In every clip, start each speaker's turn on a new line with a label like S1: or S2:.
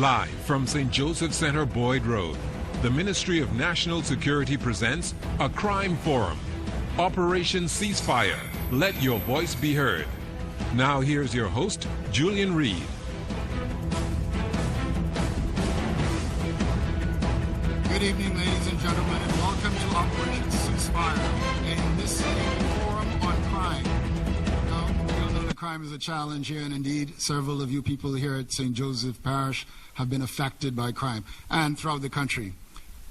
S1: Live from St. Joseph Center, Boyd Road, the Ministry of National Security presents a crime forum. Operation Ceasefire. Let your voice be heard. Now here's your host, Julian Reed.
S2: Good evening, ladies and gentlemen, and welcome to Operation Ceasefire, and this is a forum on crime. Now, we all know that crime is a challenge here, and indeed, several of you people here at St. Joseph Parish have been affected by crime, and throughout the country.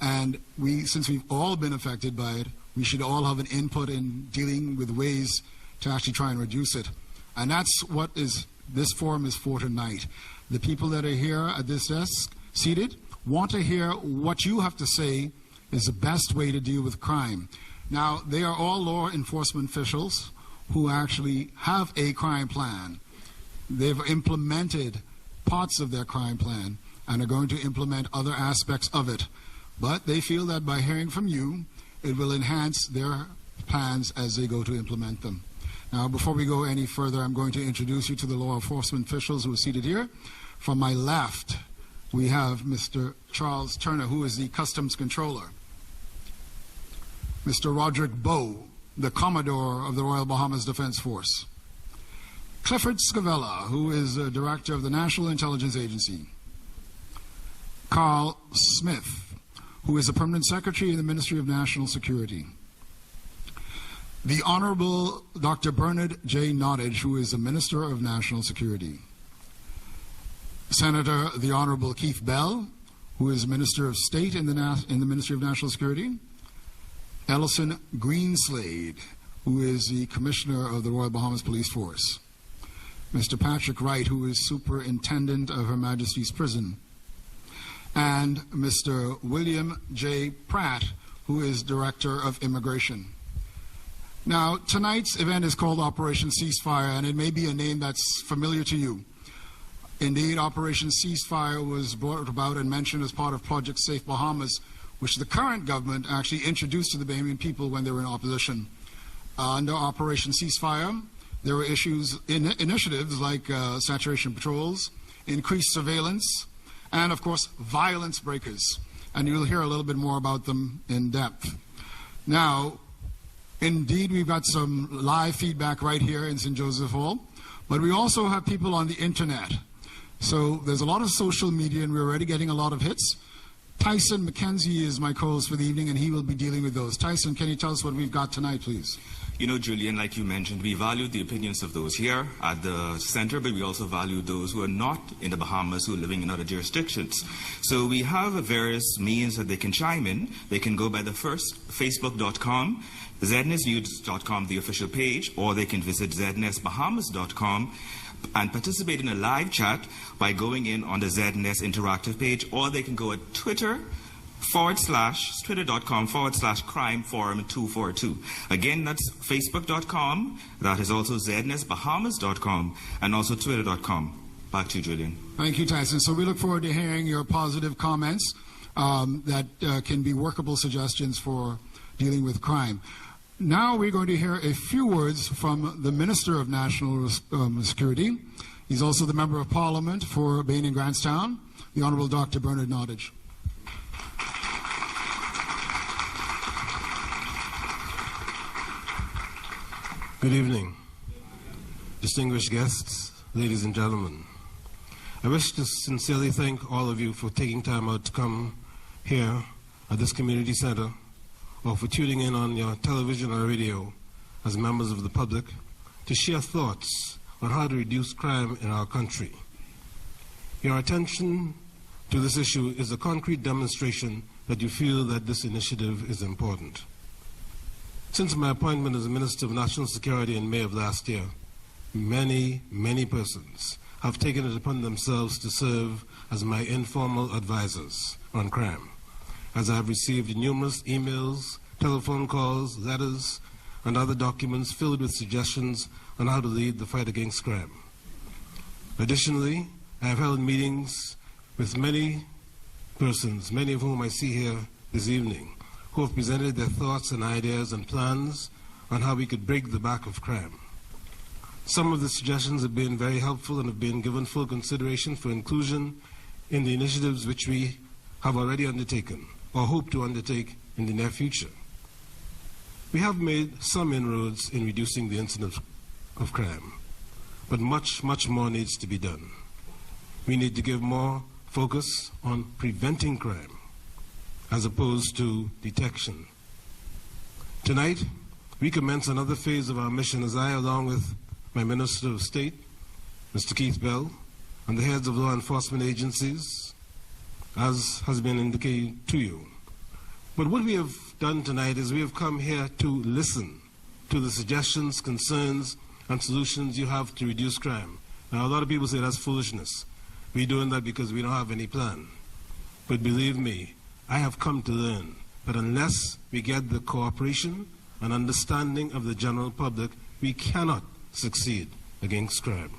S2: And since we've all been affected by it, we should all have an input in dealing with ways to actually try and reduce it. And that's what this forum is for tonight. The people that are here at this desk, seated, want to hear what you have to say is the best way to deal with crime. Now, they are all law enforcement officials who actually have a crime plan. They've implemented parts of their crime plan and are going to implement other aspects of it. But they feel that by hearing from you, it will enhance their plans as they go to implement them. Now, before we go any further, I'm going to introduce you to the law enforcement officials who are seated here. From my left, we have Mr. Charles Turner, who is the Customs Controller. Mr. Roderick Bowe, the Commodore of the Royal Bahamas Defense Force. Clifford Scavella, who is the Director of the National Intelligence Agency. Carl Smith, who is the Permanent Secretary in the Ministry of National Security. The Honorable Dr. Bernard J. Nottage, who is the Minister of National Security. Senator the Honorable Keith Bell, who is Minister of State in the Ministry of National Security. Ellison Greenslade, who is the Commissioner of the Royal Bahamas Police Force. Mr. Patrick Wright, who is Superintendent of Her Majesty's Prison. And Mr. William J. Pratt, who is Director of Immigration. Now, tonight's event is called Operation Ceasefire, and it may be a name that's familiar to you. Indeed, Operation Ceasefire was brought about and mentioned as part of Project Safe Bahamas, which the current government actually introduced to the Bahamian people when they were in opposition. Under Operation Ceasefire, there were initiatives like saturation patrols, increased surveillance, and of course, violence breakers. And you'll hear a little bit more about them in depth. Now, indeed, we've got some live feedback right here in St. Joseph Hall, but we also have people on the internet. So there's a lot of social media, and we're already getting a lot of hits. Tyson McKenzie is my co-host for the evening, and he will be dealing with those. Tyson, can you tell us what we've got tonight, please?
S3: You know, Julian, like you mentioned, we value the opinions of those here at the center, but we also value those who are not in the Bahamas, who are living in other jurisdictions. So we have various means that they can chime in. They can go by the first, facebook.com, znesnews.com, the official page, or they can visit znesbahamas.com and participate in a live chat by going in on the ZNS interactive page, or they can go at twitter.com/crime-forum242. Again, that's facebook.com. That is also znesbahamas.com, and also twitter.com. Back to you, Julian.
S2: Thank you, Tyson. So we look forward to hearing your positive comments that can be workable suggestions for dealing with crime. Now we're going to hear a few words from the Minister of National Security. He's also the Member of Parliament for Bain and Grantstown, the Honorable Dr. Bernard Nottage.
S4: Good evening, distinguished guests, ladies and gentlemen. I wish to sincerely thank all of you for taking time out to come here at this community center, or for tuning in on your television or radio as members of the public to share thoughts on how to reduce crime in our country. Your attention to this issue is a concrete demonstration that you feel that this initiative is important. Since my appointment as Minister of National Security in May of last year, many persons have taken it upon themselves to serve as my informal advisors on crime, as I have received numerous emails, telephone calls, letters, and other documents filled with suggestions on how to lead the fight against crime. Additionally, I have held meetings with many persons, many of whom I see here this evening, who have presented their thoughts and ideas and plans on how we could break the back of crime. Some of the suggestions have been very helpful and have been given full consideration for inclusion in the initiatives which we have already undertaken or hope to undertake in the near future. We have made some inroads in reducing the incidence of crime, but much, much more needs to be done. We need to give more focus on preventing crime as opposed to detection. Tonight, we commence another phase of our mission as I, along with my Minister of State, Mr. Keith Bell, and the heads of law enforcement agencies, as has been indicated to you. But what we have done tonight is we have come here to listen to the suggestions, concerns, and solutions you have to reduce crime. Now, a lot of people say that's foolishness. We're doing that because we don't have any plan. But believe me, I have come to learn that unless we get the cooperation and understanding of the general public, we cannot succeed against crime.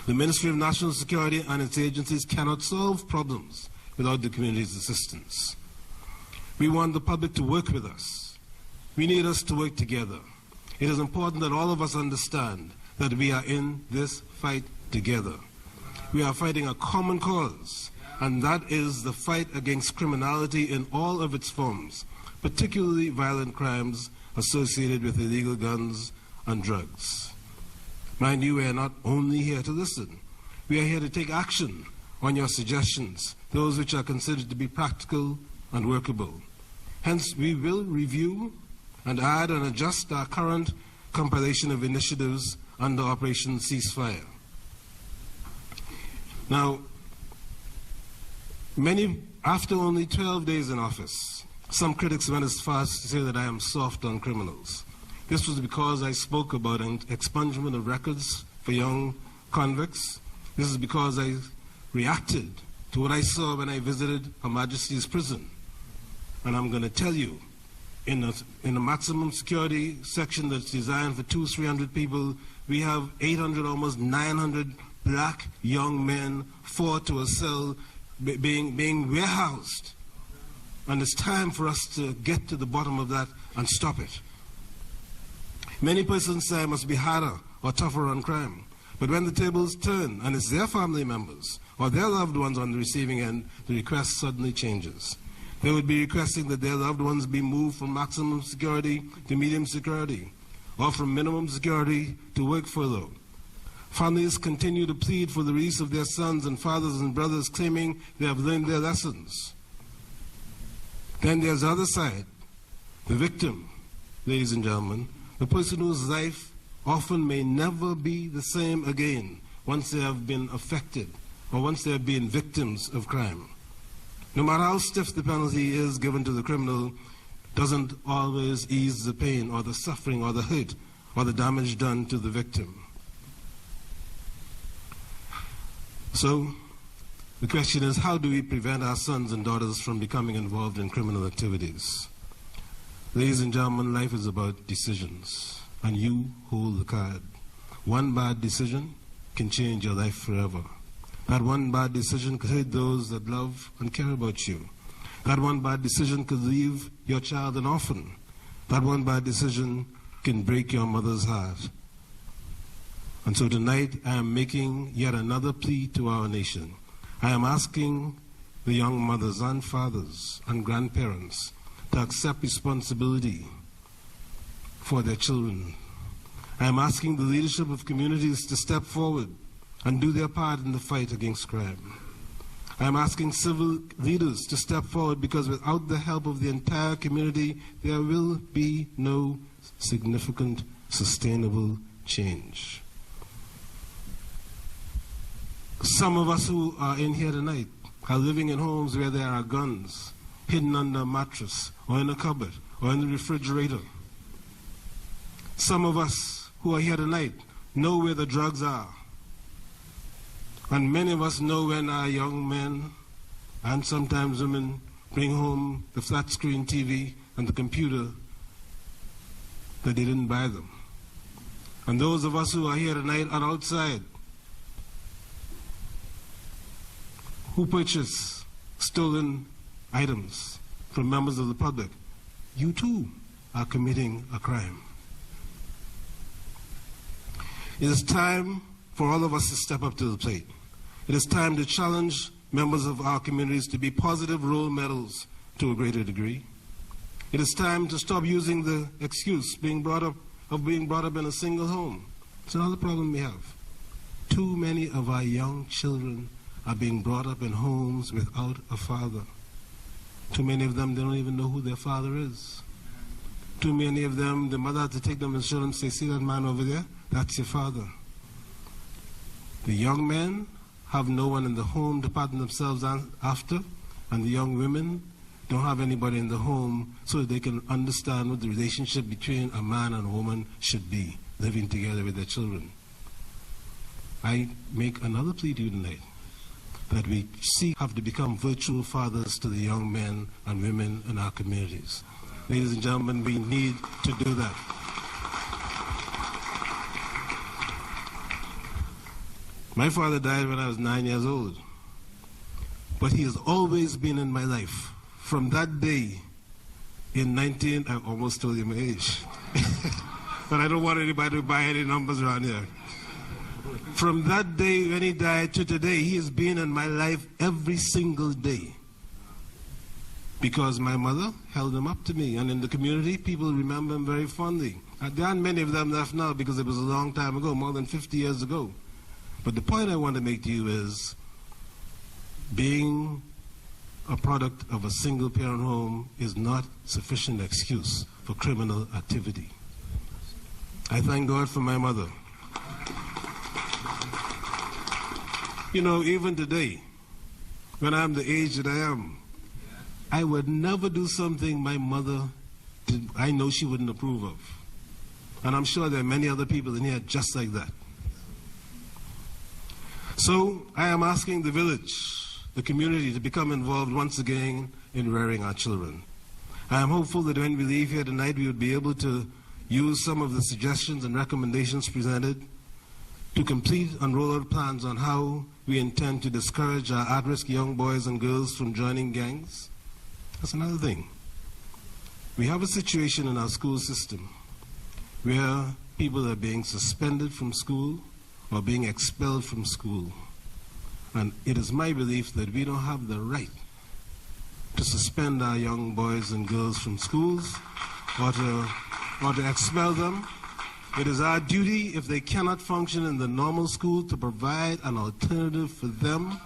S4: The Ministry of National Security and its agencies cannot solve problems without the community's assistance. We want the public to work with us. We need us to work together. It is important that all of us understand that we are in this fight together. We are fighting a common cause, and that is the fight against criminality in all of its forms, particularly violent crimes associated with illegal guns and drugs. Mind you, we are not only here to listen. We are here to take action on your suggestions, those which are considered to be practical and workable. Hence, we will review and add and adjust our current compilation of initiatives under Operation Ceasefire. Now, after only 12 days in office, some critics went as far as to say that I am soft on criminals. This was because I spoke about an expungement of records for young convicts. This is because I reacted to what I saw when I visited Her Majesty's prison. And I'm going to tell you, in a maximum security section that's designed for 200-300 people, we have 800, almost 900 black young men, 4 to a cell, being warehoused. And it's time for us to get to the bottom of that and stop it. Many persons say I must be harder or tougher on crime. But when the tables turn and it's their family members or their loved ones on the receiving end, the request suddenly changes. They would be requesting that their loved ones be moved from maximum security to medium security, or from minimum security to work furlough. Families continue to plead for the release of their sons and fathers and brothers, claiming they have learned their lessons. Then there's the other side, the victim, ladies and gentlemen, the person whose life often may never be the same again once they have been affected or once they have been victims of crime. No matter how stiff the penalty is given to the criminal, doesn't always ease the pain or the suffering or the hurt or the damage done to the victim. So, the question is, how do we prevent our sons and daughters from becoming involved in criminal activities? Ladies and gentlemen, life is about decisions, and you hold the card. One bad decision can change your life forever. That one bad decision could hurt those that love and care about you. That one bad decision could leave your child an orphan. That one bad decision can break your mother's heart. And so tonight I am making yet another plea to our nation. I am asking the young mothers and fathers and grandparents to accept responsibility for their children. I am asking the leadership of communities to step forward and do their part in the fight against crime. I am asking civil leaders to step forward, because without the help of the entire community, there will be no significant, sustainable change. Some of us who are in here tonight are living in homes where there are guns hidden under a mattress or in a cupboard or in the refrigerator. Some of us who are here tonight know where the drugs are. And many of us know when our young men and sometimes women bring home the flat screen TV and the computer that they didn't buy them. And those of us who are here tonight are outside, who purchase stolen items from members of the public. You too are committing a crime. It is time for all of us to step up to the plate. It is time to challenge members of our communities to be positive role models to a greater degree. It is time to stop using the excuse of being brought up in a single home. It's another problem we have. Too many of our young children are being brought up in homes without a father. Too many of them, they don't even know who their father is. Too many of them, the mother has to take them and show them, say, see that man over there? That's your father. The young men have no one in the home to pattern themselves after, and the young women don't have anybody in the home so that they can understand what the relationship between a man and a woman should be, living together with their children. I make another plea to you tonight, that we have to become virtual fathers to the young men and women in our communities. Ladies and gentlemen, we need to do that. My father died when I was 9 years old, but he has always been in my life. From that day I almost told you my age, but I don't want anybody to buy any numbers around here. From that day when he died to today, he has been in my life every single day, because my mother held him up to me, and in the community, people remember him very fondly. There aren't many of them left now because it was a long time ago, more than 50 years ago. But the point I want to make to you is, being a product of a single-parent home is not sufficient excuse for criminal activity. I thank God for my mother. You know, even today, when I'm the age that I am, I would never do something my mother did, I know she wouldn't approve of. And I'm sure there are many other people in here just like that. So I am asking the village, the community, to become involved once again in rearing our children. I am hopeful that when we leave here tonight, we would be able to use some of the suggestions and recommendations presented to complete and roll out plans on how we intend to discourage our at-risk young boys and girls from joining gangs. That's another thing. We have a situation in our school system where people are being suspended from school or being expelled from school. And it is my belief that we don't have the right to suspend our young boys and girls from schools or to expel them. It is our duty, if they cannot function in the normal school, to provide an alternative for them,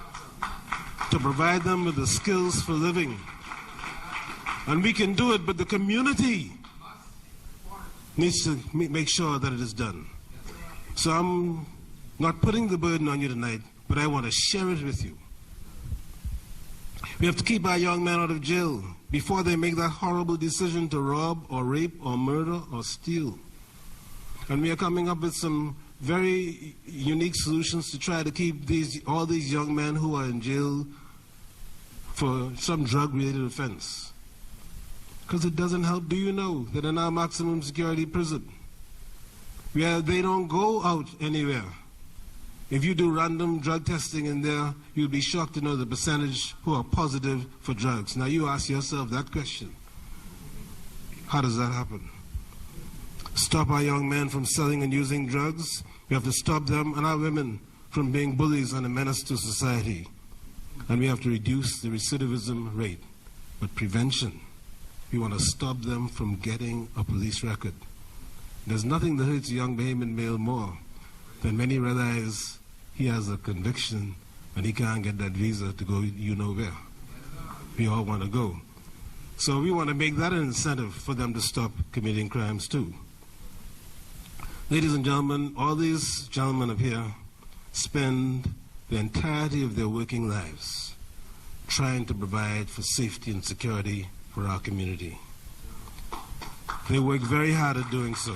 S4: to provide them with the skills for living. And we can do it, but the community needs to make sure that it is done. So I'm not putting the burden on you tonight, but I want to share it with you. We have to keep our young men out of jail before they make that horrible decision to rob or rape or murder or steal. And we are coming up with some very unique solutions to try to keep all these young men who are in jail for some drug-related offense. Because it doesn't help. Do you know that in our maximum security prison, where they don't go out anywhere, if you do random drug testing in there, you'll be shocked to know the percentage who are positive for drugs. Now you ask yourself that question. How does that happen? Stop our young men from selling and using drugs. We have to stop them and our women from being bullies and a menace to society. And we have to reduce the recidivism rate. But prevention, we want to stop them from getting a police record. There's nothing that hurts a young Bahamian male more than when he realizes he has a conviction and he can't get that visa to go you know where. We all want to go. So we want to make that an incentive for them to stop committing crimes too. Ladies and gentlemen, all these gentlemen up here spend the entirety of their working lives trying to provide for safety and security for our community. They work very hard at doing so.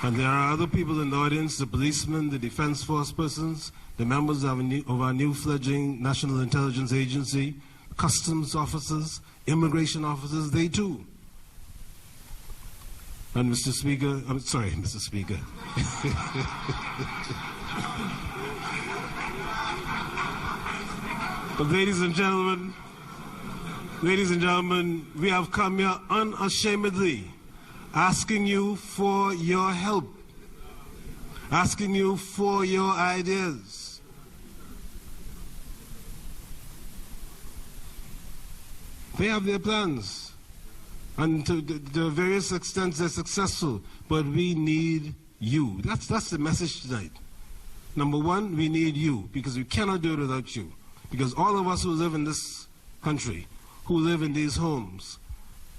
S4: And there are other people in the audience, the policemen, the defense force persons, the members of our new fledgling National Intelligence Agency, customs officers, immigration officers, they too. And Mr. Speaker, I'm sorry, Mr. Speaker. But ladies and gentlemen, we have come here unashamedly asking you for your help. asking you for your ideas. They have their plans, and to various extents they're successful, but we need you. That's the message tonight. Number one, we need you, because we cannot do it without you. Because all of us who live in this country, who live in these homes,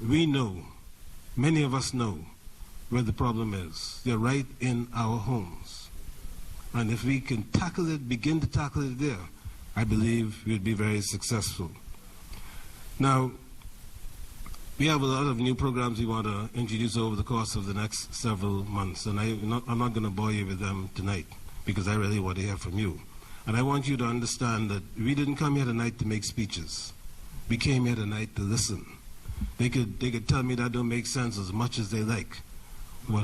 S4: we know, many of us know where the problem is. They're right in our homes. And if we can tackle it, begin to tackle it there, I believe we'll be very successful. Now, we have a lot of new programs we want to introduce over the course of the next several months, and I'm not going to bore you with them tonight, because I really want to hear from you. And I want you to understand that we didn't come here tonight to make speeches. We came here tonight to listen. They could tell me that don't make sense as much as they like. What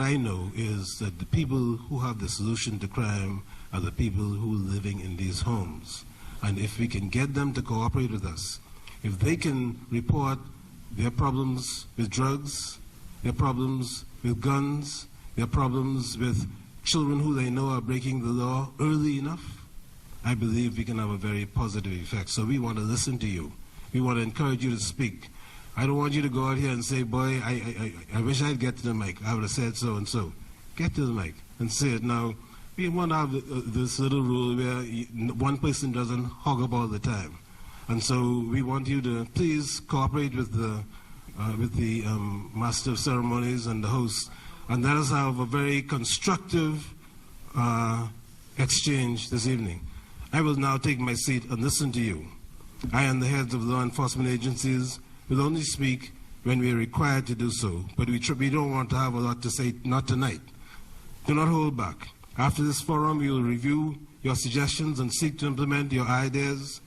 S4: I know is that the people who have the solution to crime are the people who are living in these homes. And if we can get them to cooperate with us, if they can report their problems with drugs, their problems with guns, their problems with children who they know are breaking the law early enough, I believe we can have a very positive effect. So we want to listen to you. We want to encourage you to speak. I don't want you to go out here and say, boy, I wish I'd get to the mic. I would have said so and so. Get to the mic and say it. Now, we want to have this little rule where one person doesn't hog up all the time. And so we want you to please cooperate with the Master of Ceremonies and the host, and let us have a very constructive exchange this evening. I will now take my seat and listen to you. I and the heads of law enforcement agencies will only speak when we are required to do so, but we don't want to have a lot to say, not tonight. Do not hold back. After this forum, we will review your suggestions and seek to implement your ideas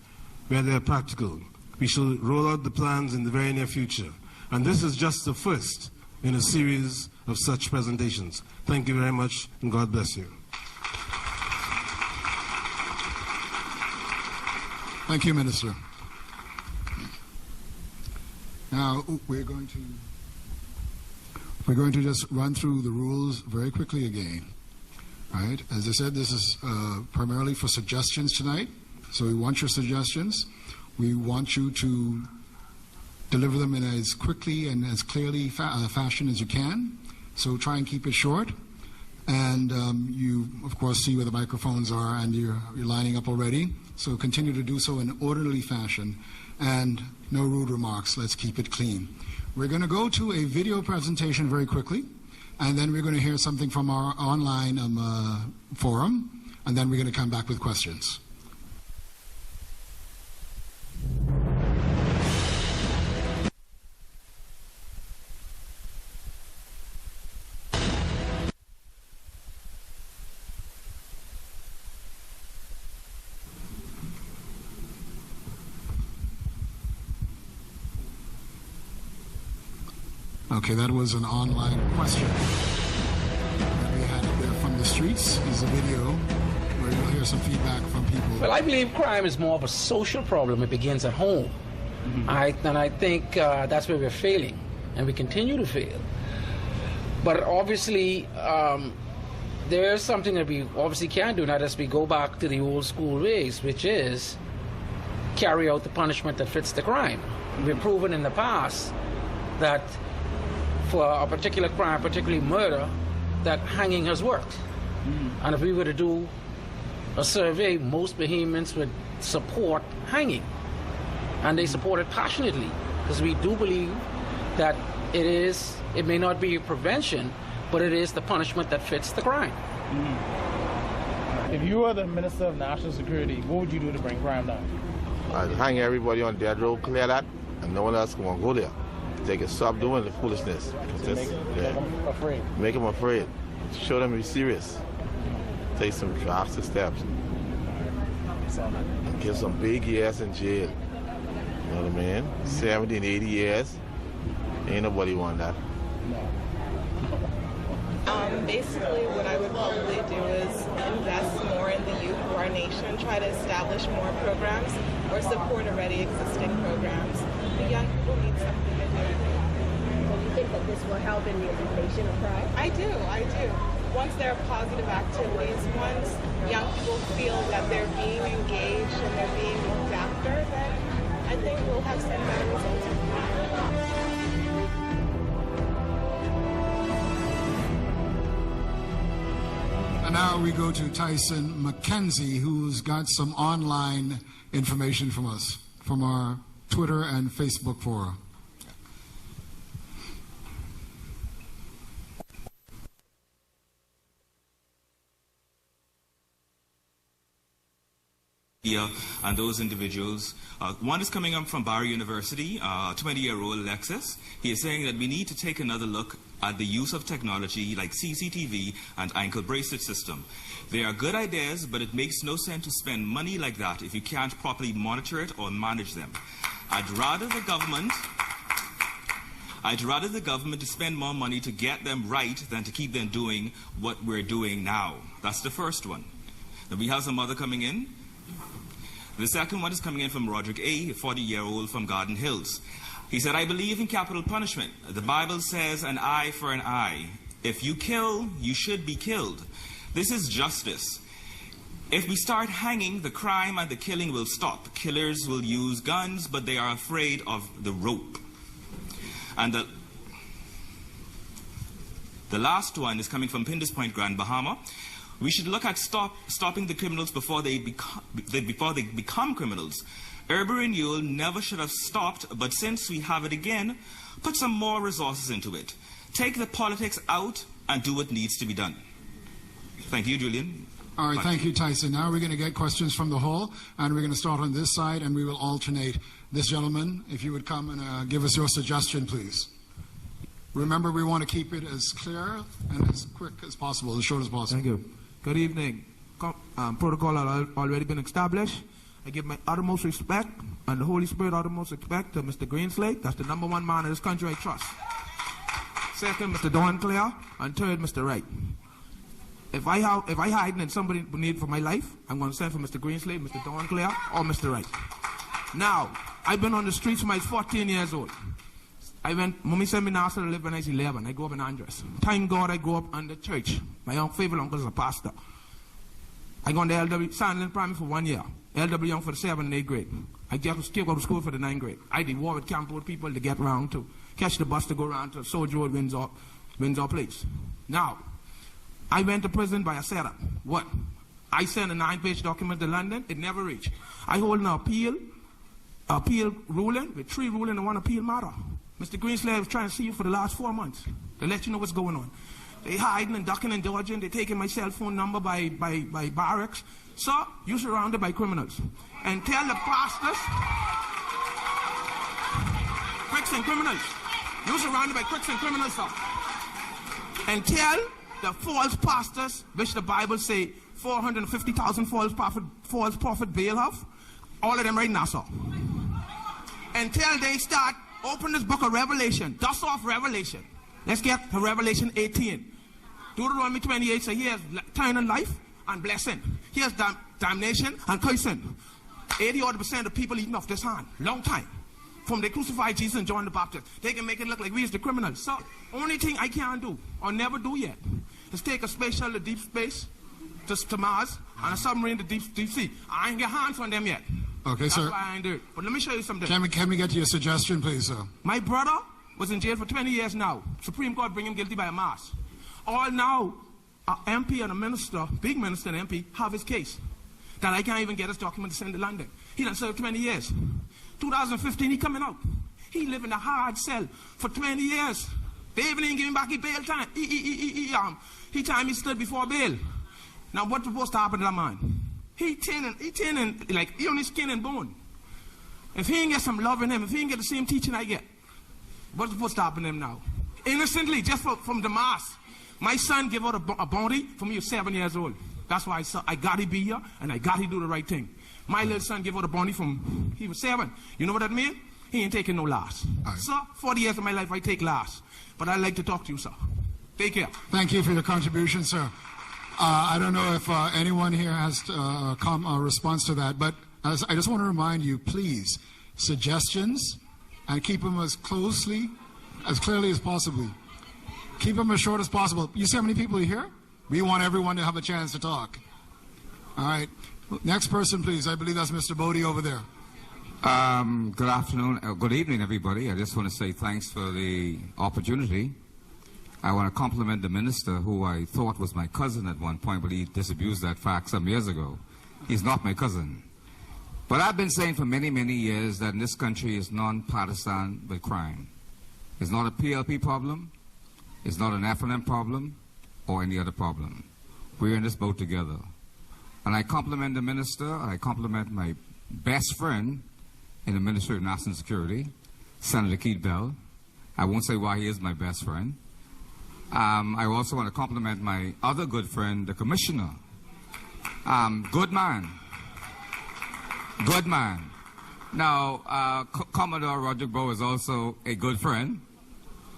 S4: where they are practical. We shall roll out the plans in the very near future. And this is just the first in a series of such presentations. Thank you very much, and God bless you.
S2: Thank you, Minister. Now, we're going to just run through the rules very quickly again. All right? As I said, this is primarily for suggestions tonight. So we want your suggestions. We want you to deliver them in as quickly and as clearly fashion as you can. So try and keep it short. And you, of course, see where the microphones are, and you're lining up already. So continue to do so in an orderly fashion. And no rude remarks. Let's keep it clean. We're going to go to a video presentation very quickly. And then we're going to hear something from our online forum. And then we're going to come back with questions. Okay, that was an online question that we had up there from the streets. Is a video where you'll hear some feedback from people.
S5: Well, I believe crime is more of a social problem. It begins at home. Mm-hmm. And I think that's where we're failing, and we continue to fail. But obviously, there's something that we obviously can do, not as we go back to the old school ways, which is carry out the punishment that fits the crime. We've proven in the past that for a particular crime, particularly murder, that hanging has worked. And if we were to do a survey, most Bahamians would support hanging. And they support it passionately, because we do believe that it may not be prevention, but it is the punishment that fits the crime.
S6: If you were the Minister of National Security, what would you do to bring crime down?
S7: I'd hang everybody on dead row, clear that, and no one else can go there. They can stop doing the foolishness.
S6: Make them afraid.
S7: Make them afraid. Show them we're serious. Take some drastic steps. And give some big years in jail. You know what I mean? 70 and 80 years. Ain't nobody want that.
S8: Basically, what I would probably do is invest more in the youth of our nation, try to establish more programs or support already existing programs. The young people need something to do.
S9: So you think that this will help in the elimination of crime?
S8: I do. once there are positive activities, once young people feel that they're being engaged and they're being looked after, then I think we'll have some better results.
S2: And now we go to Tyson McKenzie, who's got some online information from us, from our Twitter and Facebook forum.
S3: And those individuals. One is coming up from Barry University, 20-year-old Alexis. He is saying that we need to take another look at the use of technology like CCTV and ankle bracelet system. They are good ideas, but it makes no sense to spend money like that if you can't properly monitor it or manage them. I'd rather the government to spend more money to get them right than to keep them doing what we're doing now. That's the first one. Then we have some other coming in. The second one is coming in from Roderick A., a 40-year-old from Garden Hills. He said, I believe in capital punishment. The Bible says an eye for an eye. If you kill, you should be killed. This is justice. If we start hanging, the crime and the killing will stop. Killers will use guns, but they are afraid of the rope. And the last one is coming from Pindus Point, Grand Bahama. We should look at stopping the criminals before they become criminals. Urban renewal never should have stopped, but since we have it again, put some more resources into it. Take the politics out and do what needs to be done. Thank you, Julian.
S2: All right, thank you, Tyson. Now we're going to get questions from the hall, and we're going to start on this side, and we will alternate. This gentleman, if you would come and give us your suggestion, please. Remember, we want to keep it as clear and as quick as possible, as short as possible.
S9: Thank you. Good evening. Protocol has already been established. I give my uttermost respect and the Holy Spirit uttermost respect to Mr. Greenslade. That's the #1 man in this country I trust. Second, Mr. Don Clare, and third, Mr. Wright. If I hide and somebody need for my life, I'm going to send for Mr. Greenslade, Mr. Don Clare, or Mr. Wright. Now, I've been on the streets when I was 14 years old. Mommy sent me to Nassau to live when I was 11. I grew up in Andres. Thank God I grew up in the church. My favorite uncle is a pastor. I got to LW Sandland Primary for 1 year. LW Young for the 7th and 8th grade. I just came out of school for the 9th grade. I did war with Camp Road people to get around to catch the bus to go around to Soldier Road, Windsor Place. Now, I went to prison by a setup. What? I sent a 9-page document to London. It never reached. I hold an appeal ruling with 3 rulings and 1 appeal matter. Mr. Greenslade was trying to see you for the last 4 months to let you know what's going on. They hiding and ducking and dodging. They taking my cell phone number by barracks. Sir, you're surrounded by criminals. And tell the pastors, crooks and criminals. You're surrounded by crooks and criminals, sir. And tell the false pastors, which the Bible say 450,000 false prophet Baal have, all of them right now, sir. Until they start open this book of Revelation, dust off Revelation. Let's get to Revelation 18. Deuteronomy 28 says here's eternal life and blessing. Here's damnation and cursing. 80% of people eating off this hand. Long time. From they crucified Jesus and John the Baptist. They can make it look like we is the criminals. So, only thing I can do, or never do yet, is take a space shuttle to deep space, to Mars, and a submarine to deep sea. I ain't get hands on them yet.
S2: Okay, sir.
S9: That's why I ain't do it. But let me show you something.
S2: Can we get to your suggestion, please, sir?
S9: My brother was in jail for 20 years now. Supreme Court bring him guilty by a mass. All now, an MP and a minister, big minister and MP, have his case. That I can't even get his document to send to London. He done served 20 years. 2015, he coming out. He live in a hard cell for 20 years. They even ain't giving back his bail time. He time he stood before bail. Now what's supposed to happen to that man? He thin, like, he only skin and bone. If he ain't get some love in him, if he ain't get the same teaching I get, what's supposed to happen to him now? Innocently, just from the mass. My son gave out a bounty from he was 7 years old. That's why I got to be here, and I got to do the right thing. My little son gave out a bounty from he was 7. You know what that means? He ain't taking no loss. Right. Sir, 40 years of my life, I take loss. But I'd like to talk to you, sir. Take care.
S2: Thank you for your contribution, sir. I don't know if anyone here has a response to that, but I just want to remind you, please, suggestions, and keep them as clearly as possible. Keep them as short as possible. You see how many people are here? We want everyone to have a chance to talk. All right. Next person, please. I believe that's Mr. Bodie over there.
S10: Good afternoon, good evening, everybody. I just want to say thanks for the opportunity. I want to compliment the minister, who I thought was my cousin at one point, but he disabused that fact some years ago. He's not my cousin. But I've been saying for many, many years that in this country is non-partisan with crime. It's not a PLP problem, it's not an FNM problem, or any other problem. We're in this boat together. And I compliment the minister, I compliment my best friend in the Ministry of National Security, Senator Keith Bell. I won't say why he is my best friend. I also want to compliment my other good friend, the Commissioner. Good man. Good man. Now, Commodore Roger Bowe is also a good friend,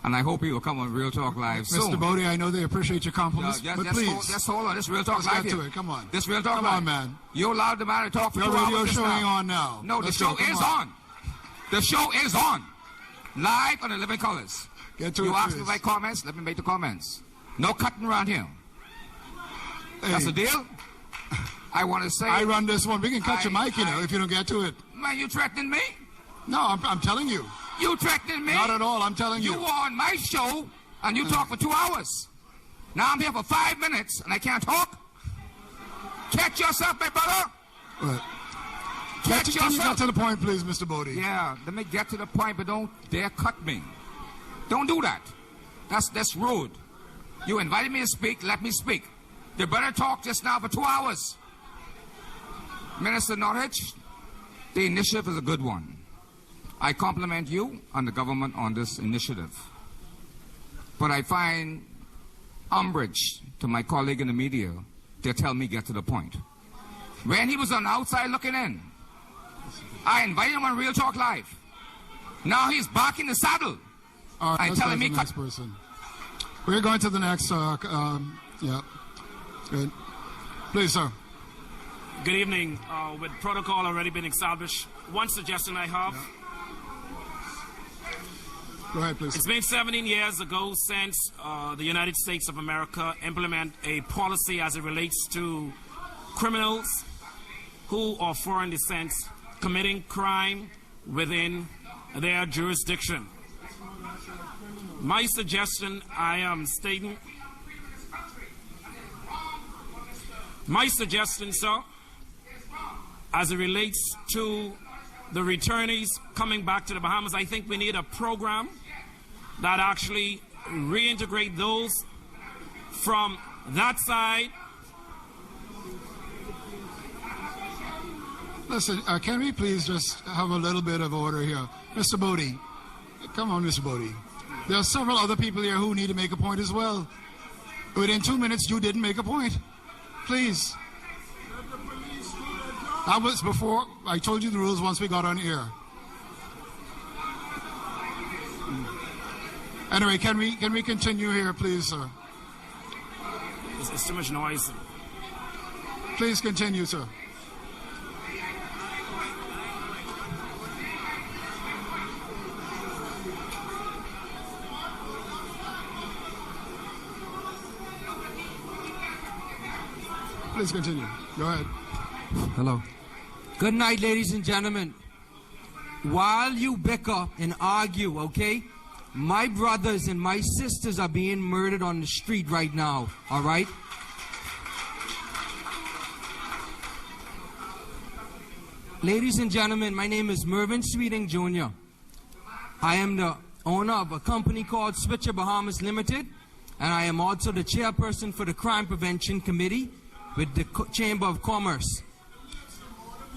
S10: and I hope he will come on Real Talk Live soon.
S2: Mr. Bodie, I know they appreciate your compliments, but please.
S10: Just hold on. This Real Talk Live.
S2: Let's get to it. Come on.
S10: This Real Talk Live.
S2: Come on, man.
S10: You allowed the man to talk for 2
S2: Your
S10: hours.
S2: radio showing on now.
S10: No, the show is on. The show is on. Live on the Living Colors.
S2: Get to it,
S10: you asked
S2: please.
S10: me my comments, let me make the comments. No cutting around here. Hey. That's the deal? I want to say...
S2: I run this one. We can cut your mic, you know, if you don't get to it.
S10: Man, you threatening me?
S2: No, I'm telling you.
S10: You threatening me?
S2: Not at all, I'm telling you.
S10: You were on my show, and you talked for 2 hours. Now I'm here for 5 minutes, and I can't talk? Catch yourself, my brother.
S2: What?
S10: Catch yourself.
S2: Can you get to the point, please, Mr. Bodie?
S10: Yeah, let me get to the point, but don't dare cut me. Don't do that. That's rude. You invited me to speak, let me speak. You better talk just now for 2 hours. Minister Norwich, the initiative is a good one. I compliment you and the government on this initiative. But I find umbrage to my colleague in the media. They tell me get to the point. When he was on the outside looking in, I invited him on Real Talk Live. Now he's back in the saddle.
S2: All right,
S10: and telling me
S2: next person. We're going to the next. Yeah. Good. Please, sir.
S11: Good evening. With protocol already been established, one suggestion I have.
S2: Yeah. Go ahead, please.
S11: It's been 17 years ago since the United States of America implement a policy as it relates to criminals who are foreign descent committing crime within their jurisdiction. My suggestion, sir, as it relates to the returnees coming back to the Bahamas, I think we need a program that actually reintegrate those from that side.
S2: Listen, can we please just have a little bit of order here? Mr. Bodie. Come on, Mr. Bodie. There are several other people here who need to make a point as well. Within 2 minutes, you didn't make a point. Please. That was before I told you the rules once we got on air. Anyway, can we continue here, please, sir?
S11: It's too much noise.
S2: Please continue, sir. Please continue. Go ahead.
S12: Hello. Good night, ladies and gentlemen. While you bicker and argue, okay, my brothers and my sisters are being murdered on the street right now, all right? Ladies and gentlemen, my name is Mervyn Sweeting Jr. I am the owner of a company called Switcher Bahamas Limited, and I am also the chairperson for the Crime Prevention Committee with the Chamber of Commerce.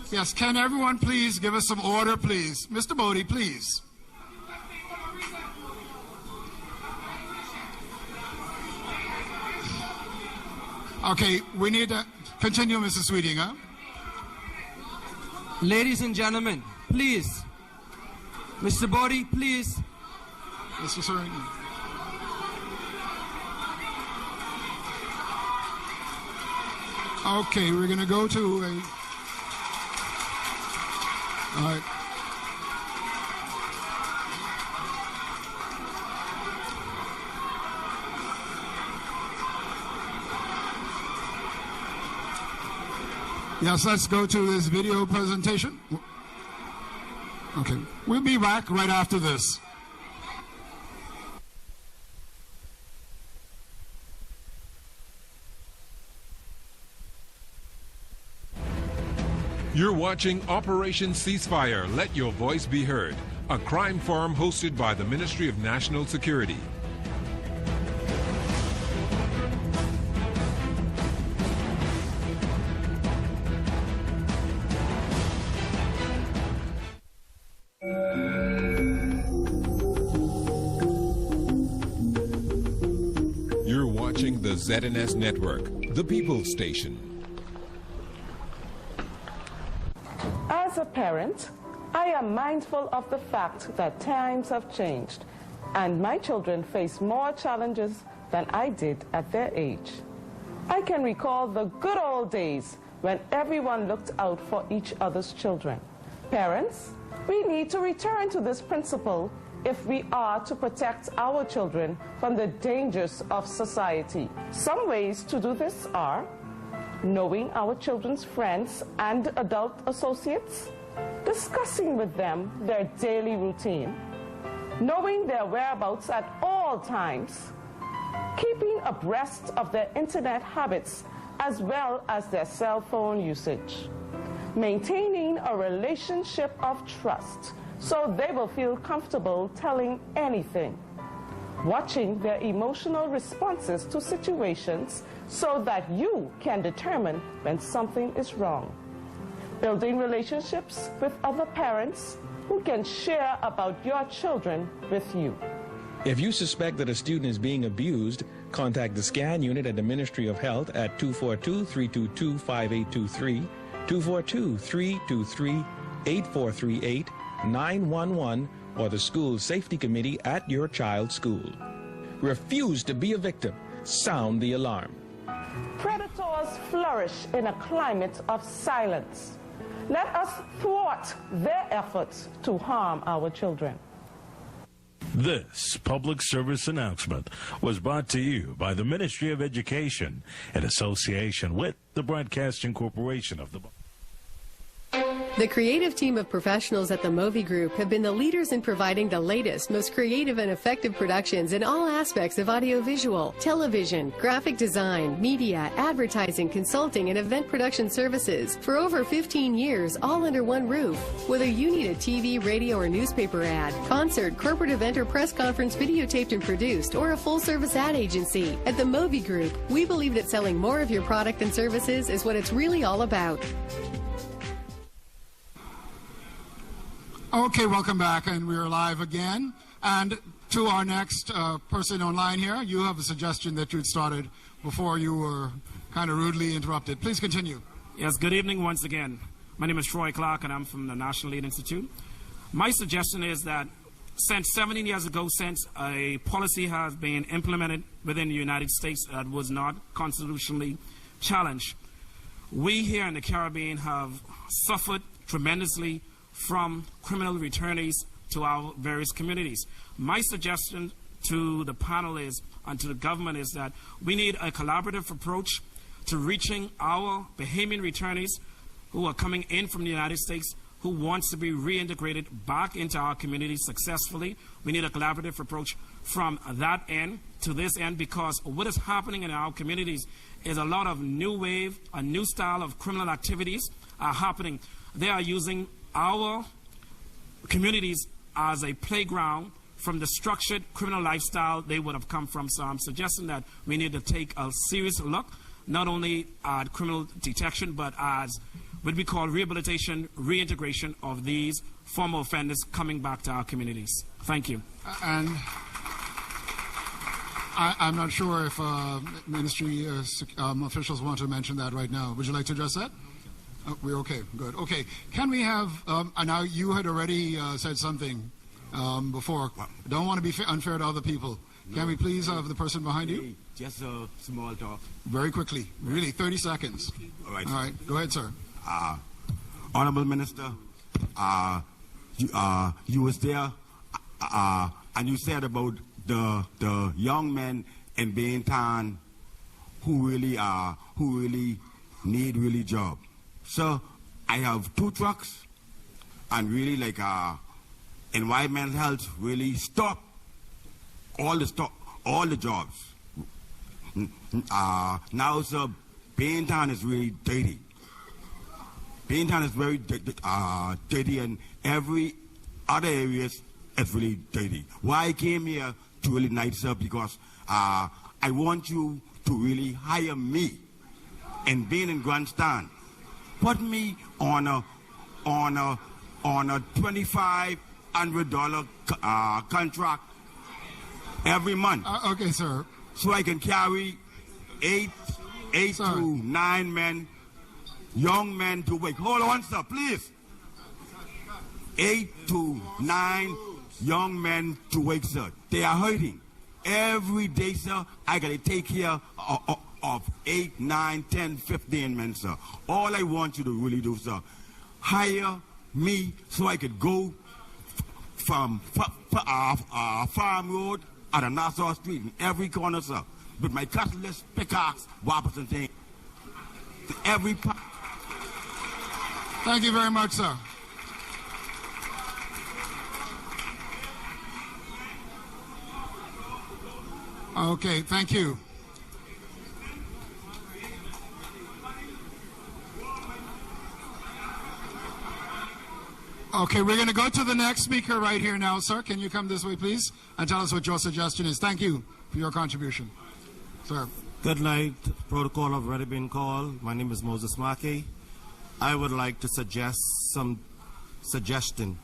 S2: Yes, can everyone please give us some order, please? Mr. Bodie, please. Okay, we need to continue, Mr. Sweeting, huh?
S12: Ladies and gentlemen, please. Mr. Bodie, please.
S2: Mr. Sweeting. Okay, we're going to go to a... All right. Yes, let's go to this video presentation. Okay, we'll be back right after this.
S1: You're watching Operation Ceasefire, Let Your Voice Be Heard, a crime forum hosted by the Ministry of National Security. You're watching the ZNS Network, the People's Station.
S13: As a parent, I am mindful of the fact that times have changed, and my children face more challenges than I did at their age. I can recall the good old days when everyone looked out for each other's children. Parents, we need to return to this principle if we are to protect our children from the dangers of society. Some ways to do this are knowing our children's friends and adult associates, discussing with them their daily routine, knowing their whereabouts at all times, keeping abreast of their internet habits as well as their cell phone usage, maintaining a relationship of trust so they will feel comfortable telling anything, watching their emotional responses to situations so that you can determine when something is wrong, building relationships with other parents who can share about your children with you.
S14: If you suspect that a student is being abused, contact the SCAN unit at the Ministry of Health at 242-322-5823, 242-323-8438, 911, or the School Safety Committee at your child's school. Refuse to be a victim. Sound the alarm.
S13: Predators flourish in a climate of silence. Let us thwart their efforts to harm our children.
S15: This public service announcement was brought to you by the Ministry of Education in association with the Broadcasting Corporation of the
S16: The creative team of professionals at the Movi Group have been the leaders in providing the latest, most creative and effective productions in all aspects of audiovisual, television, graphic design, media, advertising, consulting, and event production services for over 15 years, all under one roof. Whether you need a TV, radio, or newspaper ad, concert, corporate event, or press conference videotaped and produced, or a full-service ad agency, at the Movi Group, we believe that selling more of your product and services is what it's really all about.
S2: Okay, welcome back, and we're live again. And to our next person online here, you have a suggestion that you'd started before you were kind of rudely interrupted. Please continue.
S11: Yes, good evening once again. My name is Troy Clark, and I'm from the National Lead Institute. My suggestion is that since 17 years ago, since a policy has been implemented within the United States that was not constitutionally challenged, we here in the Caribbean have suffered tremendously from criminal returnees to our various communities. My suggestion to the panel is, and to the government, is that we need a collaborative approach to reaching our Bahamian returnees who are coming in from the United States who wants to be reintegrated back into our communities successfully. We need a collaborative approach from that end to this end, because what is happening in our communities is a lot of new wave, a new style of criminal activities are happening. They are using our communities as a playground from the structured criminal lifestyle they would have come from. So I'm suggesting that we need to take a serious look, not only at criminal detection, but as what we call rehabilitation, reintegration of these former offenders coming back to our communities. Thank you.
S2: And I'm not sure if ministry officials want to mention that right now. Would you like to address that? We're okay, good. Okay, can we have, now you had already said something before. Don't want to be unfair to other people. Can we please have the person behind you?
S17: Just a small talk.
S2: Very quickly, really, 30 seconds.
S17: All right.
S2: All right, go ahead, sir.
S17: Honorable Minister, you was there, and you said about the young men in Baintown who really need job. So I have 2 trucks, and really like environmental health really stop all the jobs. Now, sir, Baintown is really dirty. Baintown is very dirty, and every other areas is really dirty. Why I came here to really night, sir, because I want you to really hire me and being in grandstand. Put me on a $2,500 contract every month.
S2: Okay, sir.
S17: So I can carry eight to 9 men, young men to work. Hold on, sir, please. 8 to 9 young men to work, sir. They are hurting. Every day, sir, I got to take care of 8, 9, 10, 15 men, sir. All I want you to really do, sir, hire me so I could go from Farm Road at a Nassau Street in every corner, sir, with my cutlass, pickaxe, whoppers, and things. Every part.
S2: Thank you very much, sir. Okay, thank you. Okay, we're going to go to the next speaker right here now, sir. Can you come this way, please, and tell us what your suggestion is? Thank you for your contribution, sir.
S18: Good night. Protocol have already been called. My name is Moses Mackey. I would like to suggest some suggestion.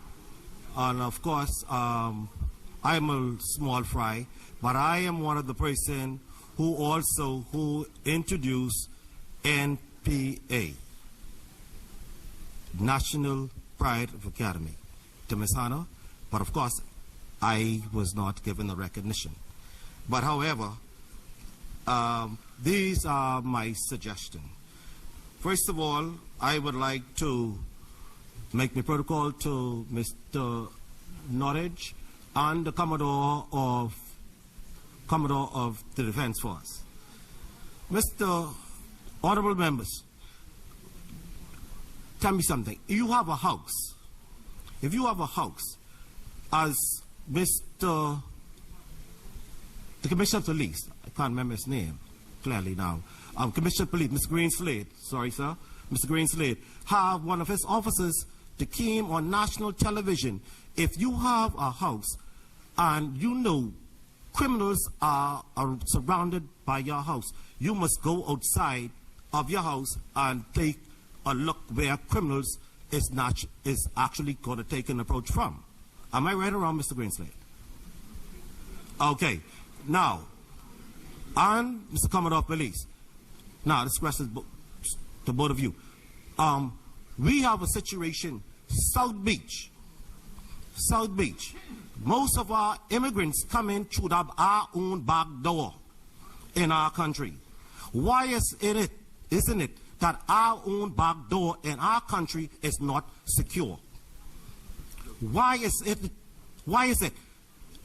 S18: And of course, I'm a small fry, but I am one of the person who introduced NPA, National Pride of Academy, to Ms. Hannah, but of course I was not given the recognition. But however, these are my suggestions. First of all, I would like to make my protocol to Mr. Norridge and the Commodore of the Defense Force. Mr. Honorable members, tell me something. You have a house. If you have a house, as the Commissioner of Police, I can't remember his name clearly now, Commissioner of Police, Mr. Greenslade, sorry sir, Mr. Greenslade, have one of his officers that came on national television. If you have a house and you know criminals are surrounded by your house, you must go outside of your house and take a look where criminals is actually going to take an approach from. Am I right or wrong, Mr. Greenslade? Okay. Now, and Mr. Commodore of Police. Now, this question is to both of you. We have a situation, South Beach. Most of our immigrants come in through our own back door in our country. Why isn't it that our own back door in our country is not secure? Why is it,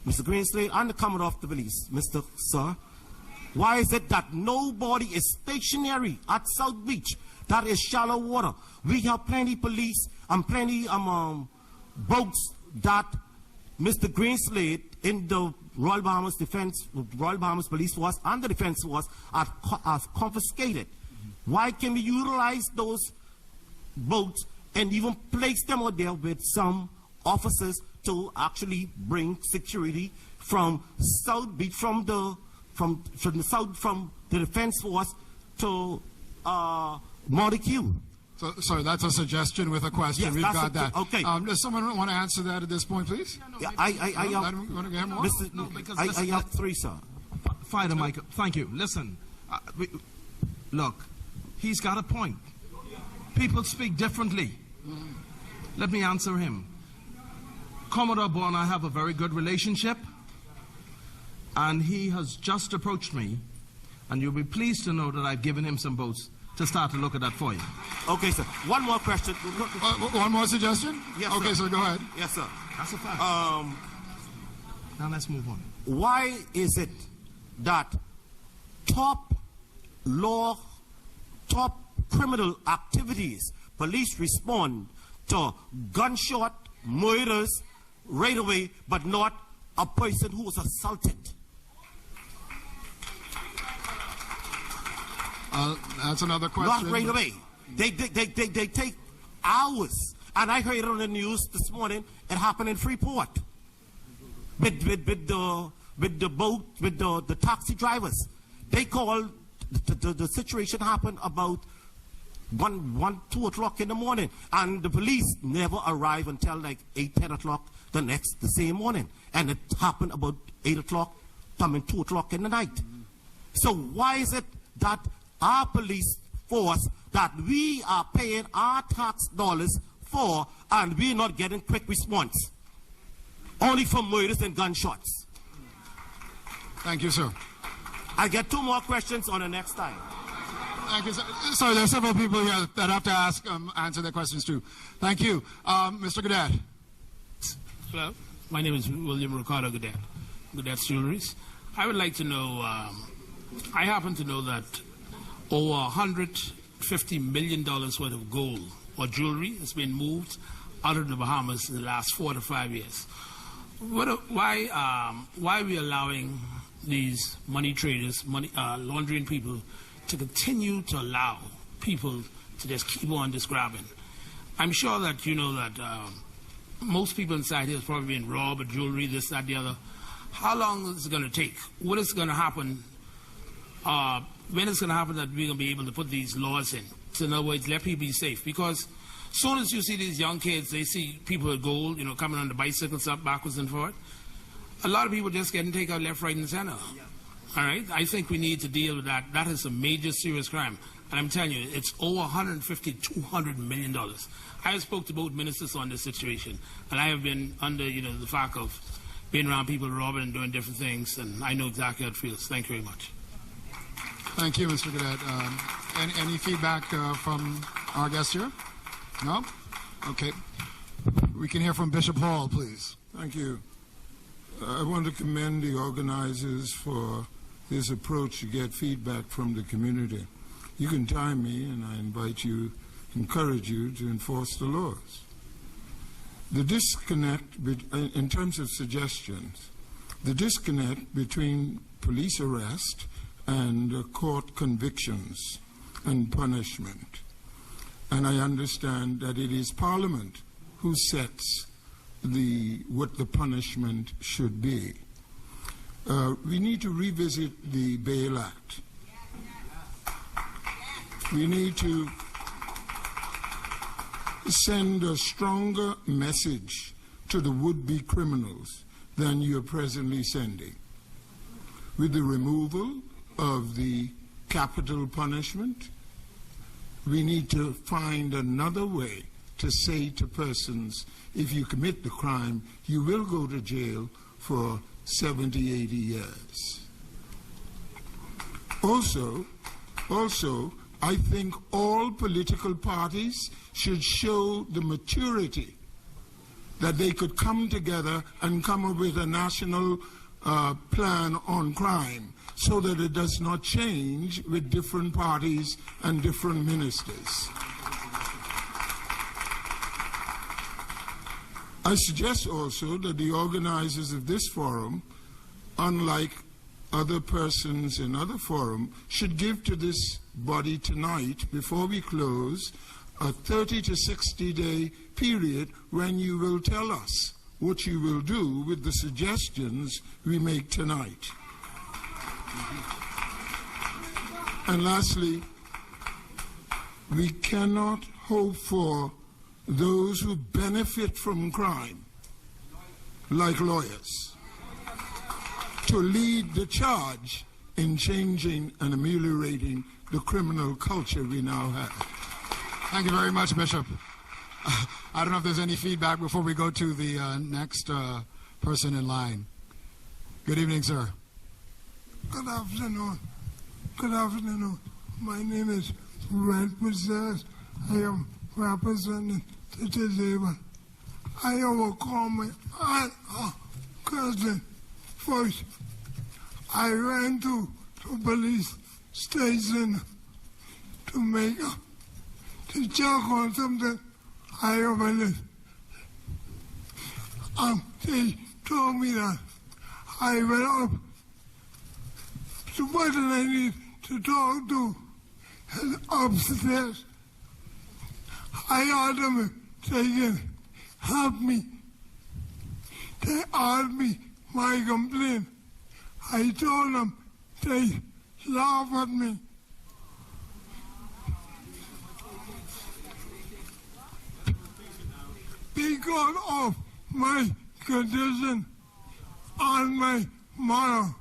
S18: Mr. Greenslade and the Commodore of the Police, Mr. Sir, why is it that nobody is stationary at South Beach? That is shallow water. We have plenty police and plenty boats that Mr. Greenslade in the Royal Bahamas Police Force and the Defense Force have confiscated. Why can we utilize those boats and even place them out there with some officers to actually bring security from South Beach, from the Defense Force to Montague?
S2: So that's a suggestion with a question.
S18: Yes,
S2: we've got that.
S18: Okay.
S2: Does someone want to answer that at this point, please?
S18: Yeah, I have 3, sir.
S9: Fighter Michael, thank you. Listen, look, he's got a point. People speak differently. Let me answer him. Commodore Bourne and I have a very good relationship, and he has just approached me, and you'll be pleased to know that I've given him some boats to start to look at that for you.
S18: Okay, sir. One more question.
S2: One more suggestion?
S18: Yes,
S2: okay,
S18: sir.
S2: So go ahead.
S18: Yes, sir.
S9: That's a fact. Now let's move on.
S18: Why is it that top criminal activities police respond to gunshot murders right away, but not a person who was assaulted?
S2: That's another question.
S18: Not right away. They take hours. And I heard it on the news this morning. It happened in Freeport with the boat, with the taxi drivers. They called, the situation happened about 2 o'clock in the morning, and the police never arrived until like 8, 10 o'clock the same morning, and it happened about 8 o'clock, 2 o'clock in the night. So why is it that our police force that we are paying our tax dollars for, and we're not getting quick response, only for murders and gunshots?
S2: Thank you, sir.
S18: I get 2 more questions on the next time.
S2: Thank you, sir. Sorry, there are several people here that have to answer their questions too. Thank you. Mr. Gadet.
S19: Hello, my name is William Ricardo Gadet, Gadet's Jewelries. I would like to know, I happen to know that over $150 million worth of gold or jewelry has been moved out of the Bahamas in the last 4 to 5 years. Why are we allowing these money traders, laundering people, to continue to allow people to just keep on just grabbing? I'm sure that you know that most people inside here is probably being robbed of jewelry, this, that, the other. How long is it going to take? What is going to happen? When is it going to happen that we're going to be able to put these laws in? So in other words, let people be safe. Because as soon as you see these young kids, they see people with gold, coming on the bicycles up backwards and forward. A lot of people just getting taken out left, right, and center. All right? I think we need to deal with that. That is a major, serious crime. And I'm telling you, it's over $150, $200 million. I have spoke to both ministers on this situation, and I have been under, the fact of being around people robbing and doing different things, and I know exactly how it feels. Thank you very much.
S2: Thank you, Mr. Gadet. Any feedback from our guest here? No? Okay. We can hear from Bishop Hall, please.
S20: Thank you. I want to commend the organizers for this approach to get feedback from the community. You can time me, and I encourage you to enforce the laws. The disconnect, in terms of suggestions, the disconnect between police arrest and court convictions and punishment. And I understand that it is Parliament who sets what the punishment should be. We need to revisit the Bail Act. We need to send a stronger message to the would-be criminals than you're presently sending. With the removal of the capital punishment, we need to find another way to say to persons, if you commit the crime, you will go to jail for 70, 80 years. Also, I think all political parties should show the maturity that they could come together and come up with a national plan on crime so that it does not change with different parties and different ministers. I suggest also that the organizers of this forum, unlike other persons in other forums, should give to this body tonight, before we close, a 30 to 60 day period when you will tell us what you will do with the suggestions we make tonight. And lastly, we cannot hope for those who benefit from crime, like lawyers, to lead the charge in changing and ameliorating the criminal culture we now have.
S2: Thank you very much, Bishop. I don't know if there's any feedback before we go to the next person in line. Good evening, sir.
S21: Good afternoon. Good afternoon. My name is Red Possess. I am representing the disabled. I will call my aunt, cousin first. I ran to the police station to make to check on something I overlooked. They told me that I went up to the person I need to talk to is upstairs. I asked them if they can help me. They asked me my complaint. I told them, they laughed at me. Because of my condition and my mother,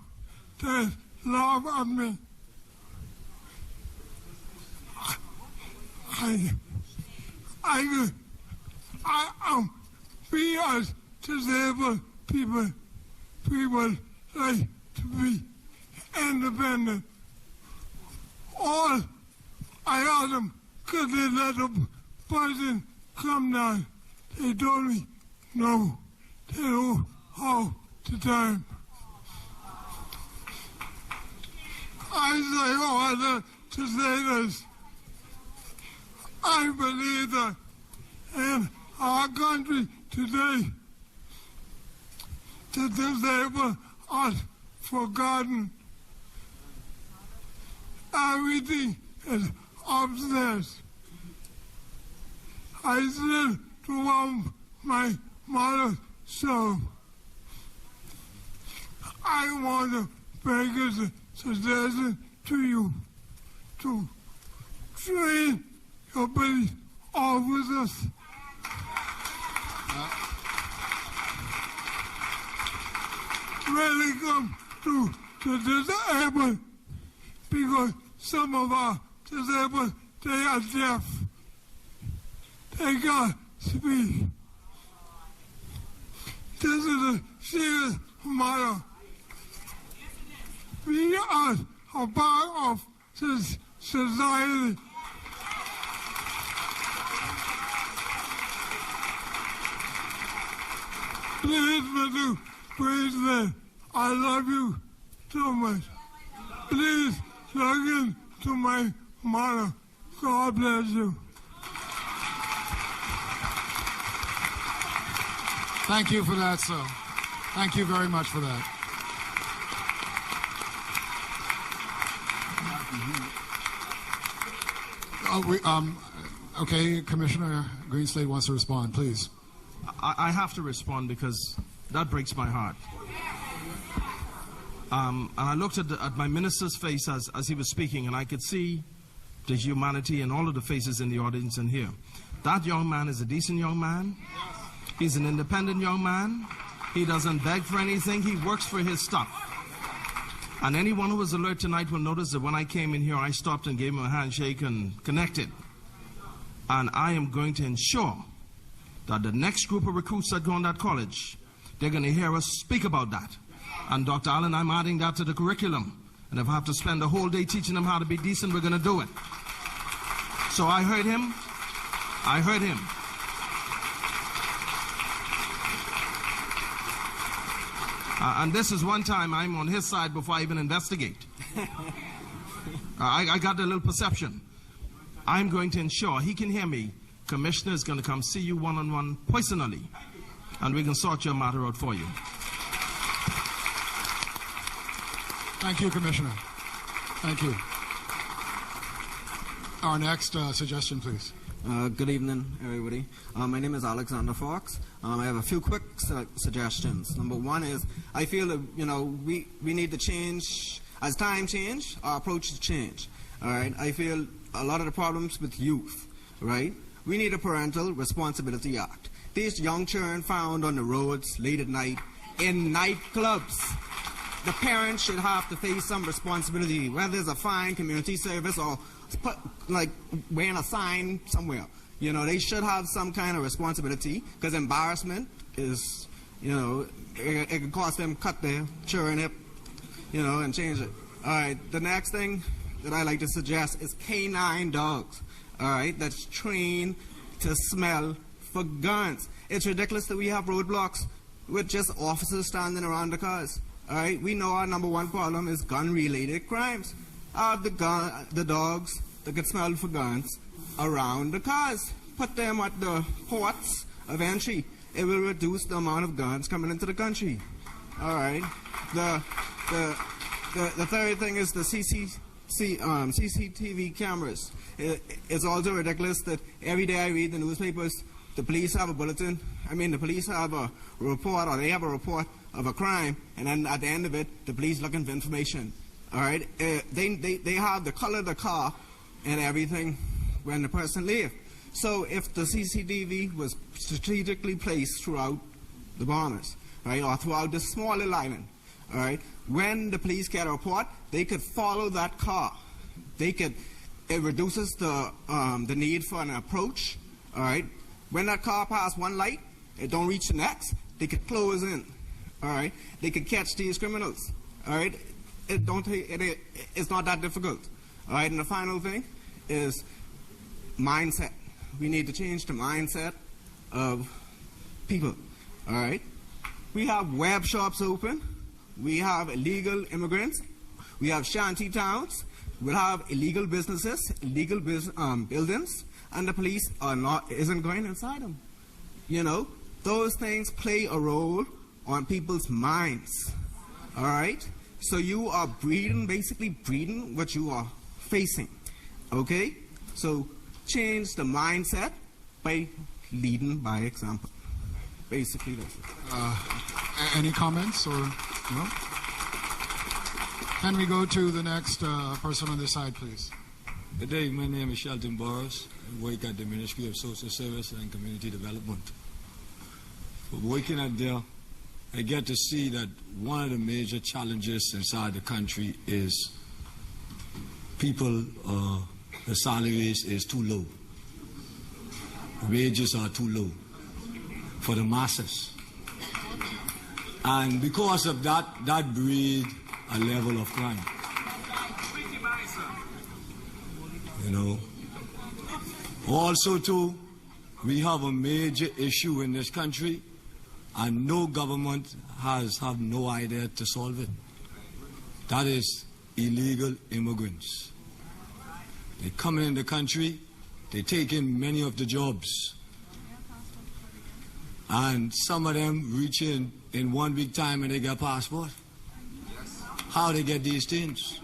S21: they laugh at me. I am, we as disabled people like to be independent. All I asked them, could they let the person come down? They told me, no, they don't have the time. I say all that to say this. I believe that in our country today, the disabled are forgotten. Everything is upstairs. I still want my mother so I want to bring a suggestion to you to train your police officers. Really come to the disabled, because some of our disabled, they are deaf. They can't speak. This is a serious matter. We are a part of this society. Please, Mr. President, I love you so much. Please log in to my mother. God bless you.
S2: Thank you for that, sir. Thank you very much for that. Okay, Commissioner Greenslade wants to respond, please.
S4: I have to respond because that breaks my heart. And I looked at my minister's face as he was speaking, and I could see the humanity in all of the faces in the audience and here. That young man is a decent young man. He's an independent young man. He doesn't beg for anything. He works for his stuff. And anyone who was alert tonight will notice that when I came in here, I stopped and gave him a handshake and connected. And I am going to ensure that the next group of recruits that go on that college, they're going to hear us speak about that. And Dr. Allen, I'm adding that to the curriculum. And if I have to spend the whole day teaching them how to be decent, we're going to do it. So I heard him. I heard him. And this is one time I'm on his side before I even investigate. I got a little perception. I'm going to ensure he can hear me. Commissioner is going to come see you one-on-one personally, and we can sort your matter out for you.
S2: Thank you, Commissioner. Thank you. Our next suggestion, please.
S22: Good evening, everybody. My name is Alexander Fox. I have a few quick suggestions. Number one is, I feel that, we need to change, as time change, our approach to change. All right? I feel a lot of the problems with youth, right? We need a Parental Responsibility Act. These young children found on the roads late at night in nightclubs. The parents should have to face some responsibility, whether it's a fine, community service, or like wearing a sign somewhere. They should have some kind of responsibility, because embarrassment is, it can cost them cut their children up, and change it. All right, the next thing that I like to suggest is canine dogs, all right, that's trained to smell for guns. It's ridiculous that we have roadblocks with just officers standing around the cars. All right, we know our number one problem is gun-related crimes. The dogs that could smell for guns around the cars. Put them at the ports of entry. It will reduce the amount of guns coming into the country. All right. The third thing is the CCTV cameras. It's also ridiculous that every day I read the newspapers, the police have a bulletin. The police have a report, or they have a report of a crime, and then at the end of it, the police looking for information. All right. They have the color of the car and everything when the person left. So if the CCTV was strategically placed throughout the Bahamas, right, or throughout the small little island, all right, when the police get a report, they could follow that car. It reduces the need for an approach. All right, when that car passes one light, it don't reach the next. They could close in. All right, they could catch these criminals. All right, it's not that difficult. All right, and the final thing is mindset. We need to change the mindset of people. All right, we have web shops open. We have illegal immigrants. We have shanty towns. We have illegal businesses, illegal buildings, and the police isn't going inside them. Those things play a role on people's minds. All right, so you are basically breeding what you are facing. Okay, so change the mindset by leading by example. Basically, that's it.
S2: Any comments or no? Can we go to the next person on this side, please?
S5: Good day. My name is Shelton Burrows. I work at the Ministry of Social Service and Community Development. But working at there, I get to see that one of the major challenges inside the country is people, the salaries is too low. Wages are too low for the masses. And because of that breeds a level of crime. Also too, we have a major issue in this country, and no government have no idea to solve it. That is illegal immigrants. They come in the country, they take in many of the jobs, and some of them reach in 1 week time and they get a passport. How they get these things?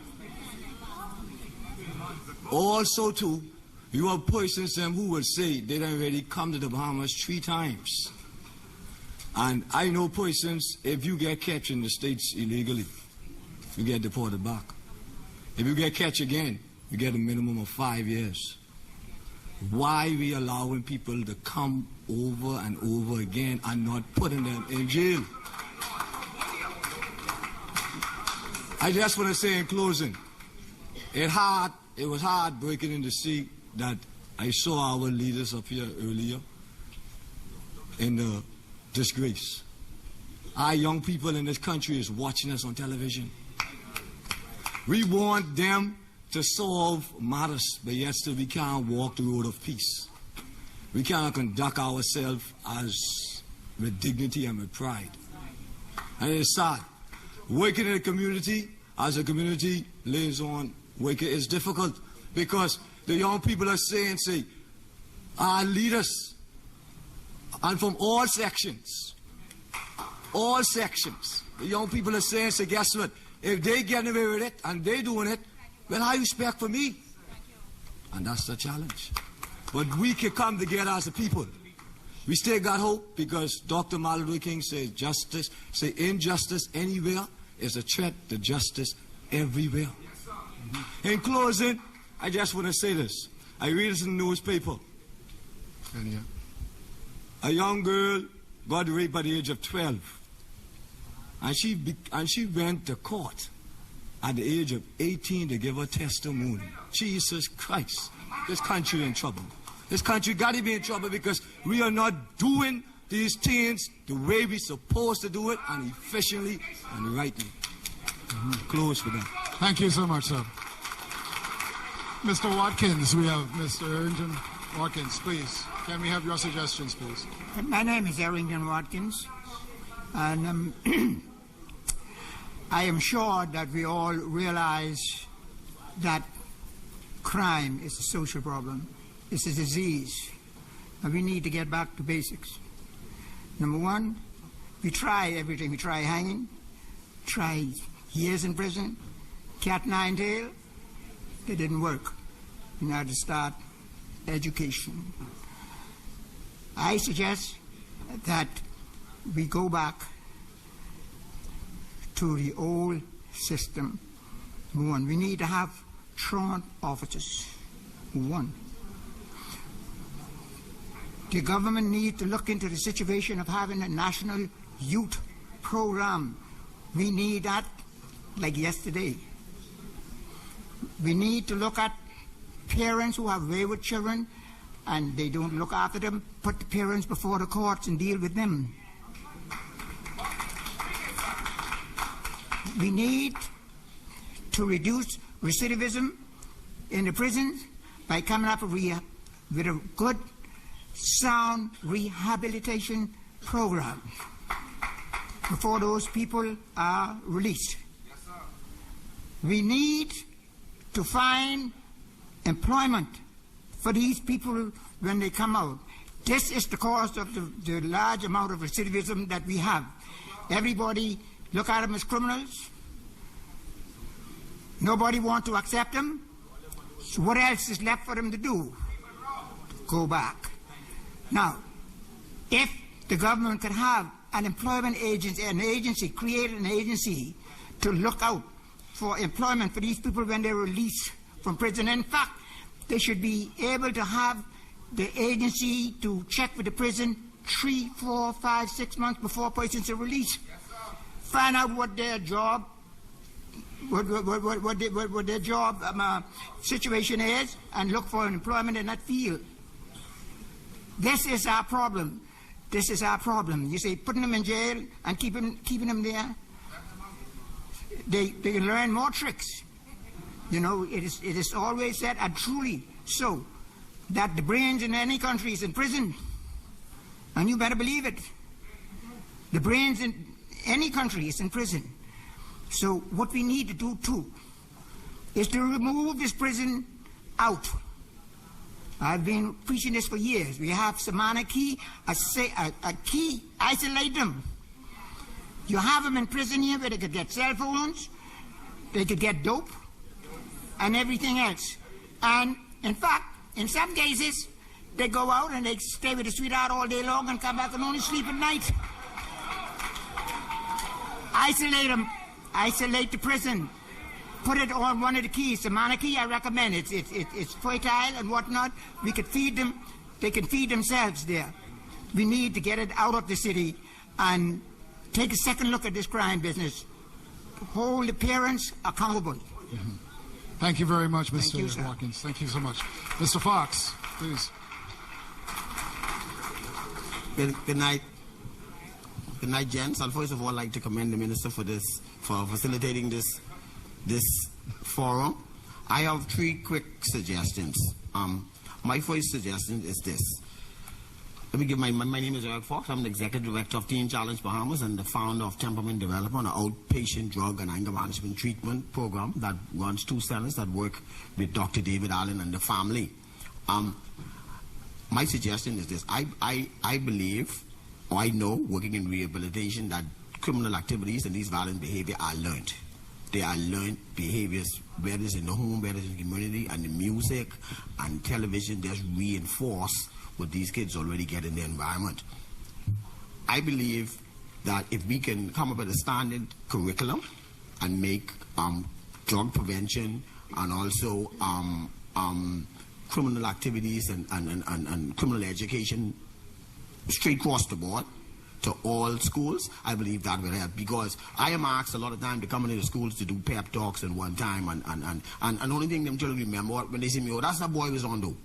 S5: Also too, you have persons who will say they done already come to the Bahamas 3 times. And I know persons, if you get catch in the States illegally, you get deported back. If you get catch again, you get a minimum of 5 years. Why we allowing people to come over and over again and not putting them in jail? I just want to say in closing, it was heartbreaking to see that I saw our leaders up here earlier in the disgrace. Our young people in this country is watching us on television. We want them to solve matters, but yet still we can't walk the road of peace. We cannot conduct ourselves with dignity and with pride. And it's sad. Working in a community, as a community liaison worker, is difficult because the young people are saying, our leaders, and from all sections, the young people are saying, guess what? If they get away with it and they doing it, well, how you expect for me? And that's the challenge. But we can come together as a people. We still got hope because Dr. Martin Luther King says injustice anywhere is a threat to justice everywhere. In closing, I just want to say this. I read this in the newspaper. A young girl got raped at the age of 12. And she went to court at the age of 18 to give her testimony. Jesus Christ, this country in trouble. This country got to be in trouble because we are not doing these things the way we're supposed to do it and efficiently and rightly. Close for that.
S2: Thank you so much, sir. Mr. Watkins, we have Mr. Errington Watkins, please. Can we have your suggestions, please?
S6: My name is Errington Watkins, and I am sure that we all realize that crime is a social problem. It's a disease. And we need to get back to basics. Number one, we try everything. We try hanging, try years in prison, cat nine tail. It didn't work. We now have to start education. I suggest that we go back to the old system. One, we need to have truant officers. One. The government needs to look into the situation of having a national youth program. We need that like yesterday. We need to look at parents who have wayward children and they don't look after them, put the parents before the courts and deal with them. We need to reduce recidivism in the prisons by coming up with a good, sound rehabilitation program before those people are released. We need to find employment for these people when they come out. This is the cause of the large amount of recidivism that we have. Everybody look at them as criminals. Nobody wants to accept them. So what else is left for them to do? Go back. Now, if the government could have an employment agency, create an agency to look out for employment for these people when they're released from prison. In fact, they should be able to have the agency to check with the prison 3, 4, 5, 6 months before persons are released. Find out what their job, what their job situation is, and look for employment in that field. This is our problem. This is our problem. You say putting them in jail and keeping them there. They can learn more tricks. You know, it is always said, and truly so, that the brains in any country is in prison. And you better believe it. The brains in any country is in prison. So what we need to do too is to remove this prison out. I've been preaching this for years. We have some anarchy, a key, isolate them. You have them in prison here where they could get cell phones, they could get dope, and everything else. And in fact, in some cases, they go out and they stay with the sweetheart all day long and come back and only sleep at night. Isolate them. Isolate the prison. Put it on one of the keys. The monarchy, I recommend. It's fertile and whatnot. We could feed them. They can feed themselves there. We need to get it out of the city and take a second look at this crime business. Hold the parents accountable.
S2: Mm-hmm. Thank you very much, Mr. Watkins. Thank you so much. Mr. Fox, please.
S18: Good night. Good night, gents. I'd first of all like to commend the minister for facilitating this forum. I have 3 quick suggestions. My first suggestion is this. Let me give my name is Eric Fox. I'm the executive director of Teen Challenge Bahamas and the founder of Temperament Development, an outpatient drug and anger management treatment program that runs 2 centers that work with Dr. David Allen and the family. My suggestion is this. I believe, or I know, working in rehabilitation, that criminal activities and these violent behavior are learned. They are learned behaviors, whether it's in the home, whether it's in the community, and the music and television just reinforce what these kids already get in the environment. I believe that if we can come up with a standard curriculum and make drug prevention and also criminal activities and criminal education straight across the board to all schools, I believe that will help, because I am asked a lot of time to come into the schools to do pep talks at one time, and the only thing them children remember when they see me, oh, that's the boy was on though.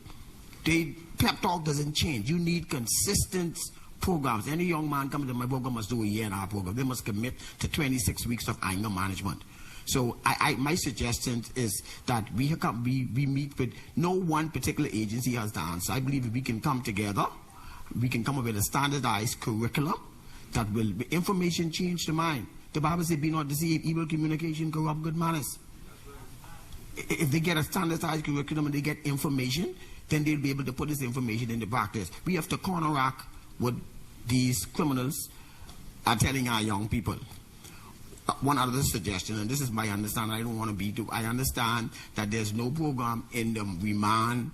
S18: Pep talk doesn't change. You need consistent programs. Any young man coming to my program must do a year-and-a-half program. They must commit to 26 weeks of anger management. So my suggestion is that we meet with, no one particular agency has the answer. I believe if we can come together, we can come up with a standardized curriculum that will, information change the mind. The Bible says, be not deceived, evil communication corrupt good manners.
S6: if they get a standardized curriculum and they get information, then they'll be able to put this information into practice. We have to counteract what these criminals are telling our young people. One other suggestion, and this is my understanding, I don't want to be too, I understand that there's no program in the remand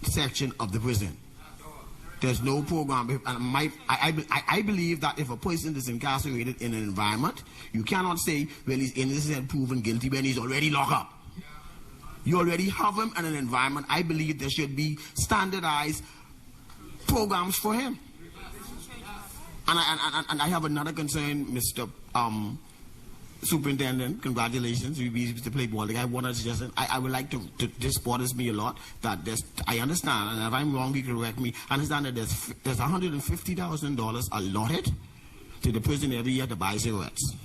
S6: section of the prison. There's no program. And I believe that if a person is incarcerated in an environment, you cannot say, well, he's innocent and proven guilty when he's already locked up. You already have him in an environment. I believe there should be standardized programs for him. And I have another concern, Mr. Superintendent. Congratulations, you used to play ball. I want to suggest, I would like to, this bothers me a lot, that I understand, and if I'm wrong, you can correct me, I understand that there's $150,000 allotted to the prison every year to buy cigarettes.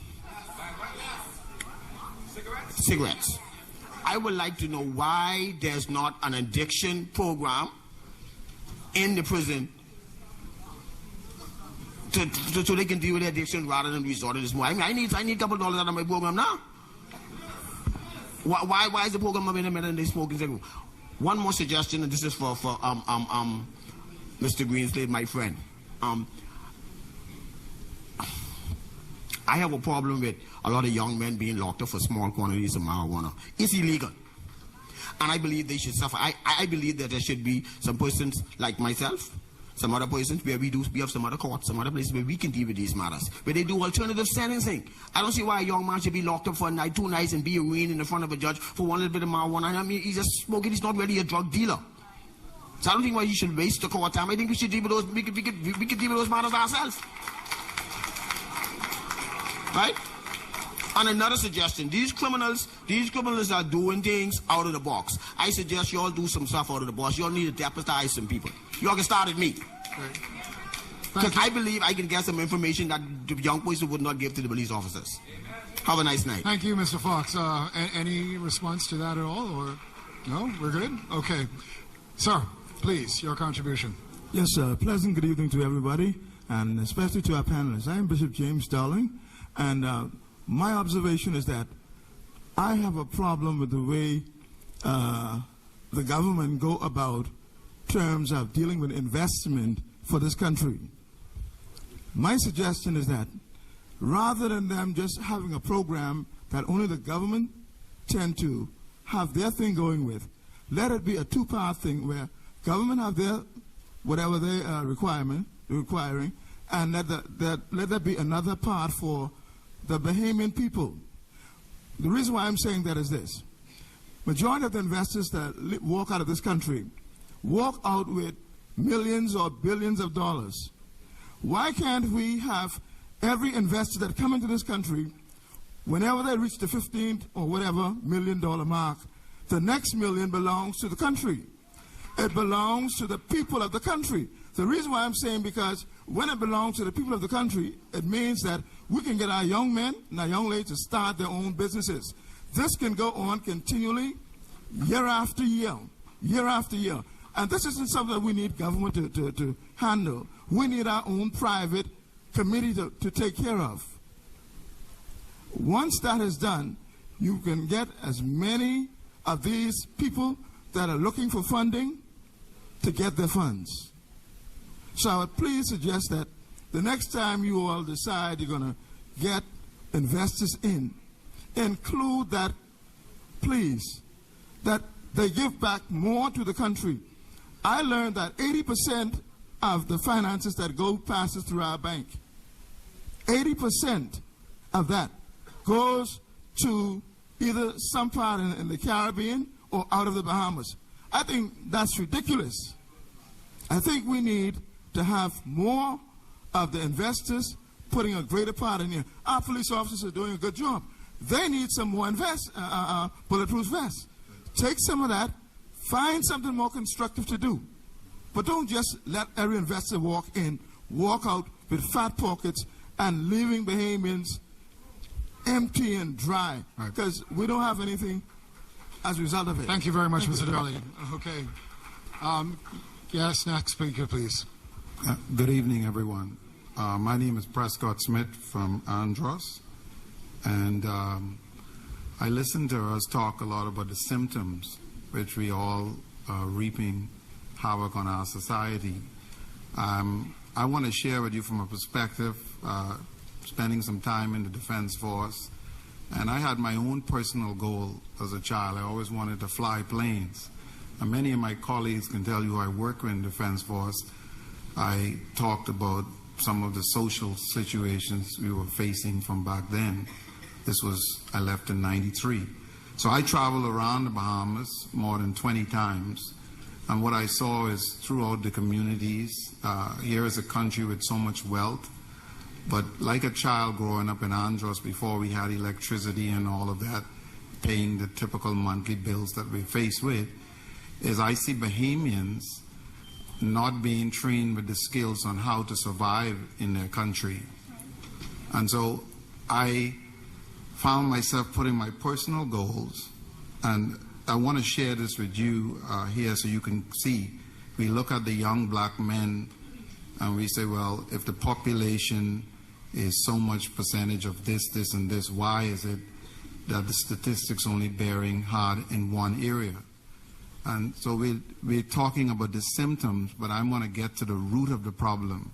S6: Cigarettes. I would like to know why there's not an addiction program in the prison so they can deal with their addiction rather than resort to this more. I need a couple dollars out of my program now. Why is the program in the middle and they smoking cigarettes? One more suggestion, and this is for Mr. Greenslade, my friend. I have a problem with a lot of young men being locked up for small quantities of marijuana. It's illegal. And I believe they should suffer. I believe that there should be some persons like myself, some other persons where we have some other courts, some other places where we can deal with these matters, where they do alternative sentencing. I don't see why a young man should be locked up for a night, 2 nights, and be arraigned in the front of a judge for one little bit of marijuana. I mean, he's just smoking. He's not really a drug dealer. So I don't think why you should waste the court time. I think we should deal with those. We could deal with those matters ourselves. Right? And another suggestion, these criminals are doing things out of the box. I suggest you all do some stuff out of the box. You all need to deputize some people. You all can start at me. Because I believe I can get some information that the young person would not give to the police officers. Have a nice night.
S2: Thank you, Mr. Fox. Any response to that at all? Or no? We're good? Okay. Sir, please, your contribution.
S21: Yes, sir. Pleasant good evening to everybody, and especially to our panelists. I am Bishop James Dowling, and my observation is that I have a problem with the way the government go about terms of dealing with investment for this country. My suggestion is that rather than them just having a program that only the government tend to have their thing going with, let it be a two-part thing where government have their whatever they are requiring, and let there be another part for the Bahamian people. The reason why I'm saying that is this. Majority of the investors that walk out of this country walk out with millions or billions of dollars. Why can't we have every investor that come into this country, whenever they reach the 15 or whatever $1 million mark, the next million belongs to the country. It belongs to the people of the country. The reason why I'm saying, because when it belongs to the people of the country, it means that we can get our young men and our young ladies to start their own businesses. This can go on continually, year after year, year after year. And this isn't something that we need government to handle. We need our own private committee to take care of. Once that is done, you can get as many of these people that are looking for funding to get their funds. So I would please suggest that the next time you all decide you're going to get investors in, include that, please, that they give back more to the country. I learned that 80% of the finances that go passes through our bank, 80% of that goes to either some part in the Caribbean or out of the Bahamas. I think that's ridiculous. I think we need to have more of the investors putting a greater part in here. Our police officers are doing a good job. They need some more bulletproof vests. Take some of that, find something more constructive to do. But don't just let every investor walk in, walk out with fat pockets and leaving Bahamians empty and dry, because we don't have anything as a result of it.
S2: Thank you very much, Mr. Darley. Okay. Yes, next speaker, please.
S7: Good evening, everyone. My name is Prescott Smith from Andros, and I listened to us talk a lot about the symptoms which we all are reaping havoc on our society. I want to share with you from a perspective, spending some time in the Defense Force, and I had my own personal goal as a child. I always wanted to fly planes. And many of my colleagues can tell you I work in the Defense Force. I talked about some of the social situations we were facing from back then. I left in '93. So I traveled around the Bahamas more than 20 times. And what I saw is throughout the communities, here is a country with so much wealth. But like a child growing up in Andros before we had electricity and all of that, paying the typical monthly bills that we're faced with, is I see Bahamians not being trained with the skills on how to survive in their country. And so I found myself putting my personal goals, and I want to share this with you here so you can see. We look at the young black men and we say, well, if the population is so much percentage of this, this, and this, why is it that the statistics only bearing hard in one area? And so we're talking about the symptoms, but I want to get to the root of the problem.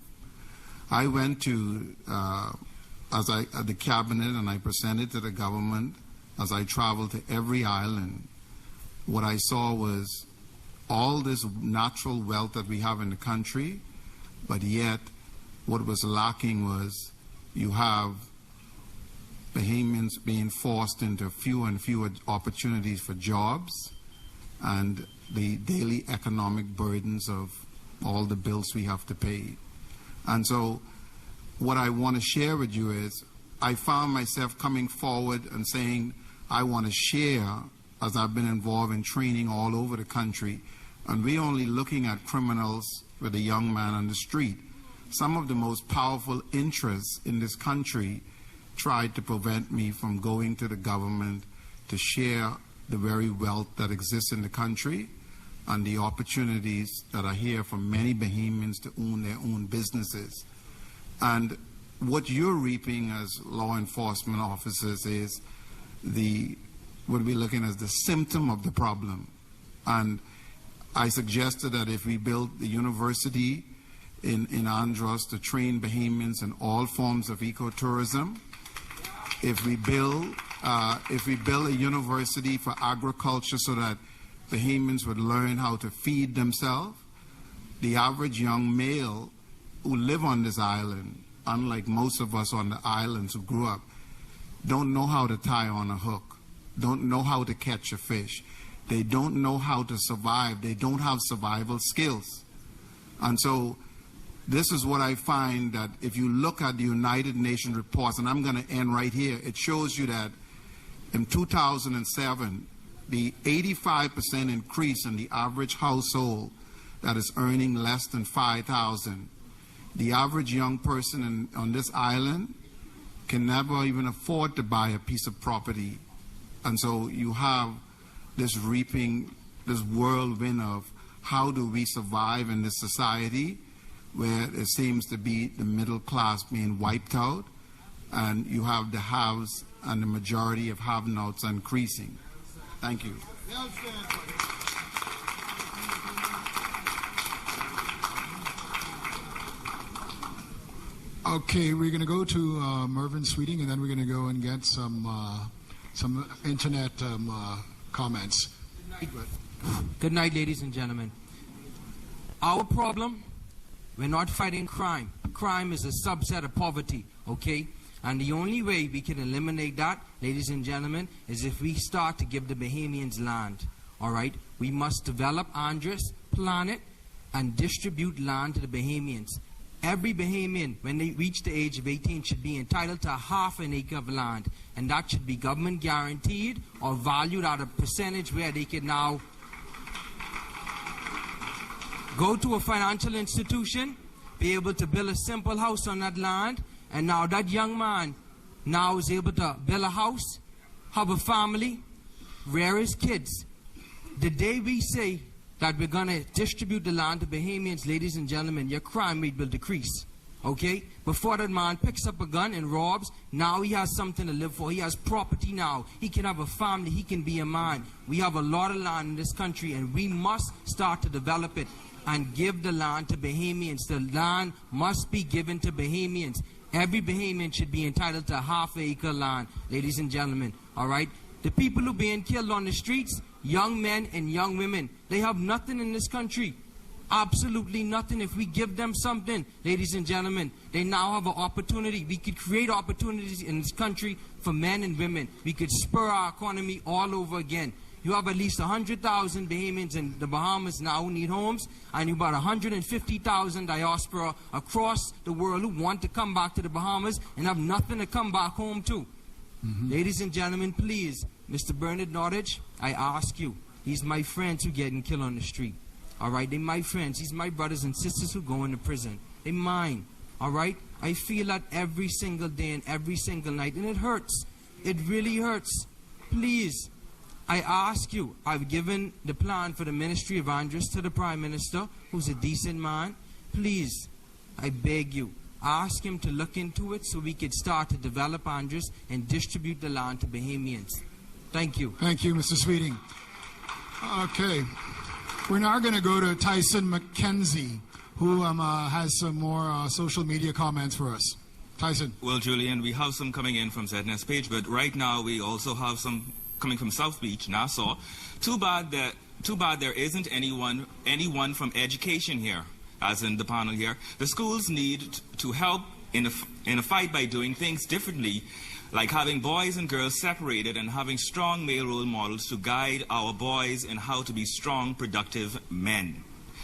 S7: I went to at the cabinet, and I presented to the government as I traveled to every island. What I saw was all this natural wealth that we have in the country, but yet what was lacking was you have Bahamians being forced into fewer and fewer opportunities for jobs, and the daily economic burdens of all the bills we have to pay. And so what I want to share with you is I found myself coming forward and saying I want to share, as I've been involved in training all over the country, and we're only looking at criminals with a young man on the street. Some of the most powerful interests in this country tried to prevent me from going to the government to share the very wealth that exists in the country and the opportunities that are here for many Bahamians to own their own businesses. And what you're reaping as law enforcement officers is what we're looking at as the symptom of the problem. And I suggested that if we build the university in Andros to train Bahamians in all forms of ecotourism, if we build a university for agriculture so that Bahamians would learn how to feed themselves, the average young male who live on this island, unlike most of us on the islands who grew up, don't know how to tie on a hook, don't know how to catch a fish. They don't know how to survive. They don't have survival skills. And so this is what I find, that if you look at the United Nations reports, and I'm going to end right here, it shows you that in 2007, the 85% increase in the average household that is earning less than $5,000. The average young person on this island can never even afford to buy a piece of property. And so you have this reaping, this whirlwind of how do we survive in this society where it seems to be the middle class being wiped out, and you have the haves and the majority of have-nots increasing. Thank you.
S2: Okay, we're going to go to Mervyn Sweeting, and then we're going to go and get some internet comments.
S12: Good night, ladies and gentlemen. Our problem, we're not fighting crime. Crime is a subset of poverty, okay? And the only way we can eliminate that, ladies and gentlemen, is if we start to give the Bahamians land, all right? We must develop Andros, plan it, and distribute land to the Bahamians. Every Bahamian, when they reach the age of 18, should be entitled to half an acre of land, and that should be government guaranteed or valued at a percentage where they can now go to a financial institution, be able to build a simple house on that land, and now that young man now is able to build a house, have a family, rear his kids. The day we say that we're going to distribute the land to Bahamians, ladies and gentlemen, your crime rate will decrease. Okay? Before that man picks up a gun and robs, now he has something to live for. He has property now. He can have a family. He can be a man. We have a lot of land in this country, and we must start to develop it and give the land to Bahamians. The land must be given to Bahamians. Every Bahamian should be entitled to a half-acre land, ladies and gentlemen. All right? The people who are being killed on the streets, young men and young women, they have nothing in this country. Absolutely nothing. If we give them something, ladies and gentlemen, they now have an opportunity. We could create opportunities in this country for men and women. We could spur our economy all over again. You have at least 100,000 Bahamians in the Bahamas now who need homes, and you about 150,000 diaspora across the world who want to come back to the Bahamas and have nothing to come back home to. Ladies and gentlemen, please, Mr. Bernard Nordich, I ask you, these my friends who getting killed on the street. All right, they're my friends. These my brothers and sisters who go into prison. They're mine. All right? I feel that every single day and every single night, and it hurts. It really hurts. Please, I ask you, I've given the plan for the Ministry of Andres to the Prime Minister, who's a decent man. Please, I beg you, ask him to look into it so we could start to develop Andres and distribute the land to Bahamians. Thank you.
S2: Thank you, Mr. Sweeting. Okay. We're now going to go to Tyson McKenzie, who has some more social media comments for us. Tyson.
S3: Well, Julian, we have some coming in from ZNS page, but right now we also have some coming from South Beach, Nassau. Too bad there isn't anyone from education here, as in the panel here. The schools need to help in a fight by doing things differently, like having boys and girls separated and having strong male role models to guide our boys in how to be strong, productive men.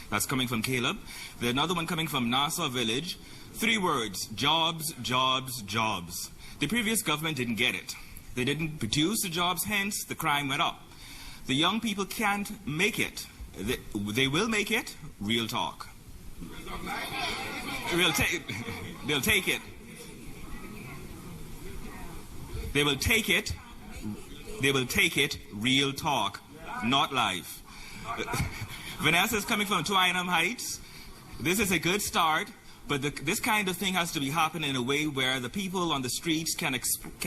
S3: That's coming from Caleb. There's another one coming from Nassau Village. 3 words: jobs, jobs, jobs. The previous government didn't get it. They didn't produce the jobs, hence the crime went up. The young people can't make it. They will make it. Real talk. They'll take it. They will take it. They will take it. Real talk, not life. Vanessa is coming from Twynham Heights. This is a good start, but this kind of thing has to be happening in a way where the people on the streets can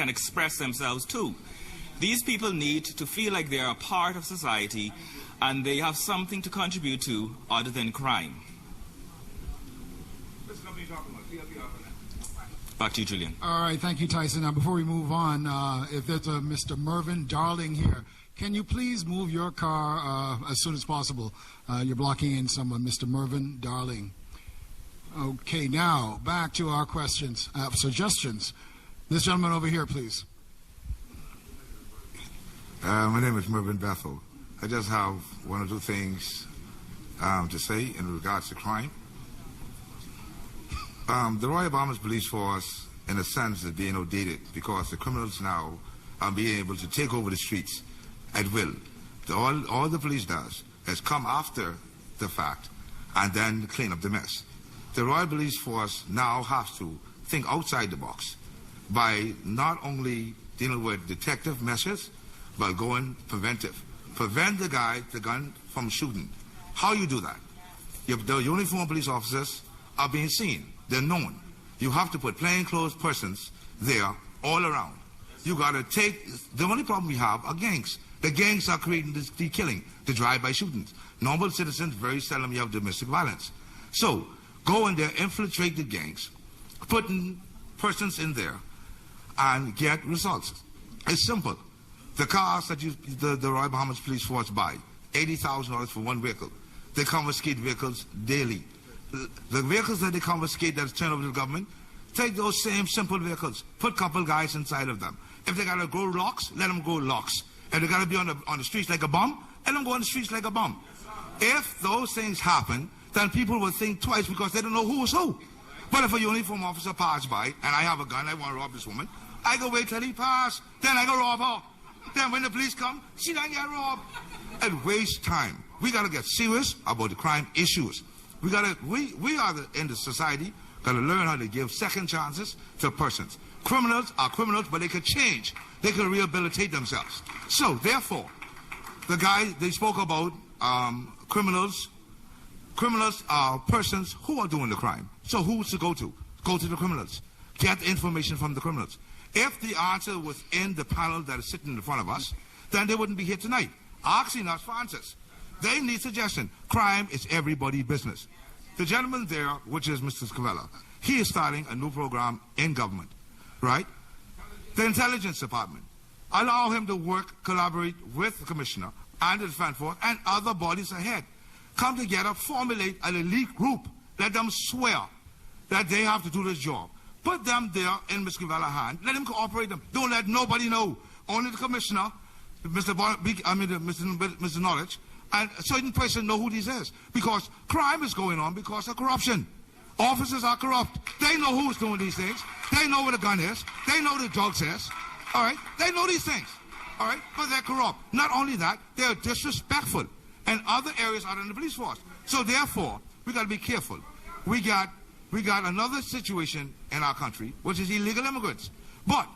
S3: express themselves too. These people need to feel like they are a part of society and they have something to contribute to other than crime. Back to you, Julian.
S2: All right, thank you, Tyson. Now, before we move on, if there's a Mr. Mervyn Darling here, can you please move your car as soon as possible? You're blocking in someone, Mr. Mervyn Darling. Okay, now, back to our questions, suggestions. This gentleman over here, please.
S8: My name is Mervyn Bethel. I just have 1 or 2 things to say in regards to crime. The Royal Bahamas Police Force, in a sense, is being outdated because the criminals now are being able to take over the streets at will. All the police does is come after the fact and then clean up the mess. The Royal Police Force now has to think outside the box by not only dealing with detective measures, but going preventive. Prevent the gun from shooting. How you do that? The uniformed police officers are being seen. They're known. You have to put plainclothes persons there all around. You got to take... The only problem we have are gangs. The gangs are creating the killing, the drive-by shootings. Normal citizens, very seldom you have domestic violence. So, go in there, infiltrate the gangs, putting persons in there, and get results. It's simple. The cars that the Royal Bahamas Police Force buy, $80,000 for 1 vehicle. They confiscate vehicles daily. The vehicles that they confiscate that's turned over to the government, take those same simple vehicles, put a couple guys inside of them. If they gotta go locks, let them go locks. If they gotta be on the streets like a bum, let them go on the streets like a bum. If those things happen, then people will think twice because they don't know who is who. But if a uniform officer passes by and I have a gun, I want to rob this woman, I go wait till he pass, then I go rob her. Then when the police come, she don't get robbed. It wastes time. We gotta get serious about the crime issues. We are in the society, gotta learn how to give second chances to persons. Criminals are criminals, but they can change. They can rehabilitate themselves. So, therefore, the guy, they spoke about criminals. Criminals are persons who are doing the crime. So who's to go to? go to the criminals. Get information from the criminals. If the answer was in the panel that is sitting in front of us, then they wouldn't be here tonight, asking us for answers. They need suggestion. Crime is everybody's business. The gentleman there, which is Mr. Scavella, he is starting a new program in government, right? The intelligence department. Allow him to work, collaborate with the commissioner and the defense force and other bodies ahead. Come together, formulate an elite group. Let them swear that they have to do this job. Put them there in Mr. Cavella's hand. Let him cooperate them. Don't let nobody know. Only the commissioner, Mr. Knowledge, and a certain person know who this is. Because crime is going on because of corruption. Officers are corrupt. They know who's doing these things. They know where the gun is. They know the drugs is. All right? They know these things. All right? But they're corrupt. Not only that, they're disrespectful in other areas out in the police force. So therefore, we got to be careful. We got another situation in our country, which is illegal immigrants. But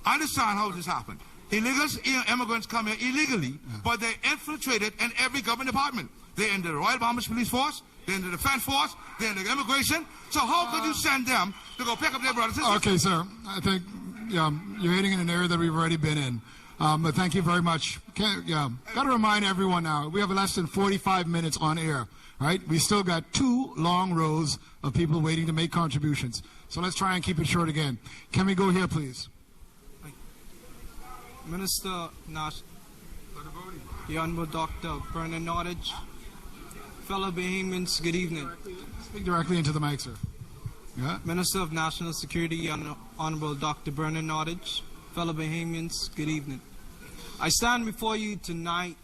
S8: understand how this happened. Illegal immigrants come here illegally, but they're infiltrated in every government department. They're in the Royal Bahamas Police Force, they're in the Defense Force, they're in the immigration. So how could you send them to go pick up their brothers and sisters?
S2: Okay, sir. I think you're hitting in an area that we've already been in. But thank you very much. Got to remind everyone now, we have less than 45 minutes on air. Right? We still got 2 long rows of people waiting to make contributions. So let's try and keep it short again. Can we go here, please?
S1: Minister Nash, the Honorable Dr. Bernard Nottage, fellow Bahamians, good evening.
S2: Speak directly into the mic, sir. Yeah.
S1: Minister of National Security, Honorable Dr. Bernard Nottage, fellow Bahamians, good evening. I stand before you tonight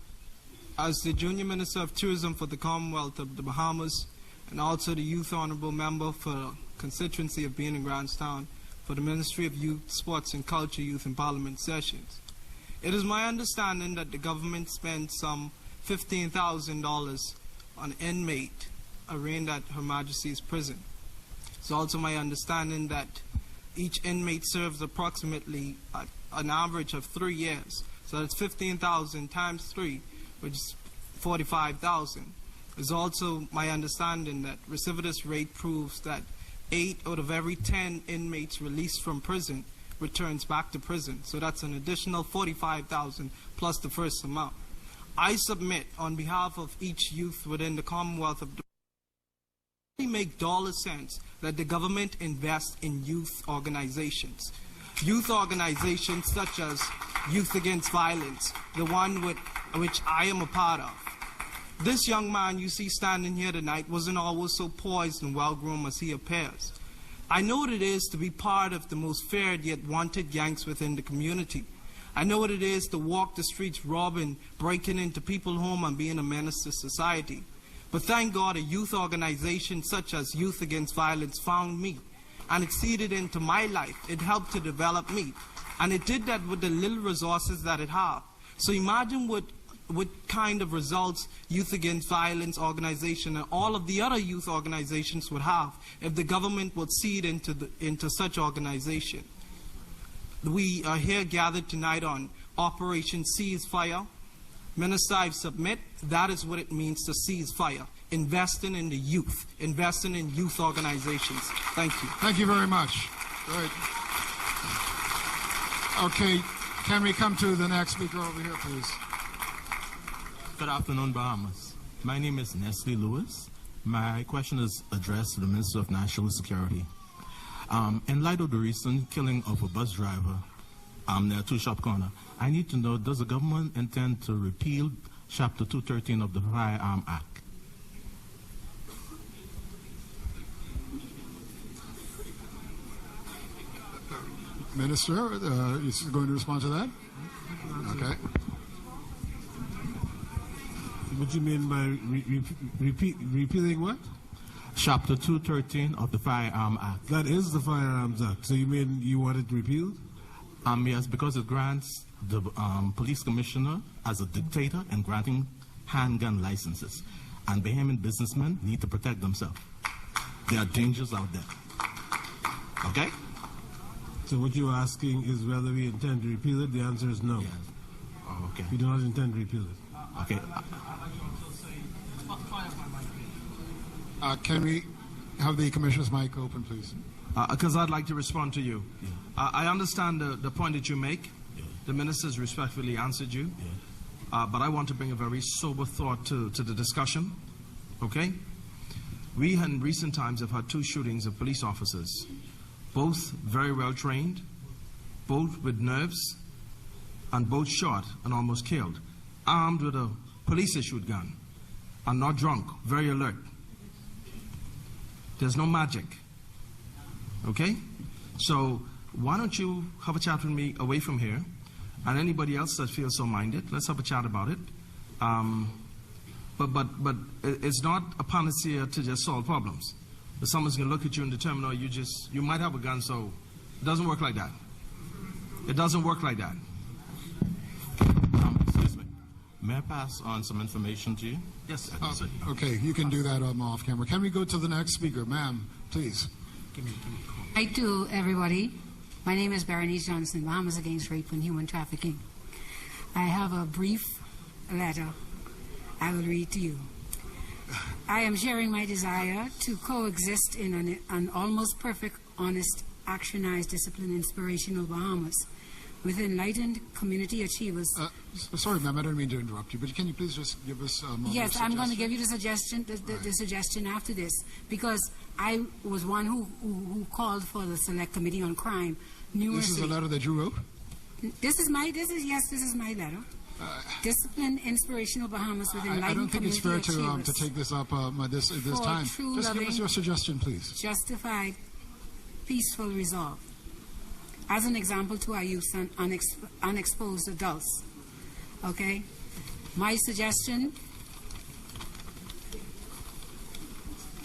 S1: as the Junior Minister of Tourism for the Commonwealth of the Bahamas and also the Youth Honorable Member for the constituency of Being in Grantstown for the Ministry of Youth, Sports and Culture, Youth and Parliament Sessions. It is my understanding that the government spent some $15,000 on an inmate arraigned at Her Majesty's prison. It's also my understanding that each inmate serves approximately an average of 3 years. So that's 15,000 times 3, which is 45,000. It's also my understanding that recidivist rate proves that 8 out of every 10 inmates released from prison returns back to prison. So that's an additional 45,000 plus the first amount. I submit on behalf of each youth within the Commonwealth of it make dollar sense that the government invest in youth organizations. Youth organizations such as Youth Against Violence, the one which I am a part of. This young man you see standing here tonight wasn't always so poised and well-groomed as he appears. I know what it is to be part of the most feared yet wanted gangs within the community. I know what it is to walk the streets robbing, breaking into people's homes and being a menace to society. But thank God a youth organization such as Youth Against Violence found me, and it seeded into my life. It helped to develop me, and it did that with the little resources that it had. So imagine what kind of results Youth Against Violence organization and all of the other youth organizations would have if the government would seed into such organization. We are here gathered tonight on Operation Ceasefire. Minister, I submit that is what it means to seize fire. Investing in the youth, investing in youth organizations. Thank you.
S2: Thank you very much. Right. Okay, can we come to the next speaker over here, please?
S10: Good afternoon, Bahamas. My name is Nestle Lewis. My question is addressed to the Minister of National Security. In light of the recent killing of a bus driver near Two Shop Corner, I need to know, does the government intend to repeal Chapter 213 of the Firearm Act?
S2: Minister, is going to respond to that? Okay.
S18: What do you mean by repealing what?
S10: Chapter 213 of the Firearm Act.
S18: That is the Firearms Act. So you mean you want it repealed?
S10: Yes, because it grants the police commissioner as a dictator and granting handgun licenses. And Bahamian businessmen need to protect themselves. There are dangers out there. Okay?
S18: So what you're asking is whether we intend to repeal it? The answer is no.
S10: Yes. Oh, okay.
S18: We do not intend to repeal it.
S10: Okay.
S2: Can we have the commissioner's mic open, please?
S4: Because I'd like to respond to you. I understand the point that you make. The minister's respectfully answered you. But I want to bring a very sober thought to the discussion. Okay? We in recent times have had 2 shootings of police officers, both very well trained, both with nerves, and both shot and almost killed, armed with a police-issued gun, and not drunk, very alert. There's no magic. Okay? So why don't you have a chat with me away from here, and anybody else that feels so minded, let's have a chat about it. But it's not a panacea to just solve problems. But someone's going to look at you and determine, oh, you might have a gun, so it doesn't work like that. It doesn't work like that.
S10: Excuse me. May I pass on some information to you?
S4: Yes.
S2: Okay, you can do that off camera. Can we go to the next speaker? Ma'am, please.
S13: Hi to everybody. My name is Berenice Johnson, Bahamas Against Rape and Human Trafficking. I have a brief letter I will read to you. I am sharing my desire to coexist in an almost perfect, honest, actionized, disciplined, inspirational Bahamas with enlightened community achievers.
S2: Sorry, ma'am, I don't mean to interrupt you, but can you please just give us a moment?
S13: Yes, I'm going to give you the suggestion, the suggestion after this, because I was one who called for the Select Committee on Crime.
S2: This is a letter that you wrote?
S13: This is my letter. Disciplined, inspirational Bahamas with enlightened
S2: I don't think it's fair
S13: community
S2: to take this up this time. Just give us your suggestion, please.
S13: Justified, peaceful resolve. As an example to our youth and unexposed adults. Okay? My suggestion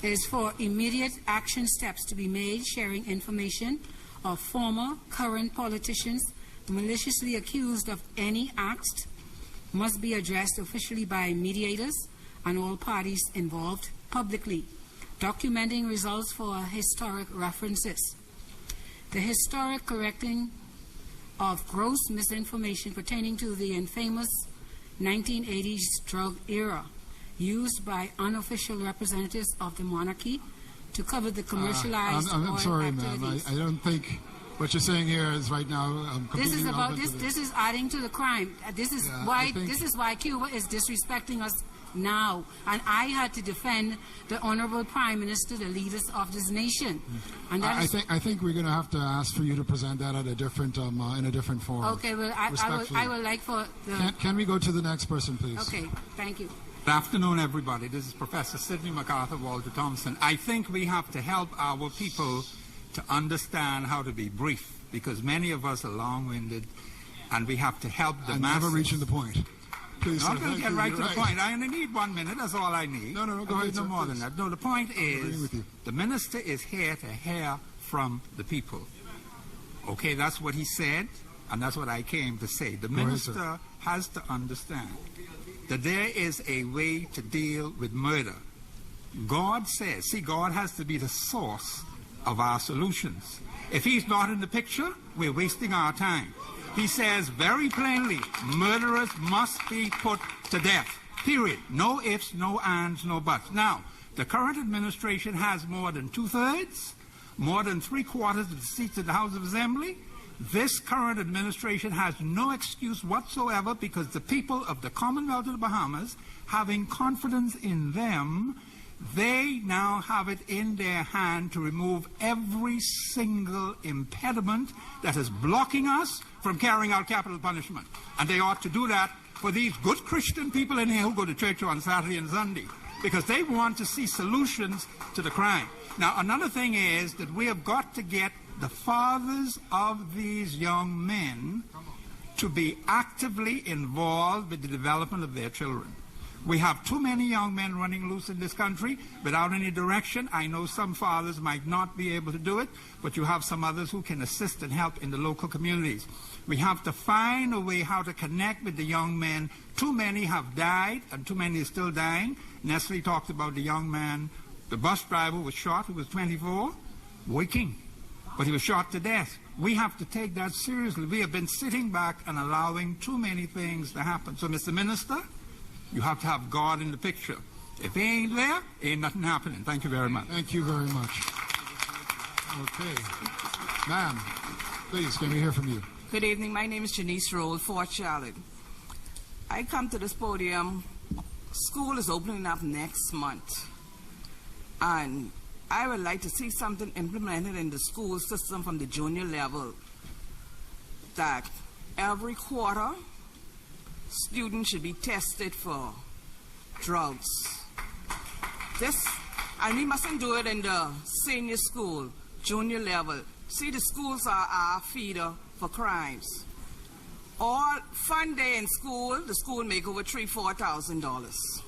S13: is for immediate action steps to be made, sharing information of former, current politicians maliciously accused of any acts must be addressed officially by mediators and all parties involved publicly, documenting results for historic references. The historic correcting of gross misinformation pertaining to the infamous 1980s drug era used by unofficial representatives of the monarchy to cover the commercialized
S2: I'm sorry,
S13: activities.
S2: ma'am. I don't think what you're saying here is right now
S13: This is about this. This is adding to the crime. This is why Cuba is disrespecting us now, and I had to defend the Honorable Prime Minister, the leaders of this nation. And
S2: I think we're going to have to ask for you to present that at a different in a different forum.
S13: Okay, well, I would like for the.
S2: Can we go to the next person, please?
S13: Okay, thank you.
S14: Good afternoon, everybody. This is Professor Sidney MacArthur Walter Thompson. I think we have to help our people to understand how to be brief, because many of us are long-winded, and we have to help the masses.
S2: Never reaching the point. Please,
S14: I'm going to get right to the point. I only need 1 minute. That's all I need.
S2: No, go ahead,
S14: no
S2: sir,
S14: more
S2: please.
S14: than that. No, the point is the minister is here to hear from the people. Okay, that's what he said, and that's what I came to say. The minister has to understand that there is a way to deal with murder. God says, see, God has to be the source of our solutions. If he's not in the picture, we're wasting our time. He says very plainly, murderers must be put to death. Period. No ifs, no ands, no buts. Now, the current administration has more than 2/3, more than 3/4 of the seats in the House of Assembly. This current administration has no excuse whatsoever, because the people of the Commonwealth of the Bahamas, having confidence in them, they now have it in their hand to remove every single impediment that is blocking us from carrying out capital punishment. And they ought to do that for these good Christian people in here who go to church on Saturday and Sunday, because they want to see solutions to the crime. Now, another thing is that we have got to get the fathers of these young men to be actively involved with the development of their children. We have too many young men running loose in this country without any direction. I know some fathers might not be able to do it, but you have some others who can assist and help in the local communities. We have to find a way how to connect with the young men. Too many have died, and too many are still dying. Nestle talked about the young man, the bus driver was shot, who was 24, waking, but he was shot to death. We have to take that seriously. We have been sitting back and allowing too many things to happen. So, Mr. Minister, you have to have God in the picture. If he ain't there, ain't nothing happening. Thank you very much.
S2: Thank you very much. Okay. Ma'am, please, can we hear from you?
S15: Good evening. My name is Janice Roll, Fort Charlotte. I come to this podium. School is opening up next month. And I would like to see something implemented in the school system from the junior level that every quarter students should be tested for drugs. And we mustn't do it in the senior school, junior level. See, the schools are our feeder for crimes. All fun day in school, the school make over $3,000–4,000.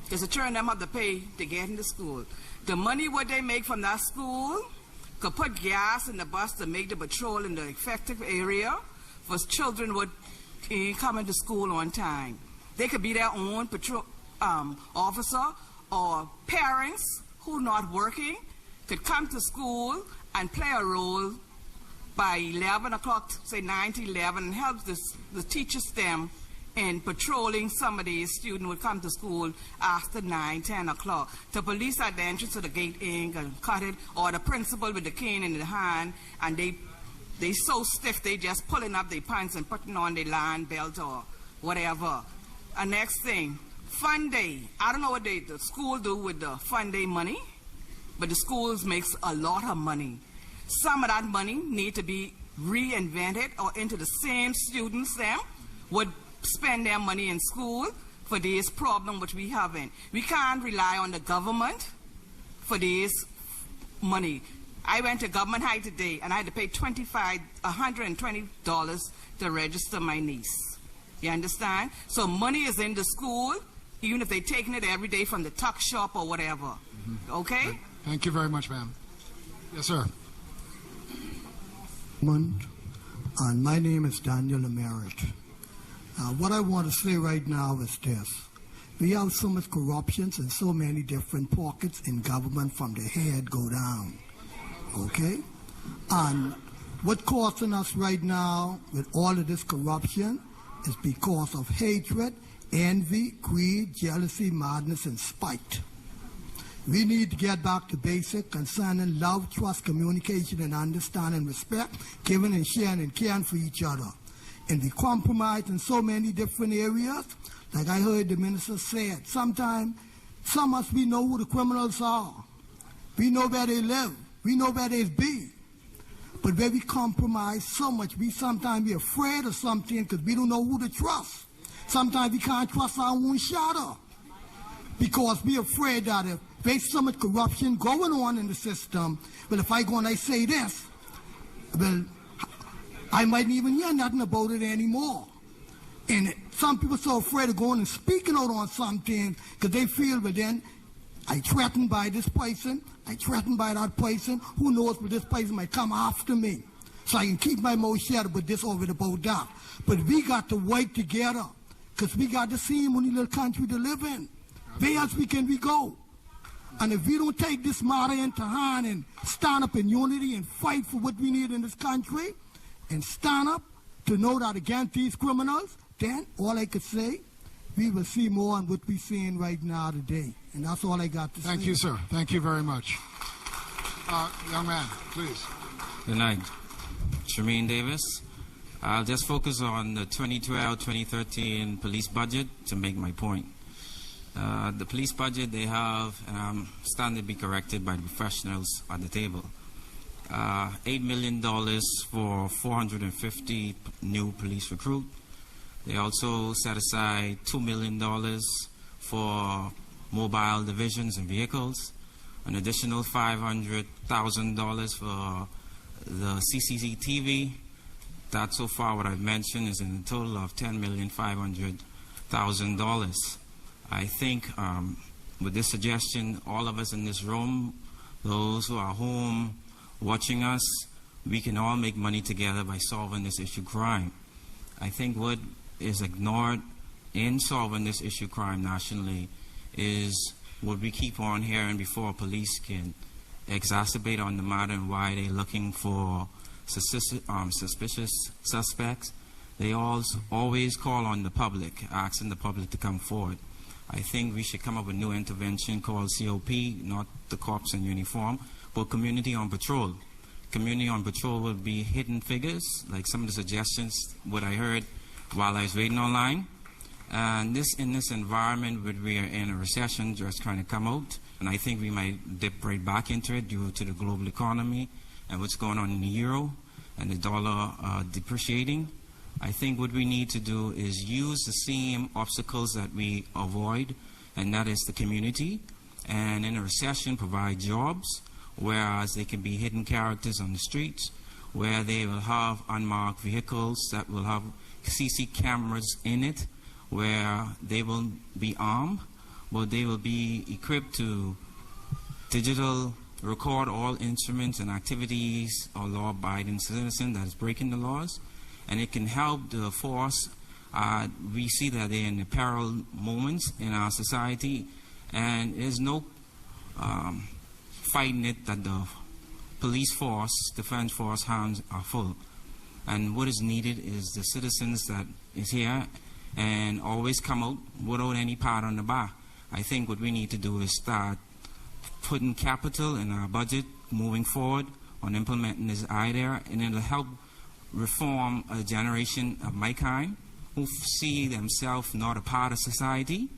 S15: Because the children them have to pay to get into school. The money what they make from that school could put gas in the bus to make the patrol in the effective area for children would come into school on time. They could be their own patrol officer, or parents who not working could come to school and play a role by 11 o'clock, say 9 to 11, and help the teachers them in patrolling some of these students would come to school after 9, 10 o'clock. The police at the entrance of the gate in and cut it, or the principal with the cane in the hand, and they so stiff they just pulling up their pants and putting on their line belt or whatever. And next thing, fun day. I don't know what the school do with the fun day money, but the schools makes a lot of money. Some of that money need to be reinvented or into the same students them would spend their money in school for this problem which we having. We can't rely on the government for this money. I went to Government High today and I had to pay $120 to register my niece. You understand? So money is in the school, even if they're taking it every day from the tuck shop or whatever. Mm-hmm. Okay?
S2: Thank you very much, ma'am. Yes, sir.
S16: And my name is Daniel Emerit. What I want to say right now is this. We have so much corruption in so many different pockets in government from the head go down. Okay? And what's causing us right now with all of this corruption is because of hatred, envy, greed, jealousy, madness, and spite. We need to get back to basic concerning love, trust, communication, and understanding, respect, giving and sharing and caring for each other. And we compromise in so many different areas. Like I heard the minister said, sometimes some of us, we know who the criminals are. We know where they live. We know where they be. But where we compromise so much, we sometimes be afraid of something because we don't know who to trust. Sometimes we can't trust our own shadow because we're afraid that if there's so much corruption going on in the system, well, if I go and I say this, well, I mightn't even hear nothing about it anymore. And some people are so afraid of going and speaking out on something because they feel, well, then I threatened by this person, I threatened by that person, who knows but this person might come after me. So I can keep my mouth shut but this over about that. But we got to work together because we got the same only little country to live in. Where else can we go? And if we don't take this matter into hand and stand up in unity and fight for what we need in this country and stand up to know that against these criminals, then all I could say, we will see more on what we're seeing right now today. And that's all I got to say.
S2: Thank you, sir. Thank you very much. Young man, please.
S23: Good night. Tremaine Davis. I'll just focus on the 2012-2013 police budget to make my point. The police budget they have, stand to be corrected by the professionals at the table. $8 million for 450 new police recruit. They also set aside $2 million for mobile divisions and vehicles, an additional $500,000 for the CCTV. That so far what I've mentioned is in a total of $10,500,000. I think with this suggestion, all of us in this room, those who are home watching us, we can all make money together by solving this issue crime. I think what is ignored in solving this issue crime nationally is what we keep on hearing before police can exacerbate on the matter and why they're looking for suspicious suspects. They always call on the public, asking the public to come forward. I think we should come up with a new intervention called COP, not the cops in uniform, but community on patrol. community on patrol will be hidden figures, like some of the suggestions, what I heard while I was waiting online. And in this environment where we are in a recession, just trying to come out, and I think we might dip right back into it due to the global economy and what's going on in the euro and the dollar depreciating. I think what we need to do is use the same obstacles that we avoid, and that is the community. And in a recession, provide jobs, whereas they can be hidden characters on the streets, where they will have unmarked vehicles that will have CC cameras in it, where they will be armed, but they will be equipped to digital record all instruments and activities of law-abiding citizen that is breaking the laws, and it can help the force. We see that they're in the peril moments in our society, and there's no fighting it that the police force, defense force hands are full. And what is needed is the citizens that is here and always come out without any pat on the back. I think what we need to do is start putting capital in our budget moving forward on implementing this idea, and it'll help reform a generation of my kind who see themselves not a part of society.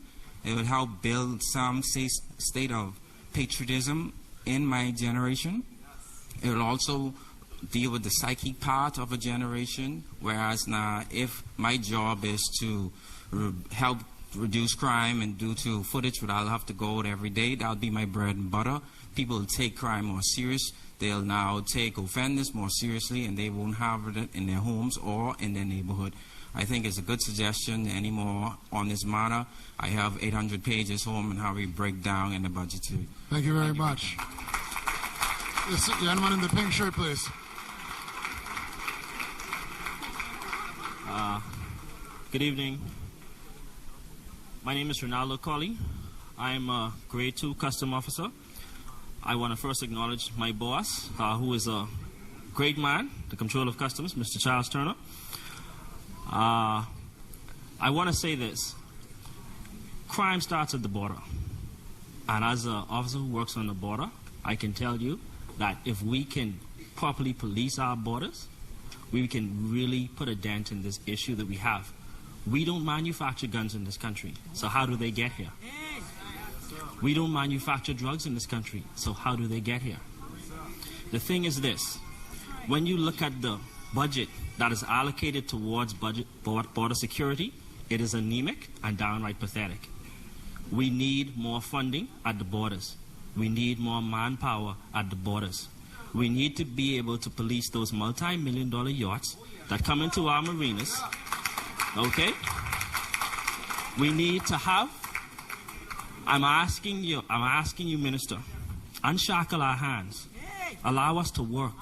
S23: It will help build some state of patriotism in my generation. It will also deal with the psychic part of a generation, whereas now if my job is to help reduce crime and due to footage where I'll have to go out every day, that'll be my bread and butter. People will take crime more serious. They'll now take offenders more seriously, and they won't have it in their homes or in their neighborhood. I think it's a good suggestion. Any more on this matter? I have 800 pages home and how we break down in the budget too.
S2: Thank you very much. This gentleman in the pink shirt, please.
S9: Good evening. My name is Ronaldo Colley. I'm a grade 2 custom officer. I want to first acknowledge my boss, who is a great man, the Comptroller of Customs, Mr. Charles Turner. I want to say this. Crime starts at the border. And as an officer who works on the border, I can tell you that if we can properly police our borders, we can really put a dent in this issue that we have. We don't manufacture guns in this country, so how do they get here? We don't manufacture drugs in this country, so how do they get here? The thing is this. When you look at the budget that is allocated towards border security, it is anemic and downright pathetic. We need more funding at the borders. We need more manpower at the borders. We need to be able to police those multi-million-dollar yachts that come into our marinas. Okay? We need to have, I'm asking you, Minister, unshackle our hands. Allow us to work.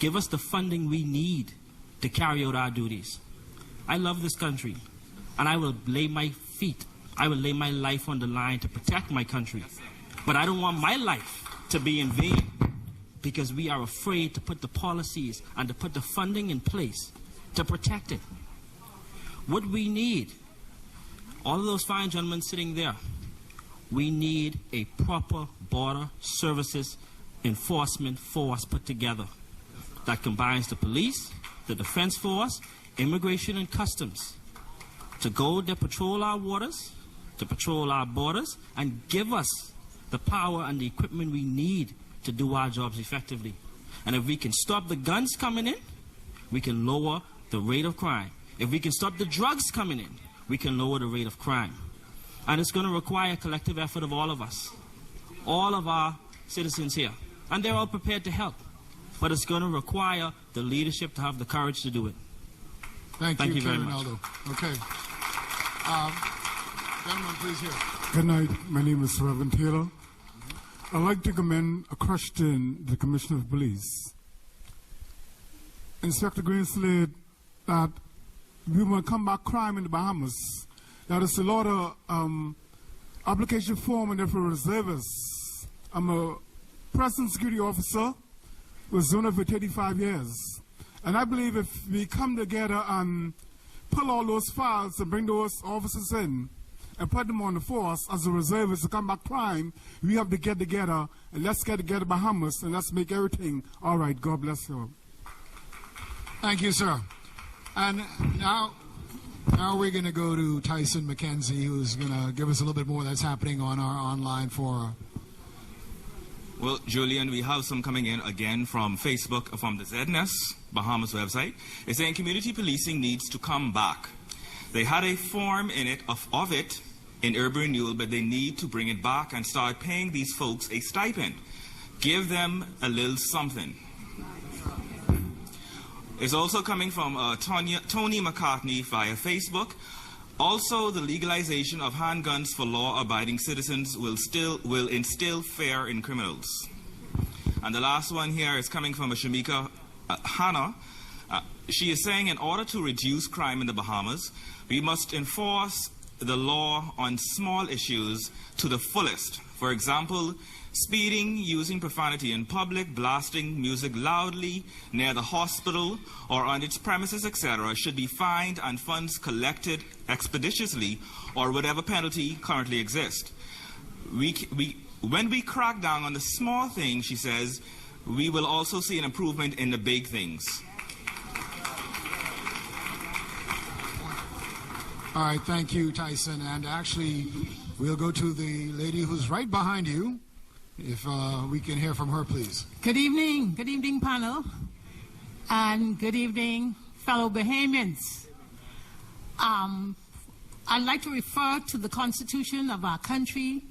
S9: Give us the funding we need to carry out our duties. I love this country, and I will lay my life on the line to protect my country. But I don't want my life to be in vain because we are afraid to put the policies and to put the funding in place to protect it. What we need, all of those fine gentlemen sitting there, we need a proper border services enforcement force put together that combines the police, the defense force, immigration and customs to go to patrol our waters, to patrol our borders, and give us the power and the equipment we need to do our jobs effectively. And if we can stop the guns coming in, we can lower the rate of crime. If we can stop the drugs coming in, we can lower the rate of crime. And it's going to require a collective effort of all of us, all of our citizens here. And they're all prepared to help. But it's going to require the leadership to have the courage to do it.
S2: Thank you very much. Okay. Gentleman, please here.
S21: Good night. My name is Reverend Taylor. I'd like to commend a question to the Commissioner of Police. Inspector Greenslade, that we will combat crime in the Bahamas. There is a lot of application form and therefore reservists. I'm a present security officer with Zona for 35 years. And I believe if we come together and pull all those files and bring those officers in and put them on the force as a reservist to combat crime, we have to get together, and let's get together Bahamas, and let's make everything all right. God bless you.
S2: Thank you, sir. And now we're going to go to Tyson McKenzie, who's going to give us a little bit more that's happening on our online forum.
S3: Well, Julian, we have some coming in again from Facebook, from the ZNS Bahamas website. It's saying community policing needs to come back. They had a form in it of it in urban renewal, but they need to bring it back and start paying these folks a stipend. Give them a little something. It's also coming from Tony McCartney via Facebook. Also, the legalization of handguns for law-abiding citizens will instill fear in criminals. And the last one here is coming from a Shamika Hannah. She is saying in order to reduce crime in the Bahamas, we must enforce the law on small issues to the fullest. For example, speeding, using profanity in public, blasting music loudly near the hospital or on its premises, etc., should be fined and funds collected expeditiously or whatever penalty currently exists. When we crack down on the small things, she says, we will also see an improvement in the big things.
S2: All right, thank you, Tyson. And actually, we'll go to the lady who's right behind you. If we can hear from her, please.
S11: Good evening, panel, and good evening, fellow Bahamians. I'd like to refer to the Constitution of our country,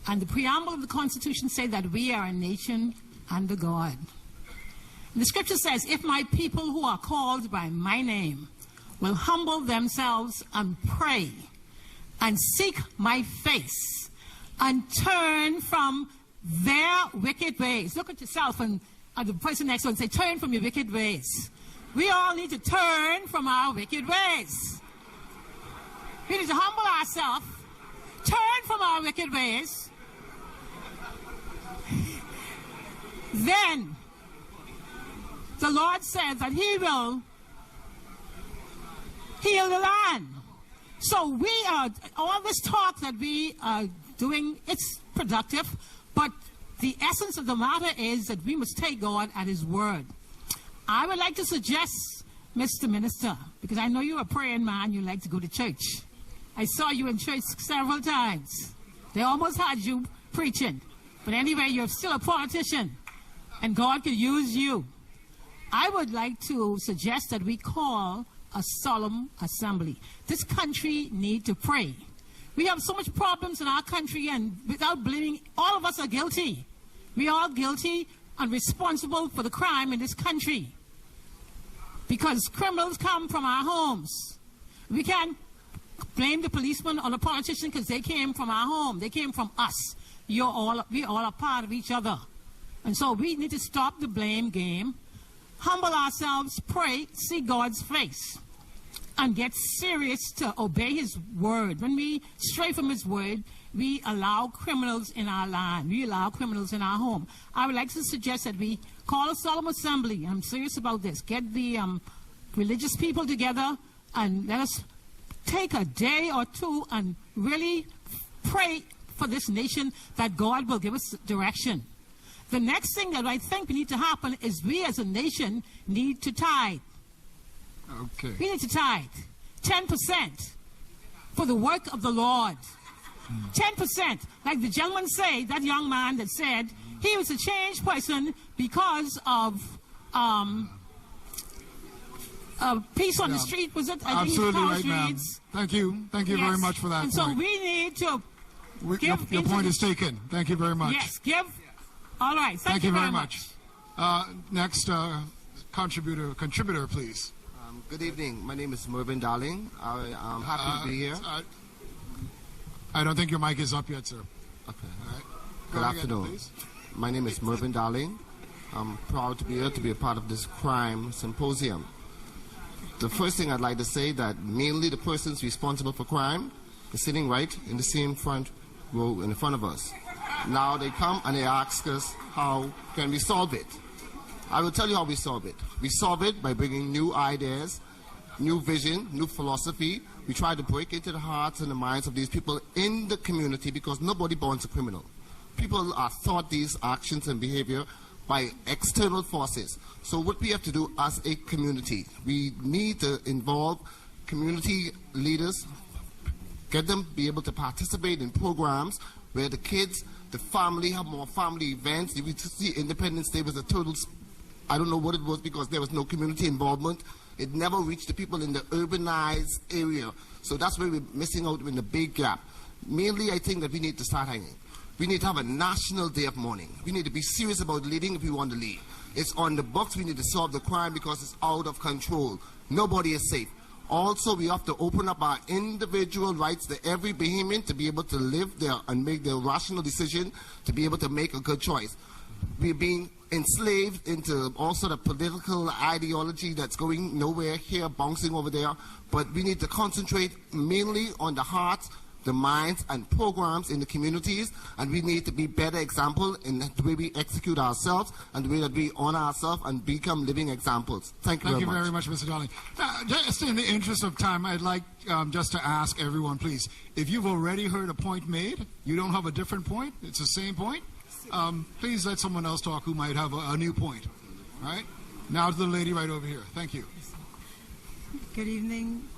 S11: and the preamble of the Constitution say that we are a nation under God. The scripture says, if my people who are called by my name will humble themselves and pray and seek my face and turn from their wicked ways. Look at yourself and the person next to you and say, turn from your wicked ways. We all need to turn from our wicked ways. We need to humble ourselves, turn from our wicked ways. Then the Lord says that He will heal the land. So we are, all this talk that we are doing, it's productive, but the essence of the matter is that we must take God at His word. I would like to suggest, Mr. Minister, because I know you're a praying man, you like to go to church. I saw you in church several times. They almost had you preaching. But anyway, you're still a politician, and God could use you. I would like to suggest that we call a solemn assembly. This country needs to pray. We have so much problems in our country, and without blaming, all of us are guilty. We are all guilty and responsible for the crime in this country. Because criminals come from our homes. We can't blame the policeman or the politician because they came from our home. They came from us. We all are part of each other. And so we need to stop the blame game, humble ourselves, pray, see God's face, and get serious to obey His word. When we stray from His word, we allow criminals in our land. We allow criminals in our home. I would like to suggest that we call a solemn assembly. I'm serious about this. Get the religious people together and let us take a day or two and really pray for this nation that God will give us direction. The next thing that I think need to happen is we as a nation need to tithe.
S2: Okay.
S11: We need to tithe 10% for the work of the Lord. 10%. Like the gentleman said, that young man that said he was a changed person because of peace on the street. Was it?
S2: Absolutely right, ma'am. Thank you. Thank you very much for that
S11: and
S2: point.
S11: So we need to
S2: your point is taken. Thank you very much.
S11: Yes, give. All right. Thank
S2: you very much. Next contributor, please.
S17: Good evening. My name is Mervyn Darling. I'm happy to be here.
S2: I don't think your mic is up yet, sir.
S17: Okay. All right. Good afternoon.
S2: Again,
S17: my name is Mervyn Darling. I'm proud to be here to be a part of this crime symposium. The first thing I'd like to say that mainly the persons responsible for crime is sitting right in the same front row in front of us. Now they come and they ask us how can we solve it. I will tell you how we solve it. We solve it by bringing new ideas new vision, new philosophy. We try to break into the hearts and the minds of these people in the community, because nobody born's a criminal. People are taught these actions and behavior by external forces. So what we have to do as a community, we need to involve community leaders, get them be able to participate in programs where the kids, the family, have more family events. We see Independence Day was a total, I don't know what it was, because there was no community involvement. It never reached the people in the urbanized area. So that's where we're missing out in the big gap. Mainly, I think that we need to start hanging. We need to have a national day of mourning. We need to be serious about leading if we want to lead. It's on the books. We need to solve the crime because it's out of control. Nobody is safe. Also, we have to open up our individual rights to every Bahamian to be able to live there and make their rational decision, to be able to make a good choice. We're being enslaved into all sort of political ideology that's going nowhere here, bouncing over there. But we need to concentrate mainly on the hearts, the minds, and programs in the communities, and we need to be better example in the way we execute ourselves and the way that we honor ourselves and become living examples. Thank you very much.
S2: Mr. Darling. Just in the interest of time, I'd like just to ask everyone, please, if you've already heard a point made, you don't have a different point, it's the same point, please let someone else talk who might have a new point. All right? Now to the lady right over here. Thank you.
S19: Good evening.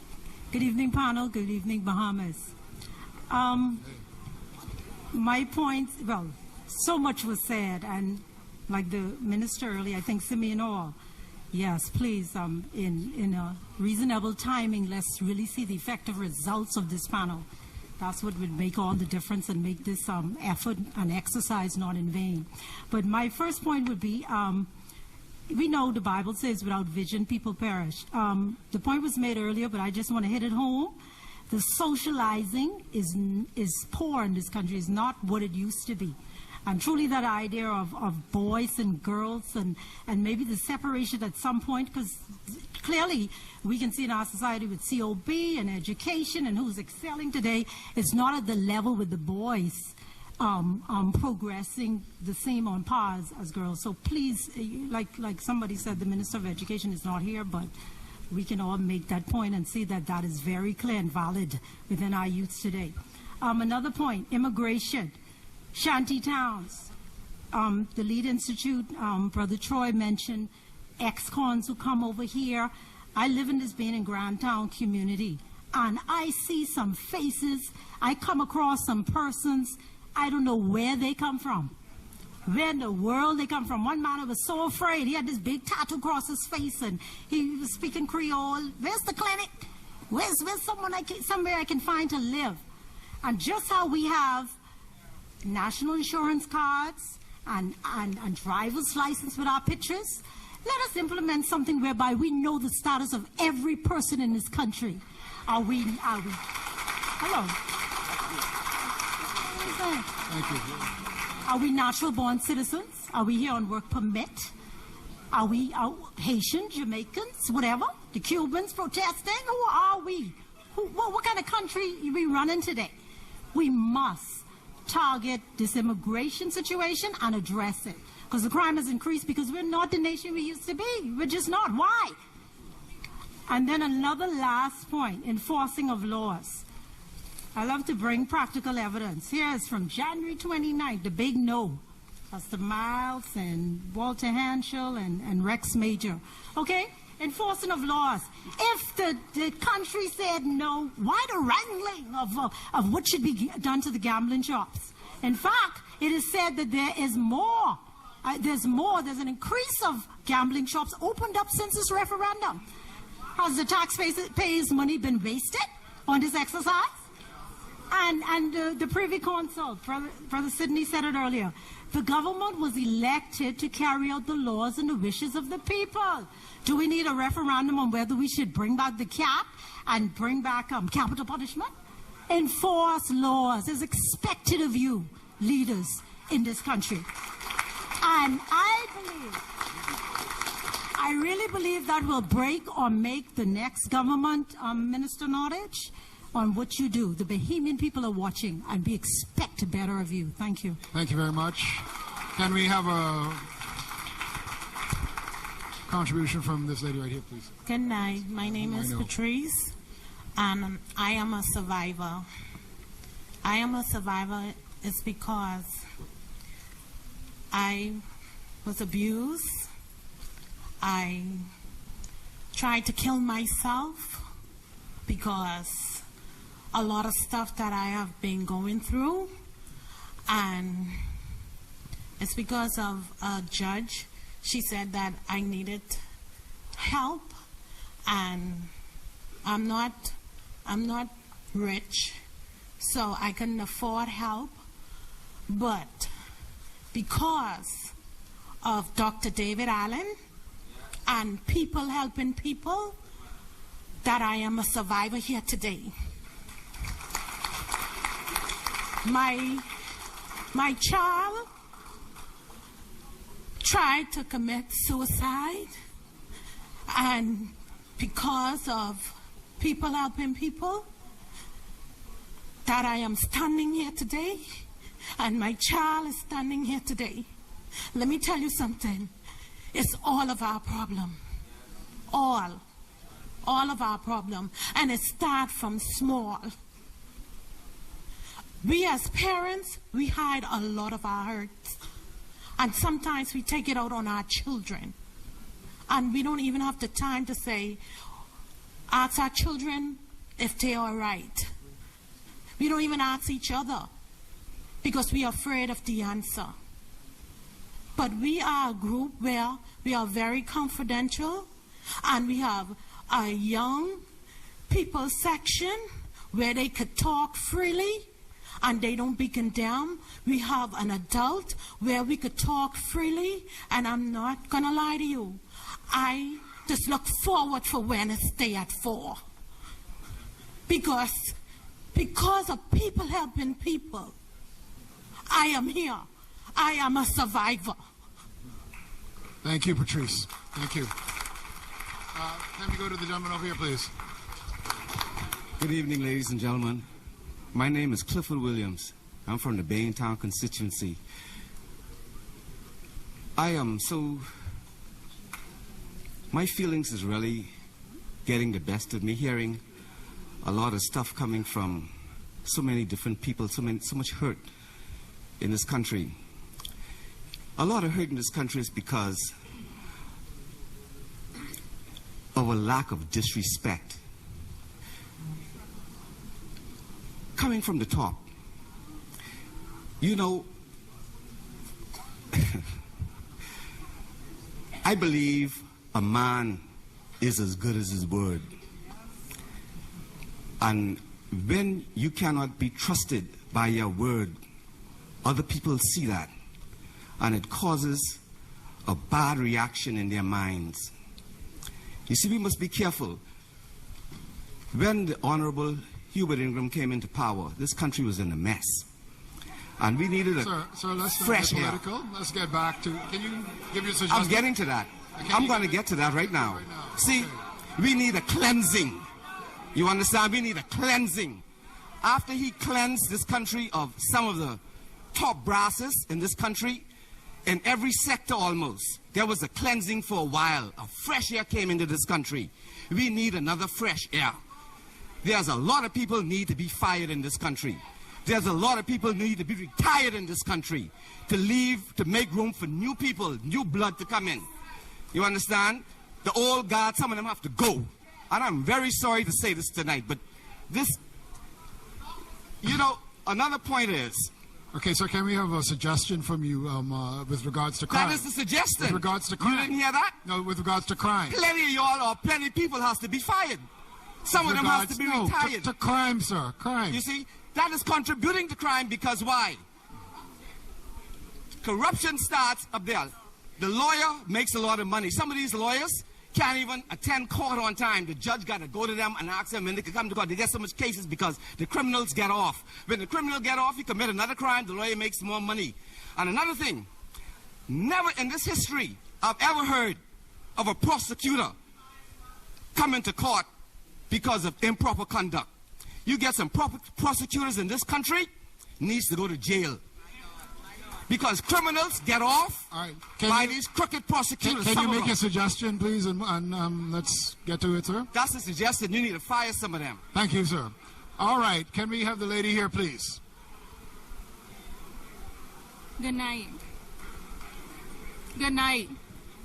S19: Good evening, panel. Good evening, Bahamas. My point, well, so much was said, and like the minister earlier, I think Simeon all, yes, please, in a reasonable timing, let's really see the effective results of this panel. That's what would make all the difference and make this effort and exercise not in vain. But my first point would be, we know the Bible says without vision, people perish. The point was made earlier, but I just want to hit it home. The socializing is poor in this country, is not what it used to be. And truly that idea of boys and girls and maybe the separation at some point, because clearly we can see in our society with COB and education and who's excelling today, it's not at the level with the boys progressing the same on par as girls. So please, like somebody said, the Minister of Education is not here, but we can all make that point and see that that is very clear and valid within our youth today. Another point, immigration, shanty towns. The Lead Institute, Brother Troy mentioned ex-cons who come over here. I live in this Bain and Grandtown community, and I see some faces. I come across some persons. I don't know where they come from. Where in the world they come from? One man was so afraid. He had this big tattoo across his face, and he was speaking Creole. Where's the clinic? Where's somewhere I can find to live? And just how we have national insurance cards and driver's license with our pictures, let us implement something whereby we know the status of every person in this country. Hello.
S2: Thank you.
S19: Are we natural-born citizens? Are we here on work permit? Are we Haitian, Jamaicans, whatever? The Cubans protesting? Who are we? What kind of country are we running today? We must target this immigration situation and address it. Because the crime has increased because we're not the nation we used to be. We're just not. Why? And then another last point, enforcing of laws. I love to bring practical evidence. Here is from January 29th, the big no. That's the Miles and Walter Hanschel and Rex Major. Okay? Enforcing of laws. If the country said no, why the wrangling of what should be done to the gambling shops? In fact, it is said that there is more. There's an increase of gambling shops opened up since this referendum. Has the taxpayers' money been wasted on this exercise? And the Privy Council, Brother Sidney said it earlier, the government was elected to carry out the laws and the wishes of the people. Do we need a referendum on whether we should bring back the cap and bring back capital punishment? Enforce laws as expected of you, leaders in this country. And I really believe that will break or make the next government, Minister Nordich, on what you do. The Bahamian people are watching, and we expect better of you. Thank you.
S2: Thank you very much. Can we have a contribution from this lady right here, please.
S5: Good night. My name is Patrice, and I am a survivor. I am a survivor is because I was abused. I tried to kill myself because a lot of stuff that I have been going through, and it's because of a judge. She said that I needed help, and I'm not rich, so I couldn't afford help. But because of Dr. David Allen and people helping people, that I am a survivor here today. My child tried to commit suicide, and because of people helping people, that I am standing here today, and my child is standing here today. Let me tell you something. It's all of our problem. All of our problem. And it starts from small. We as parents, we hide a lot of our hurts. And sometimes we take it out on our children. And we don't even have the time to say, ask our children if they are right. We don't even ask each other because we are afraid of the answer. But we are a group where we are very confidential, and we have a young people section where they could talk freely and they don't be condemned. We have an adult where we could talk freely, and I'm not gonna lie to you, I just look forward for Wednesday at 4 because of people helping people. I am here. I am a survivor.
S2: Thank you, Patrice. Thank you. Can we go to the gentleman over here, please?
S20: Good evening, ladies and gentlemen. My name is Clifford Williams. I'm from the Baintown constituency. My feelings is really getting the best of me, hearing a lot of stuff coming from so many different people, so much hurt in this country. A lot of hurt in this country is because of a lack of disrespect coming from the top. You know, I believe a man is as good as his word. And when you cannot be trusted by your word, other people see that, and it causes a bad reaction in their minds. You see, we must be careful. When the Honorable Hubert Ingram came into power, this country was in a mess. And we needed
S2: Sir, let's not
S20: fresh
S2: get
S20: air.
S2: political. Let's get back to, can you give your suggestion?
S20: I'm getting to that. I'm going to get to that right now. See, we need a cleansing. You understand? We need a cleansing. After he cleansed this country of some of the top brasses in this country, in every sector almost, there was a cleansing for a while. A fresh air came into this country. We need another fresh air. There's a lot of people need to be fired in this country. There's a lot of people need to be retired in this country, to leave, to make room for new people, new blood to come in. You understand? The old guard, some of them have to go. And I'm very sorry to say this tonight, but this, you know, another point is,
S2: okay, so can we have a suggestion from you with regards to crime?
S20: that is the suggestion.
S2: With regards to crime.
S20: You didn't hear that?
S2: No, with regards to crime.
S20: Plenty of y'all or plenty of people has to be fired. Some of them has to be retired.
S2: To crime, sir. Crime.
S20: You see, that is contributing to crime because why? Corruption starts up there. The lawyer makes a lot of money. Some of these lawyers can't even attend court on time. The judge got to go to them and ask them when they can come to court. They get so much cases because the criminals get off. When the criminal get off, he commit another crime, the lawyer makes more money. And another thing, never in this history I've ever heard of a prosecutor coming to court because of improper conduct. You get some proper prosecutors in this country, needs to go to jail. Because criminals get off by these crooked prosecutors.
S2: Can you make a suggestion, please, and let's get to it, sir?
S20: That's a suggestion. You need to fire some of them.
S2: Thank you, sir. All right. Can we have the lady here, please?
S6: Good night. Good night.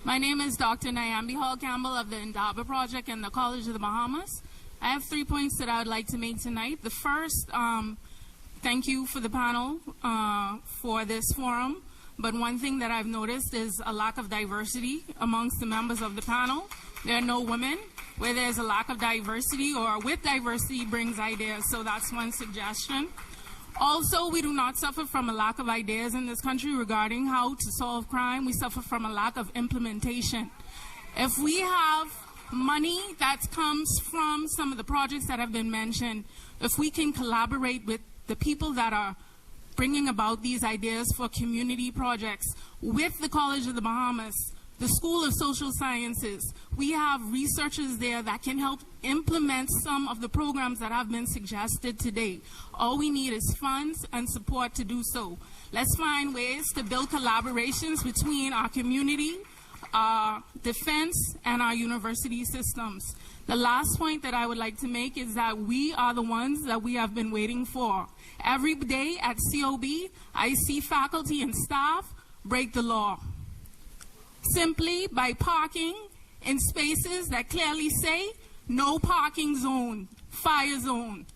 S6: My name is Dr. Nyambi Hall Campbell of the Indaba Project and the College of the Bahamas. I have 3 points that I would like to make tonight. The first, thank you for the panel for this forum. But one thing that I've noticed is a lack of diversity amongst the members of the panel. There are no women. Where there's a lack of diversity or with diversity brings ideas. So that's one suggestion. Also, we do not suffer from a lack of ideas in this country regarding how to solve crime. We suffer from a lack of implementation. If we have money that comes from some of the projects that have been mentioned, if we can collaborate with the people that are bringing about these ideas for community projects with the College of the Bahamas, the School of Social Sciences, we have researchers there that can help implement some of the programs that have been suggested today. All we need is funds and support to do so. Let's find ways to build collaborations between our community, our defense, and our university systems. The last point that I would like to make is that we are the ones that we have been waiting for. Every day at COB, I see faculty and staff break the law simply by parking in spaces that clearly say no parking zone, fire zone.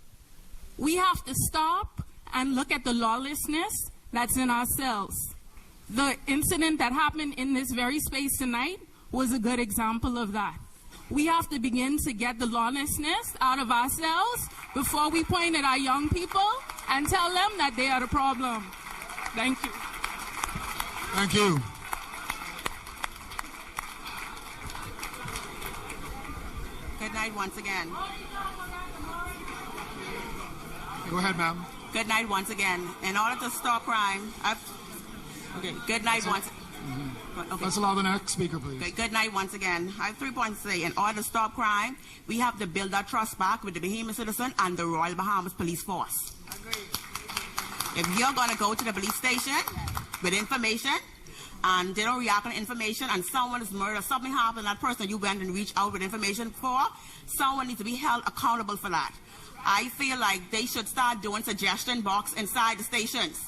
S6: We have to stop and look at the lawlessness that's in ourselves. The incident that happened in this very space tonight was a good example of that. We have to begin to get the lawlessness out of ourselves before we point at our young people and tell them that they are the problem. Thank you.
S2: Thank you.
S7: Good night once again.
S2: Go ahead, ma'am.
S7: Good night once again. In order to stop crime, good night once. Okay.
S2: Let's allow the next speaker, please.
S7: Okay, good night once again. I have 3 points to say. In order to stop crime, we have to build our trust back with the Bahamas citizen and the Royal Bahamas Police Force. If you're going to go to the police station with information and they don't react on information and someone is murdered, something happened, that person you went and reached out with information for, someone needs to be held accountable for that. I feel like they should start doing suggestion box inside the stations.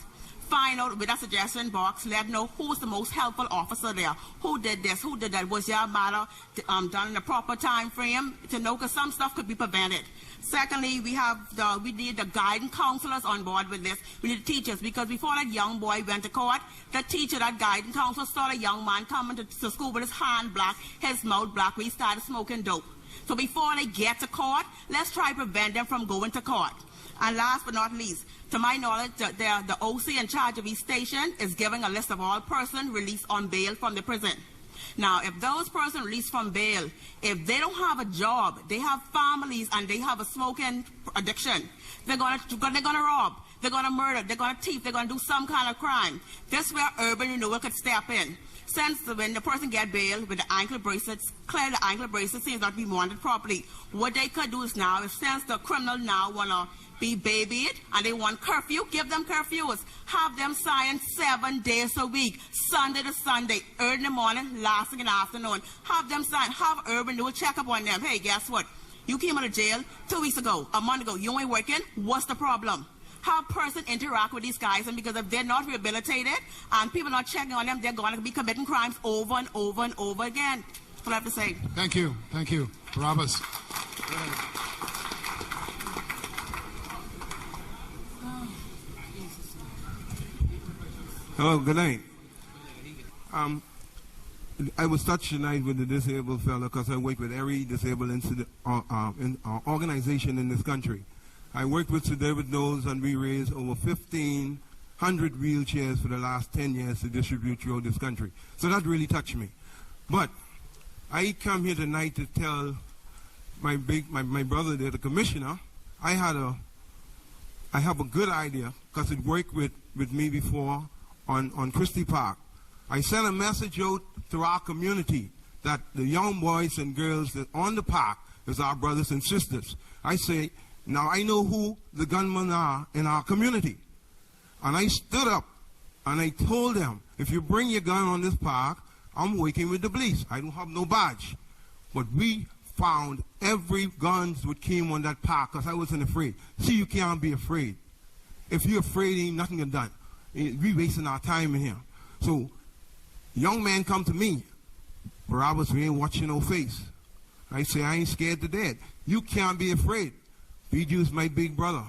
S7: Find out with that suggestion box, let know who's the most helpful officer there. Who did this? Who did that? Was your matter done in the proper time frame to know? Because some stuff could be prevented. Secondly, we need the guidance counselors on board with this. We need teachers, because before that young boy went to court, the teacher, that guidance counselor, saw a young man coming to school with his hand black, his mouth black, where he started smoking dope. So before they get to court, let's try to prevent them from going to court. And last but not least, to my knowledge, the OC in charge of each station is giving a list of all persons released on bail from the prison. Now, if those persons released from bail, if they don't have a job, they have families, and they have a smoking addiction, they're gonna rob, they're gonna murder, they're gonna thief, they're gonna do some kind of crime. This is where urban renewal could step in. Since when the person get bail with the ankle bracelets, clearly the ankle bracelet seems not to be wanted properly. What they could do is now, if since the criminal now wanna be babied and they want curfew, give them curfews. Have them sign 7 days a week, Sunday to Sunday, early in the morning, lasting in the afternoon. Have them sign, have urban renewal check up on them. Hey, guess what? You came out of jail 2 weeks ago, a month ago, you ain't working, what's the problem? Have person interact with these guys, and because if they're not rehabilitated and people not checking on them, they're going to be committing crimes over and over and over again. That's what I have to say.
S2: Thank you. Thank you. Barabbas.
S22: Hello, good night. I was touched tonight with the disabled fellow because I work with every disabled organization in this country. I worked with Sir David Knowles, and we raised over 1,500 wheelchairs for the last 10 years to distribute throughout this country. So that really touched me. But I come here tonight to tell my brother there, the commissioner, I have a good idea because it worked with me before on Christie Park. I sent a message out to our community that the young boys and girls that on the park is our brothers and sisters. I say, now I know who the gunmen are in our community. And I stood up And I told them, if you bring your gun on this park, I'm working with the police. I don't have no badge. But we found every guns that came on that park because I wasn't afraid. See, you can't be afraid. If you're afraid, ain't nothing done. We wasting our time in here. So, young man come to me. Barabbas, we ain't watching no face. I say, I ain't scared to death. You can't be afraid. BJ's my big brother.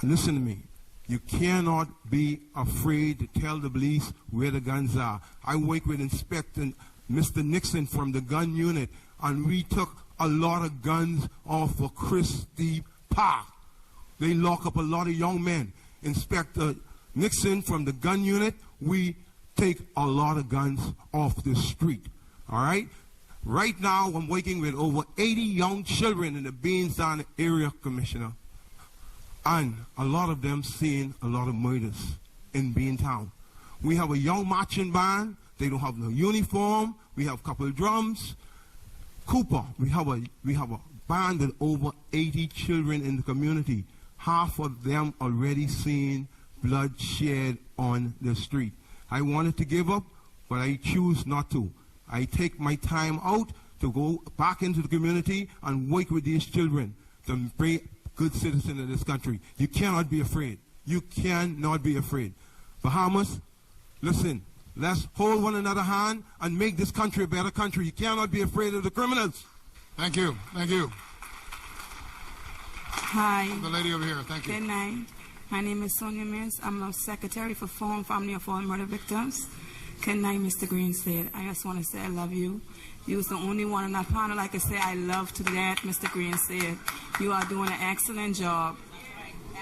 S22: And listen to me. You cannot be afraid to tell the police where the guns are. I work with Inspector Mr. Nixon from the gun unit, and we took a lot of guns off of Christie Park. They lock up a lot of young men. Inspector Nixon from the gun unit, we take a lot of guns off the street. All right? Right now, I'm working with over 80 young children in the Beanstown area, Commissioner. And a lot of them seeing a lot of murders in Beantown. We have a young marching band. They don't have no uniform. We have a couple of drums. Cooper, we have a band with over 80 children in the community. Half of them already seen bloodshed on the street. I wanted to give up, but I choose not to. I take my time out to go back into the community and work with these children to be good citizens of this country. You cannot be afraid. You cannot be afraid. Bahamas, listen, let's hold one another hand and make this country a better country. You cannot be afraid of the criminals.
S2: Thank you. Thank you.
S1: Hi.
S2: The lady over here. Thank you.
S1: Good night. My name is Sonia Mills. I'm the Secretary for Forum Family of All Murder Victims. Good night, Mr. Greenstead. I just want to say I love you. You was the only one in that panel I could say I love to that, Mr. Greenstead. You are doing an excellent job.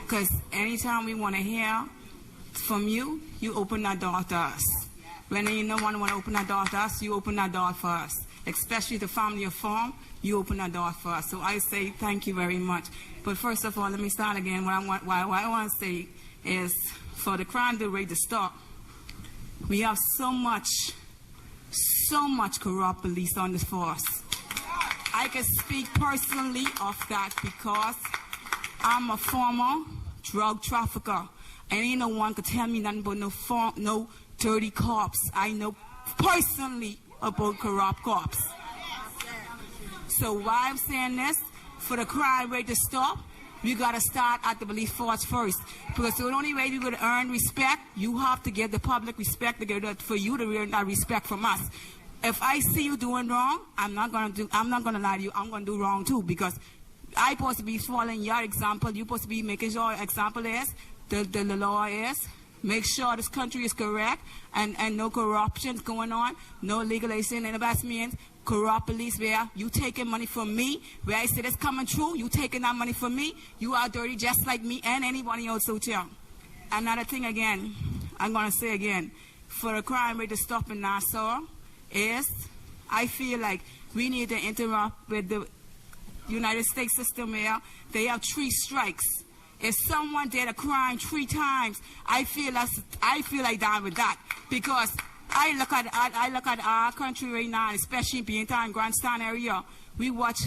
S1: Because anytime we want to hear from you, you open that door to us. When you no one want to open that door to us, you open that door for us. Especially the family of Forum, you open that door for us. So I say thank you very much. But first of all, let me start again. What I want to say is for the crime rate to stop, we have so much corrupt police on this force. I can speak personally of that because I'm a former drug trafficker. And ain't no one could tell me nothing but no dirty cops. I know personally about corrupt cops. So why I'm saying this, for the crime rate to stop, we got to start at the police force first. Because the only way you're going to earn respect, you have to give the public respect for you to earn that respect from us. If I see you doing wrong, I'm not going to lie to you. I'm going to do wrong too, because I'm supposed to be following your example. You're supposed to be making sure your example is, the law is, make sure this country is correct and no corruption going on, no legalization, and that means corrupt police where you taking money from me, where I say it's coming true, you taking that money from me, you are dirty just like me and anybody else out here. Another thing again, I'm going to say again, for the crime rate to stop in Nassau is, I feel like we need to interrupt with the United States system where they have 3 strikes. If someone did a crime 3 times, I feel like down with that, because I look at our country right now, especially being in Grandstand area. We watch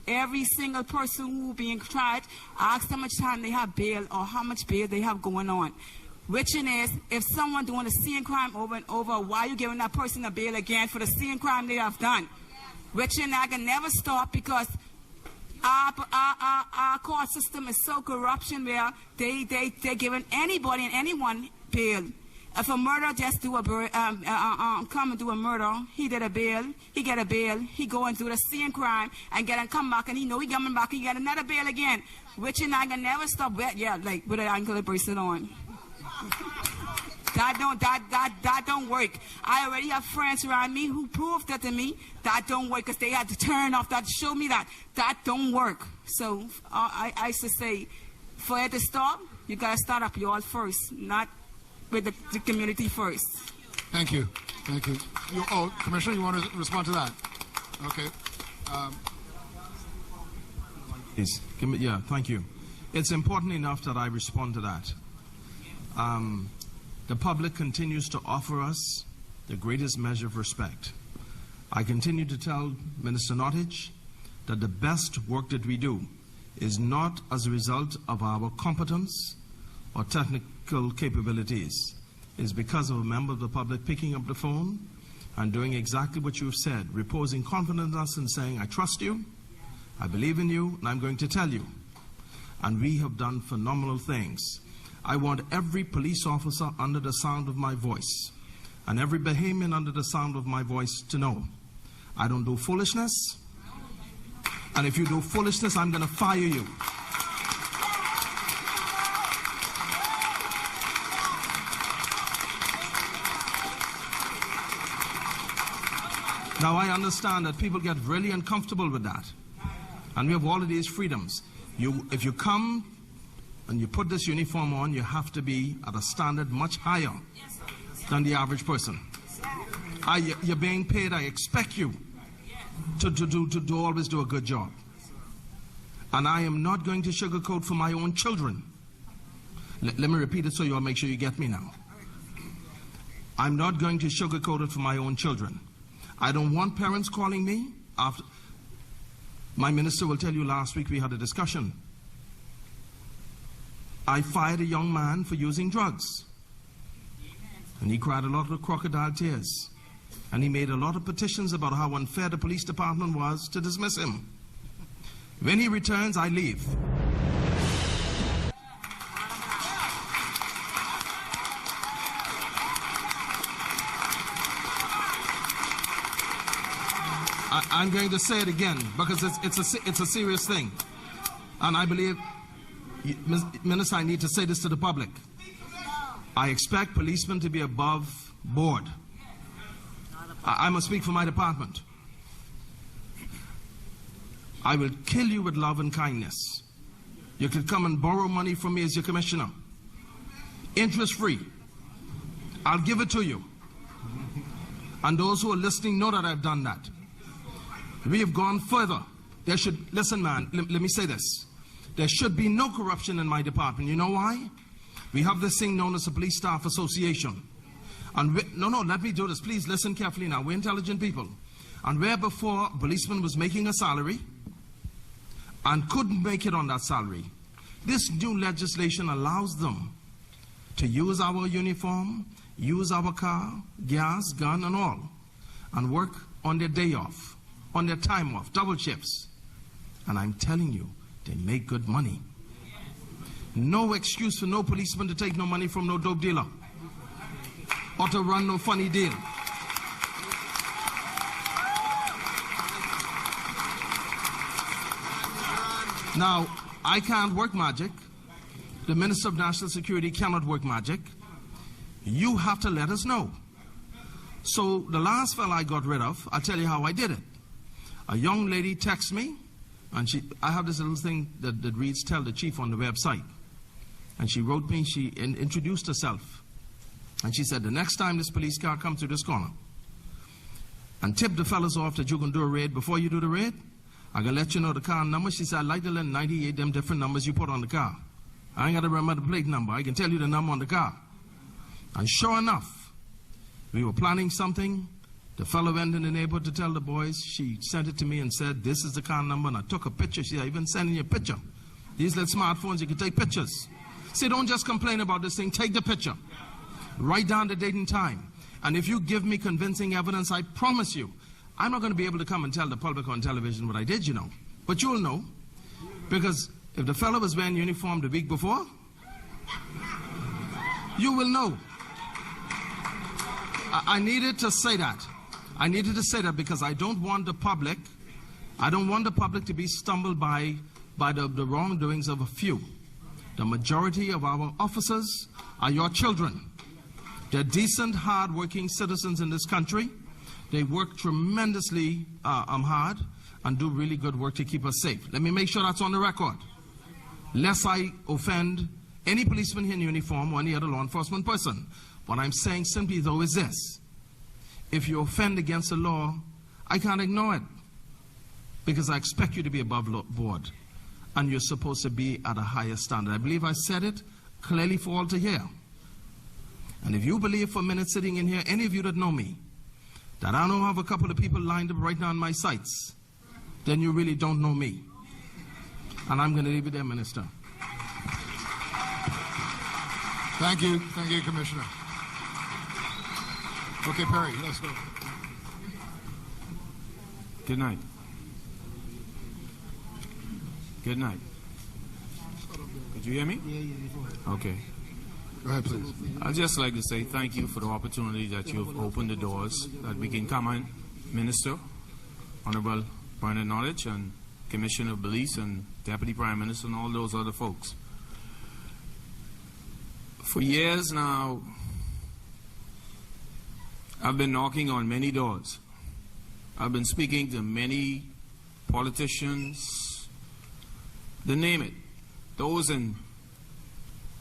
S1: every single person who being tried, ask how much time they have bail or how much bail they have going on. Which is, if someone doing the same crime over and over, why are you giving that person a bail again for the same crime they have done? Which I can never stop, because our court system is so corruption where they're giving anybody and anyone bail. If a murderer just come and do a murder, he did a bail, he get a bail, he go and do the same crime and come back, and he know he coming back, he get another bail again. Which I can never stop with, like with an ankle bracelet on. That don't work. I already have friends around me who proved that to me. That don't work, because they had to turn off that to show me that don't work. So I should say, for it to stop, you gotta start up y'all first, not with the community first.
S2: Thank you. Thank you. Commissioner, you want to respond to that? Okay.
S4: Yes. Yeah, thank you. It's important enough that I respond to that. The public continues to offer us the greatest measure of respect. I continue to tell Minister Nottage that the best work that we do is not as a result of our competence or technical capabilities. is because of a member of the public picking up the phone and doing exactly what you've said, reposing confidence in us and saying, I trust you, I believe in you, and I'm going to tell you. And we have done phenomenal things. I want every police officer under the sound of my voice and every Bahamian under the sound of my voice to know I don't do foolishness, and if you do foolishness, I'm going to fire you. Now, I understand that people get really uncomfortable with that, and we have all of these freedoms. If you come and you put this uniform on, you have to be at a standard much higher than the average person. You're being paid. I expect you to always do a good job. And I am not going to sugarcoat for my own children. Let me repeat it so you'll make sure you get me now. I'm not going to sugarcoat it for my own children. I don't want parents calling me after. My minister will tell you last week we had a discussion. I fired a young man for using drugs. And he cried a lot of crocodile tears. And he made a lot of petitions about how unfair the police department was to dismiss him. When he returns, I leave. I'm going to say it again because it's a serious thing. And I believe, Minister, I need to say this to the public. I expect policemen to be above board. I must speak for my department. I will kill you with love and kindness. You could come and borrow money from me as your commissioner. Interest free. I'll give it to you. And those who are listening know that I've done that. We have gone further. There should, listen man, let me say this. There should be no corruption in my department. You know why? We have this thing known as the Police Staff Association. And let me do this. Please listen carefully now. We're intelligent people. And where before a policeman was making a salary and couldn't make it on that salary, this new legislation allows them to use our uniform, use our car, gas, gun and all, and work on their day off, on their time off, double shifts. And I'm telling you, they make good money. No excuse for no policeman to take no money from no dope dealer or to run no funny deal. Now, I can't work magic. The Minister of National Security cannot work magic. You have to let us know. So the last fella I got rid of, I'll tell you how I did it. A young lady texts me, and I have this little thing that reads, tell the chief on the website. And she wrote me, she introduced herself. And she said, the next time this police car comes through this corner, and tip the fellas off that you're going to do a raid. Before you do the raid, I'm going to let you know the car number. She said, I'd like to learn 98 them different numbers you put on the car. I ain't got to remember the plate number. I can tell you the number on the car. And sure enough, we were planning something. The fellow went in the neighborhood to tell the boys. She sent it to me and said, this is the car number. And I took a picture. She said, even sending you a picture. These little smartphones, you can take pictures. See, don't just complain about this thing. Take the picture. Write down the date and time. And if you give me convincing evidence, I promise you, I'm not going to be able to come and tell the public on television what I did, you know. But you'll know. Because if the fellow was wearing uniform the week before, you will know. I needed to say that. I needed to say that because I don't want the public to be stumbled by the wrongdoings of a few. The majority of our officers are your children. They're decent, hard-working citizens in this country. They work tremendously hard and do really good work to keep us safe. Let me make sure that's on the record. Lest I offend any policeman here in uniform or any other law enforcement person. What I'm saying simply, though, is this. If you offend against the law, I can't ignore it. Because I expect you to be above board. And you're supposed to be at a higher standard. I believe I said it clearly for all to hear. And if you believe for a minute sitting in here, any of you that know me, that I don't have a couple of people lined up right now in my sights, then you really don't know me. And I'm going to leave it there, Minister.
S2: Thank you, Commissioner. Okay, Perry, let's go.
S8: Good night. Good night. Could you hear me? Yeah. Okay.
S2: Go ahead, please.
S8: I'd just like to say thank you for the opportunity that you've opened the doors, that we can come and minister. Honorable Bernard Norwich and Commissioner of Police and Deputy Prime Minister and all those other folks. For years now, I've been knocking on many doors. I've been speaking to many politicians, they name it, those in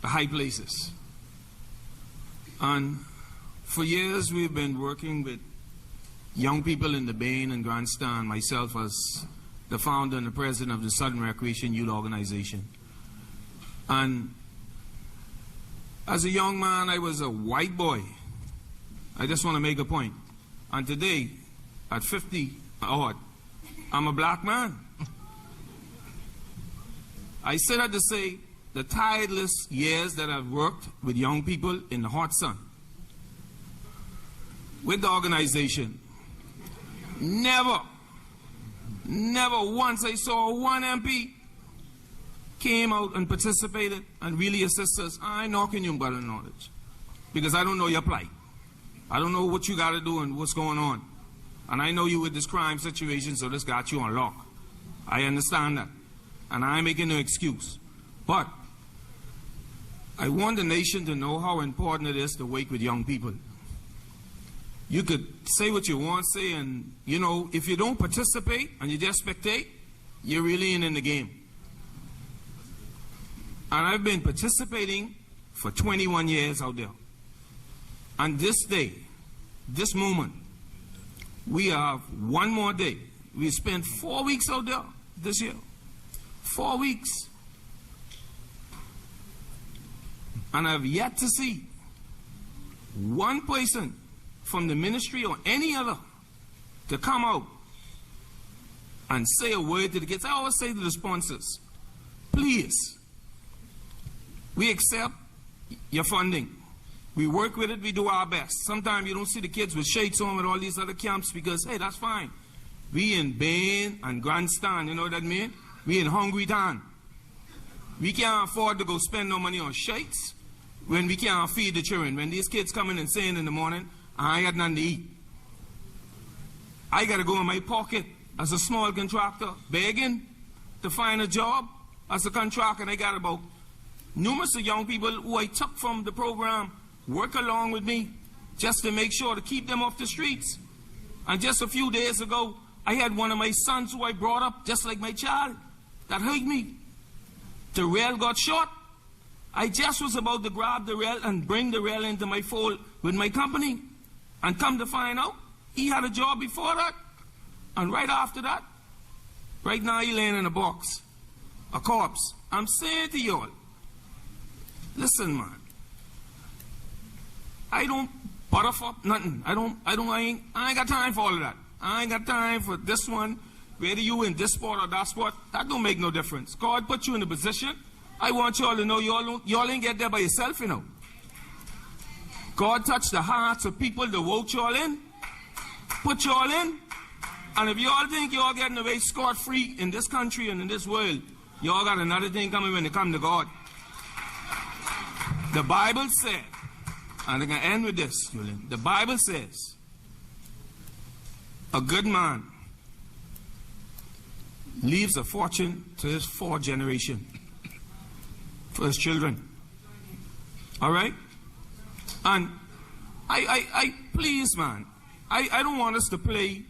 S8: the high places. And for years we've been working with young people in the Bain and Grandstand, myself as the founder and the president of the Southern Recreation Youth Organization. And as a young man, I was a white boy. I just want to make a point. And today, at 50 odd, I'm a black man. I say that to say the tireless years that I've worked with young people in the hot sun, with the organization, never once I saw one MP came out and participated and really assisted us. I ain't knocking you, Brother Knowledge, because I don't know your plight. I don't know what you got to do and what's going on. And I know you with this crime situation, so this got you on lock. I understand that. And I ain't making no excuse. But I want the nation to know how important it is to work with young people. You could say what you want to say, and, you know, if you don't participate and you just spectate, you're really in the game. And I've been participating for 21 years out there. And this day, this moment, we have one more day. We spent 4 weeks out there this year. 4 weeks. And I've yet to see one person from the ministry or any other to come out and say a word to the kids. I always say to the sponsors, please, we accept your funding. We work with it, we do our best. Sometimes you don't see the kids with shades on with all these other camps because, hey, that's fine. We in Bain and Grandstand, you know what that mean? We in Hungry Town. We can't afford to go spend no money on shades when we can't feed the children. When these kids come in and saying in the morning, I ain't got nothing to eat. I got to go in my pocket as a small contractor, begging to find a job as a contractor. And I got about numerous of young people who I took from the program work along with me just to make sure to keep them off the streets. And just a few days ago, I had one of my sons who I brought up just like my child that hurt me. The rail got short. I just was about to grab the rail and bring the rail into my fold with my company. And come to find out, he had a job before that. And right after that, right now he laying in a box, a corpse. I'm saying to y'all, listen, man, I don't butter for nothing. I ain't got time for all of that. I ain't got time for this one, whether you in this sport or that sport. That don't make no difference. God put you in a position. I want y'all to know y'all ain't get there by yourself, you know. God touched the hearts of people to vote y'all in, put y'all in. And if y'all think y'all getting away scot-free in this country and in this world, y'all got another thing coming when it comes to God. The Bible said, and I'm going to end with this, Julian. The Bible says, a good man leaves a fortune to his fourth generation, for his children. All right? And I please, man, I don't want us to play.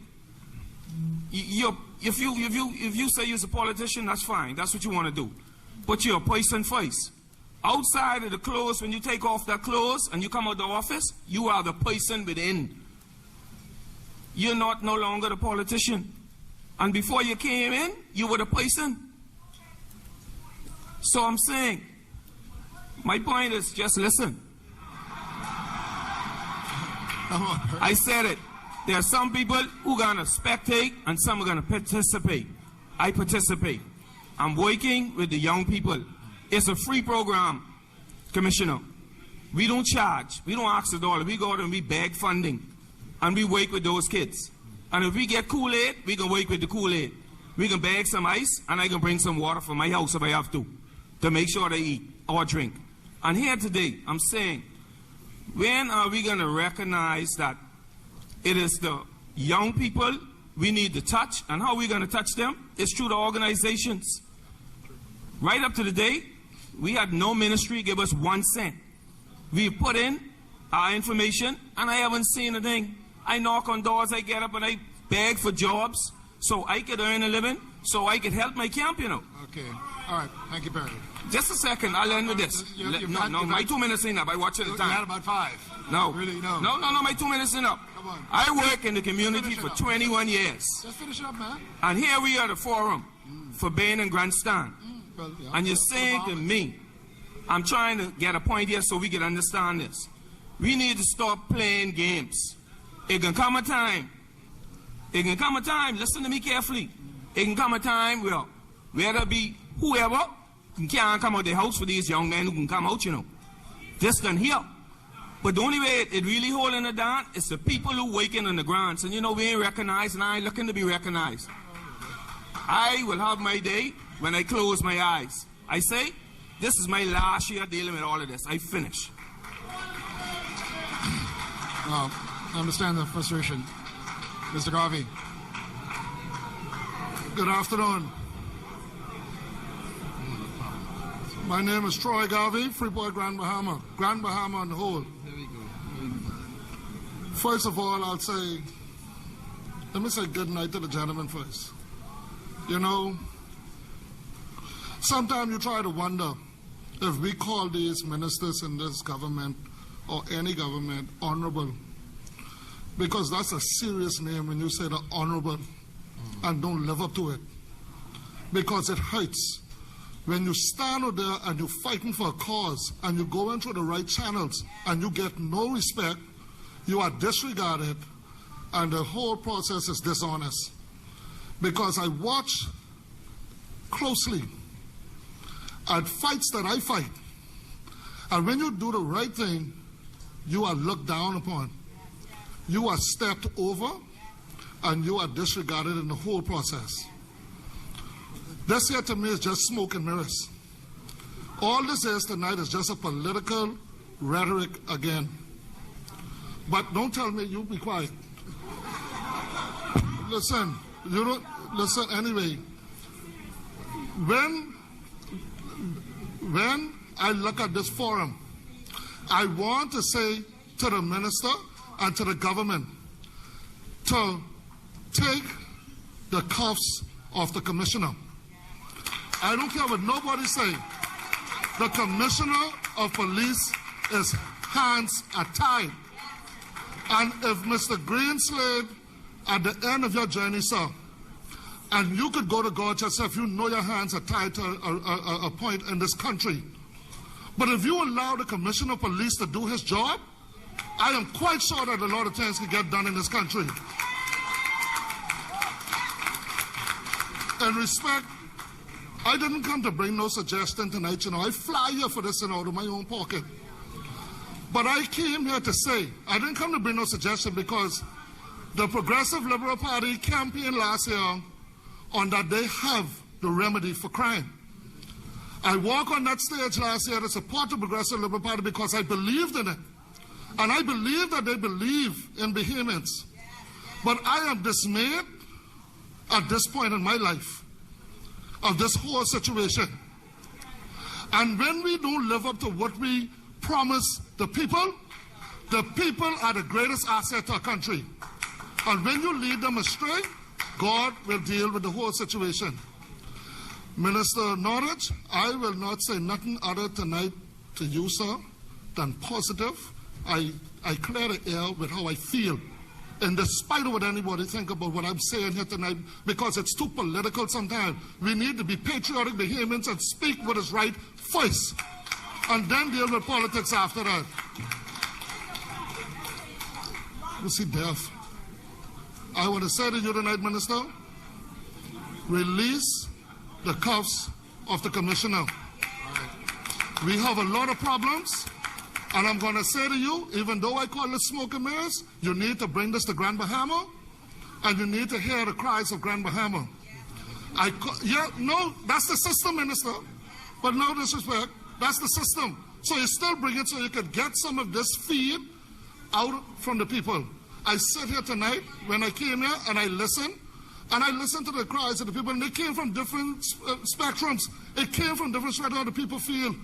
S8: If you say you're a politician, that's fine. That's what you want to do. But you're a person face. Outside of the clothes, when you take off that clothes and you come out of the office, you are the person within. You're not no longer the politician. And before you came in, you were the person. So I'm saying, my point is just listen. I said it. There are some people who are going to spectate and some are going to participate. I participate. I'm working with the young people. It's a free program, Commissioner. We don't charge. We don't ask $1. We go out and we beg funding. and we work with those kids. And if we get Kool-Aid, we can work with the Kool-Aid. We can bag some ice, and I can bring some water from my house if I have to make sure they eat or drink. And here today, I'm saying, when are we going to recognize that it is the young people we need to touch, and how are we going to touch them? It's through the organizations. Right up to the day, we had no ministry give us 1 cent. We put in our information, and I haven't seen a thing. I knock on doors, I get up, and I beg for jobs so I could earn a living, so I could help my camp, you know.
S2: Okay. All right. Thank you, Perry.
S8: Just a second. I'll end with this. No, my 2 minutes ain't up. I watch it at the time.
S2: You had about 5.
S8: No.
S2: Really? No.
S8: No, my 2 minutes ain't up.
S2: Come on.
S8: I work in the community for 21 years.
S2: Just finish it up, man.
S8: And here we are at the forum for Bain and Grandstand.
S2: Well, yeah.
S8: And you're saying to me, I'm trying to get a point here so we can understand this. We need to stop playing games. It can come a time. Listen to me carefully. It can come a time where there be whoever can't come out the house for these young men who can come out, you know. Distant here. But the only way it really holding it down is the people who waking on the grounds. And you know, we ain't recognized, and I ain't looking to be recognized. I will have my day when I close my eyes. I say, this is my last year dealing with all of this. I finish.
S2: I understand the frustration. Mr. Garvey.
S21: Good afternoon. My name is Troy Garvey, Freeport, Grand Bahama. Grand Bahama on the whole. First of all, let me say good night to the gentleman first. You know, sometimes you try to wonder if we call these ministers in this government or any government honorable, because that's a serious name when you say the honorable and don't live up to it, because it hurts. When you stand out there and you're fighting for a cause and you go into the right channels and you get no respect, you are disregarded, and the whole process is dishonest. Because I watch closely at fights that I fight, and when you do the right thing, you are looked down upon. You are stepped over, and you are disregarded in the whole process. This here to me is just smoke and mirrors. All this is tonight is just a political rhetoric again. But don't tell me, you be quiet. Listen, you don't listen anyway. When I look at this forum, I want to say to the minister and to the government to take the cuffs off the commissioner. I don't care what nobody say. The commissioner of police is hands are tied. And if Mr. Greenslade, at the end of your journey, sir, and you could go to God yourself, you know your hands are tied to a point in this country. But if you allow the commissioner of police to do his job, I am quite sure that a lot of things can get done in this country. In respect, I didn't come to bring no suggestion tonight, you know. I fly here for this and out of my own pocket. But I came here to say, I didn't come to bring no suggestion because the Progressive Liberal Party campaigned last year on that they have the remedy for crime. I walked on that stage last year to support the Progressive Liberal Party because I believed in it. And I believe that they believe in vehemence. But I am dismayed at this point in my life of this whole situation. And when we don't live up to what we promise the people are the greatest asset to our country. And when you lead them astray, God will deal with the whole situation. Minister Norwich, I will not say nothing other tonight to you, sir, than positive. I clear the air with how I feel. And despite of what anybody think about what I'm saying here tonight, because it's too political sometimes, we need to be patriotic, vehement, and speak what is right first, and then deal with politics after that. You see, death. I want to say to you tonight, Minister, release the cuffs of the commissioner. We have a lot of problems.
S10: And I'm going to say to you, even though I call it smoke and mirrors, you need to bring this to Grand Bahama, and you need to hear the cries of Grand Bahama. No, that's the system, Minister. But no disrespect, that's the system. So you still bring it so you could get some of this feed out from the people. I sit here tonight, when I came here, and I listen to the cries of the people, and they came from different spectrums. It came from different spectrums how the people feel.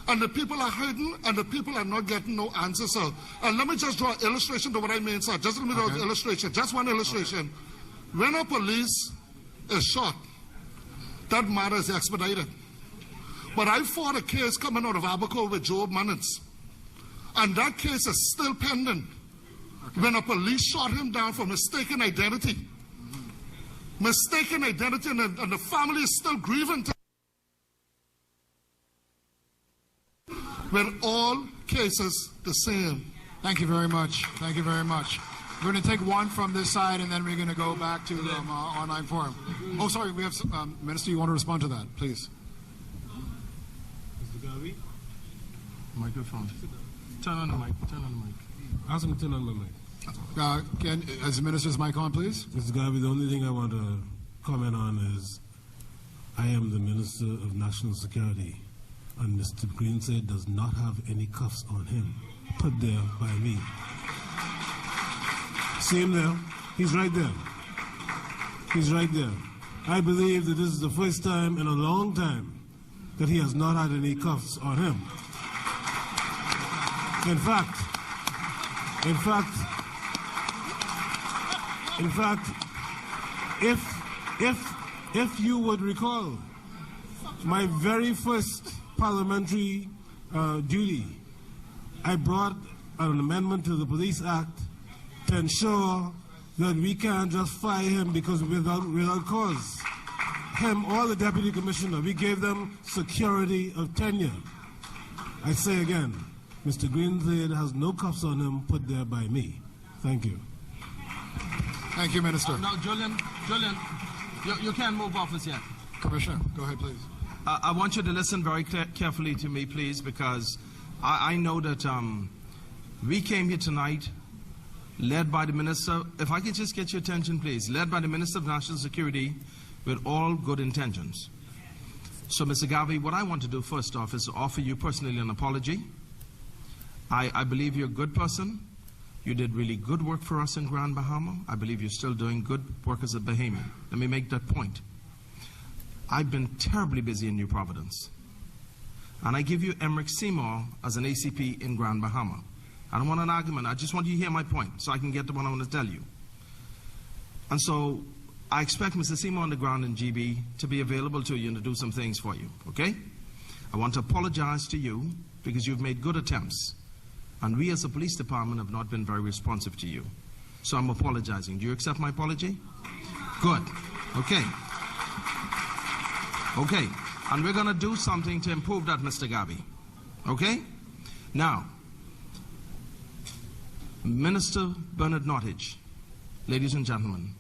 S10: And the people are hiding, and the people are not getting no answers, sir. And let me just draw an illustration to what I mean, sir. Just let me draw an illustration, just one illustration. When a police is shot, that matter is expedited. But I fought a case coming out of Abaco with Job Munnins, and that case is still pending. When a police shot him down for mistaken identity. Mistaken identity, and the family is still grieving. With all cases the same.
S2: Thank you very much. Thank you very much. We're going to take one from this side, and then we're going to go back to online forum. Oh, sorry, we have Minister. You want to respond to that, please?
S4: Mr. Garvey, microphone. Turn on the mic. Turn on the mic.
S22: Ask him to turn on my mic.
S2: Is the minister's mic on, please?
S22: Mr. Garvey, the only thing I want to comment on is I am the Minister of National Security, and Mr. Greenslade does not have any cuffs on him put there by me. See him there? He's right there. He's right there. I believe that this is the first time in a long time that he has not had any cuffs on him. In fact, if you would recall, my very first parliamentary duty, I brought an amendment to the Police Act to ensure that we can't just fire him because without cause. Him or the Deputy Commissioner, we gave them security of tenure. I say again, Mr. Greenslade has no cuffs on him put there by me. Thank you.
S2: Thank you, Minister.
S4: Now, Julian, you can't move office yet.
S2: Commissioner, go ahead, please.
S4: I want you to listen very carefully to me, please, because I know that we came here tonight led by the Minister, if I could just get your attention, please, led by the Minister of National Security with all good intentions. So, Mr. Garvey, what I want to do first off is to offer you personally an apology. I believe you're a good person. You did really good work for us in Grand Bahama. I believe you're still doing good work as a Bahamian. Let me make that point. I've been terribly busy in New Providence. And I give you Emmerich Seymour as an ACP in Grand Bahama. I don't want an argument. I just want you to hear my point so I can get to what I want to tell you. And so I expect Mr. Seymour on the ground in GB to be available to you and to do some things for you, okay? I want to apologize to you because you've made good attempts. And we as a police department have not been very responsive to you. So I'm apologizing. Do you accept my apology? Good. Okay. Okay. And we're going to do something to improve that, Mr. Garvey. Okay? Now, Minister Bernard Nottage, ladies and gentlemen,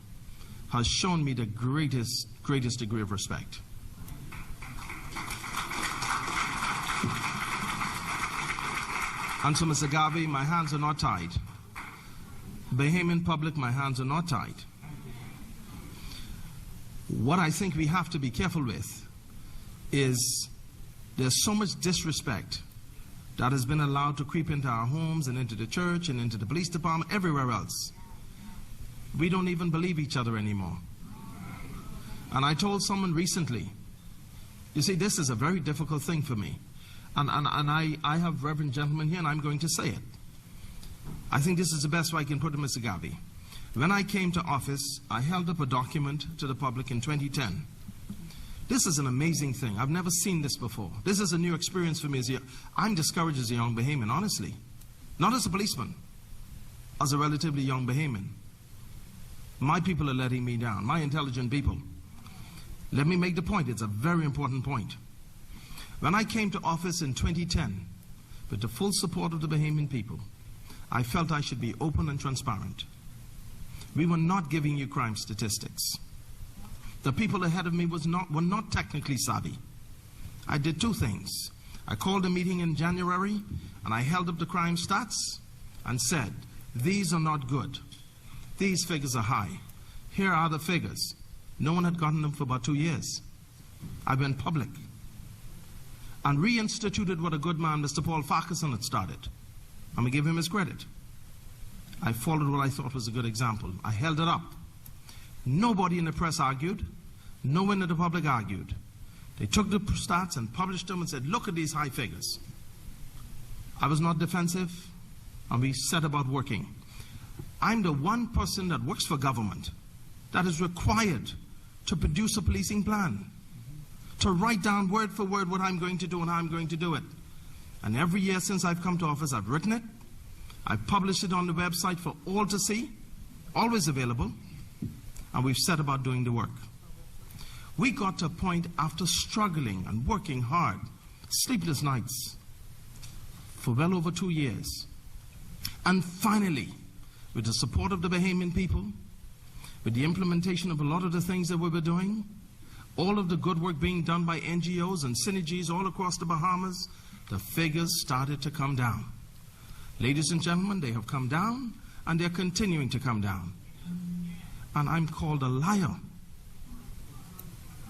S4: has shown me the greatest degree of respect. And so, Mr. Garvey, my hands are not tied. Bahamian public, my hands are not tied. What I think we have to be careful with is there's so much disrespect that has been allowed to creep into our homes and into the church and into the police department, everywhere else. We don't even believe each other anymore. And I told someone recently, you see, this is a very difficult thing for me. And I have reverend gentlemen here, and I'm going to say it. I think this is the best way I can put it, Mr. Garvey. When I came to office, I held up a document to the public in 2010. This is an amazing thing. I've never seen this before. This is a new experience for me. I'm discouraged as a young Bahamian, honestly. Not as a policeman, as a relatively young Bahamian. My people are letting me down, my intelligent people. Let me make the point. It's a very important point. When I came to office in 2010, with the full support of the Bahamian people, I felt I should be open and transparent. We were not giving you crime statistics. The people ahead of me were not technically savvy. I did two things. I called a meeting in January, and I held up the crime stats and said, these are not good. These figures are high. Here are the figures. No one had gotten them for about 2 years. I went public and reinstituted what a good man, Mr. Paul Farquharson, had started. I'm going to give him his credit. I followed what I thought was a good example. I held it up. Nobody in the press argued. No one in the public argued. They took the stats and published them and said, look at these high figures. I was not defensive, and we set about working. I'm the one person that works for government that is required to produce a policing plan, to write down word for word what I'm going to do and how I'm going to do it. And every year since I've come to office, I've written it. I've published it on the website for all to see, always available, and we've set about doing the work. We got to a point after struggling and working hard, sleepless nights, for well over 2 years. And finally, with the support of the Bahamian people, with the implementation of a lot of the things that we were doing, all of the good work being done by NGOs and synergies all across the Bahamas, the figures started to come down. Ladies and gentlemen, they have come down, and they're continuing to come down. And I'm called a liar.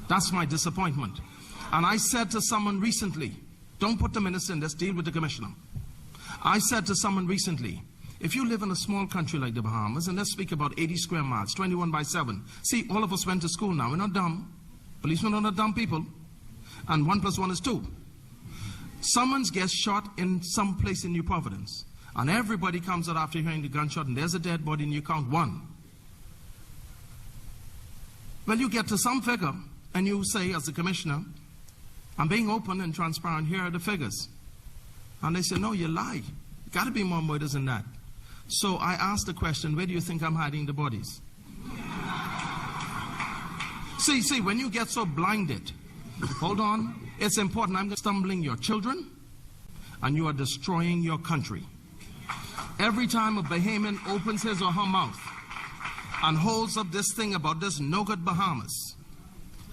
S4: That's my disappointment. And I said to someone recently, don't put the minister in this, deal with the commissioner. I said to someone recently, if you live in a small country like the Bahamas, and let's speak about 80 square miles, 21 by 7. See, all of us went to school now. We're not dumb. Policemen are not dumb people. And 1 + 1 is 2. Someone gets shot in some place in New Providence, and everybody comes out after hearing the gunshot, and there's a dead body, and you count 1. Well, you get to some figure, and you say, as the commissioner, I'm being open and transparent, here are the figures. And they say, no, you lie. Got to be more murders than that. So I asked the question, where do you think I'm hiding the bodies? See, when you get so blinded, hold on, it's important. I'm stumbling your children, and you are destroying your country. Every time a Bahamian opens his or her mouth and holds up this thing about this no good Bahamas,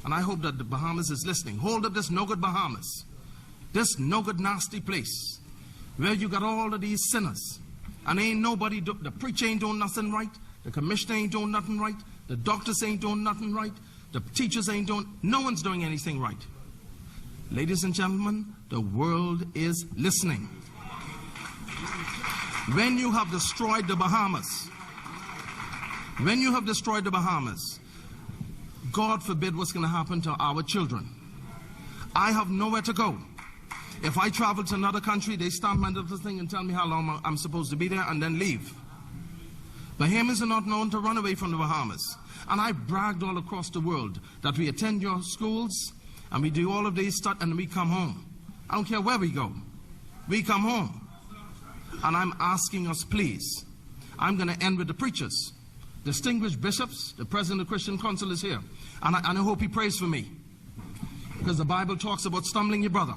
S4: and I hope that the Bahamas is listening, hold up this no good Bahamas, this no good nasty place, where you got all of these sinners, and ain't nobody, the preacher ain't doing nothing right, the commissioner ain't doing nothing right, the doctors ain't doing nothing right, the teachers ain't doing, no one's doing anything right. Ladies and gentlemen, the world is listening. When you have destroyed the Bahamas, God forbid what's going to happen to our children. I have nowhere to go. If I travel to another country, they stamp my little thing and tell me how long I'm supposed to be there and then leave. Bahamians are not known to run away from the Bahamas. And I bragged all across the world that we attend your schools and we do all of these stuff and we come home. I don't care where we go. We come home. And I'm asking us, please, I'm going to end with the preachers. Distinguished bishops, the president of the Christian Council is here. And I hope he prays for me. Because the Bible talks about stumbling your brother.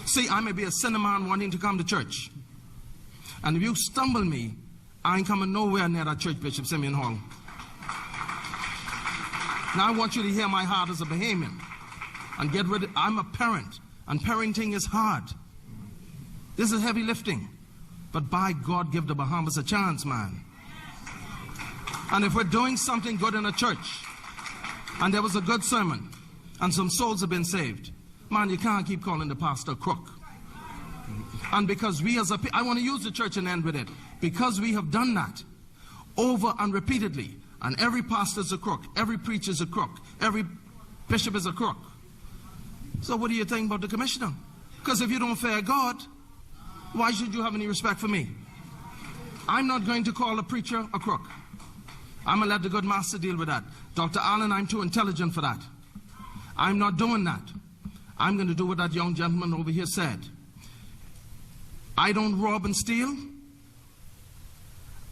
S4: See, I may be a sinner man wanting to come to church. And if you stumble me, I ain't coming nowhere near that church, Bishop Simeon Hall. Now I want you to hear my heart as a Bahamian. And get rid of, I'm a parent. And parenting is hard. This is heavy lifting. But by God, give the Bahamas a chance, man. And if we're doing something good in a church, and there was a good sermon, and some souls have been saved, man, you can't keep calling the pastor a crook. And because we as a people, I want to use the church and end with it, because we have done that over and repeatedly, and every pastor's a crook, every preacher's a crook, every bishop is a crook. So what do you think about the commissioner? Because if you don't fear God, why should you have any respect for me? I'm not going to call a preacher a crook. I'm going to let the good master deal with that. Dr. Allen, I'm too intelligent for that. I'm not doing that. I'm going to do what that young gentleman over here said. I don't rob and steal.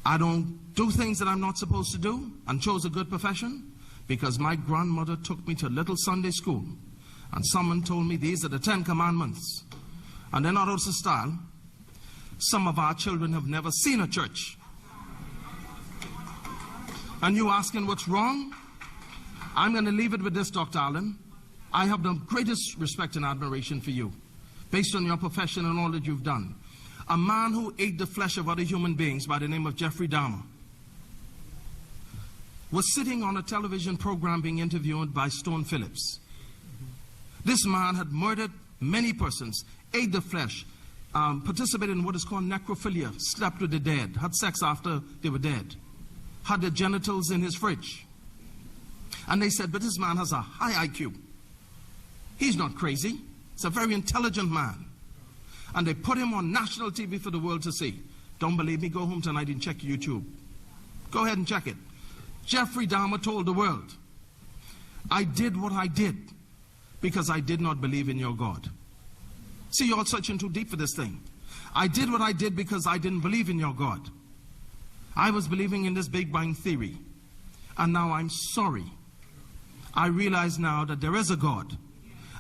S4: I don't do things that I'm not supposed to do, and chose a good profession because my grandmother took me to little Sunday school, and someone told me these are the 10 commandments, and they're not out of style. Some of our children have never seen a church. And you asking what's wrong? I'm going to leave it with this, Dr. Allen. I have the greatest respect and admiration for you. based on your profession and all that you've done. A man who ate the flesh of other human beings by the name of Jeffrey Dahmer was sitting on a television program being interviewed by Stone Phillips. This man had murdered many persons, ate the flesh, participated in what is called necrophilia, slept with the dead, had sex after they were dead, had their genitals in his fridge. And they said, but this man has a high IQ. He's not crazy. He's a very intelligent man. And they put him on national TV for the world to see. Don't believe me? Go home tonight and check YouTube. Go ahead and check it. Jeffrey Dahmer told the world, I did what I did because I did not believe in your God. See, you're all searching too deep for this thing. I did what I did because I didn't believe in your God. I was believing in this Big Bang Theory. And now I'm sorry. I realize now that there is a God.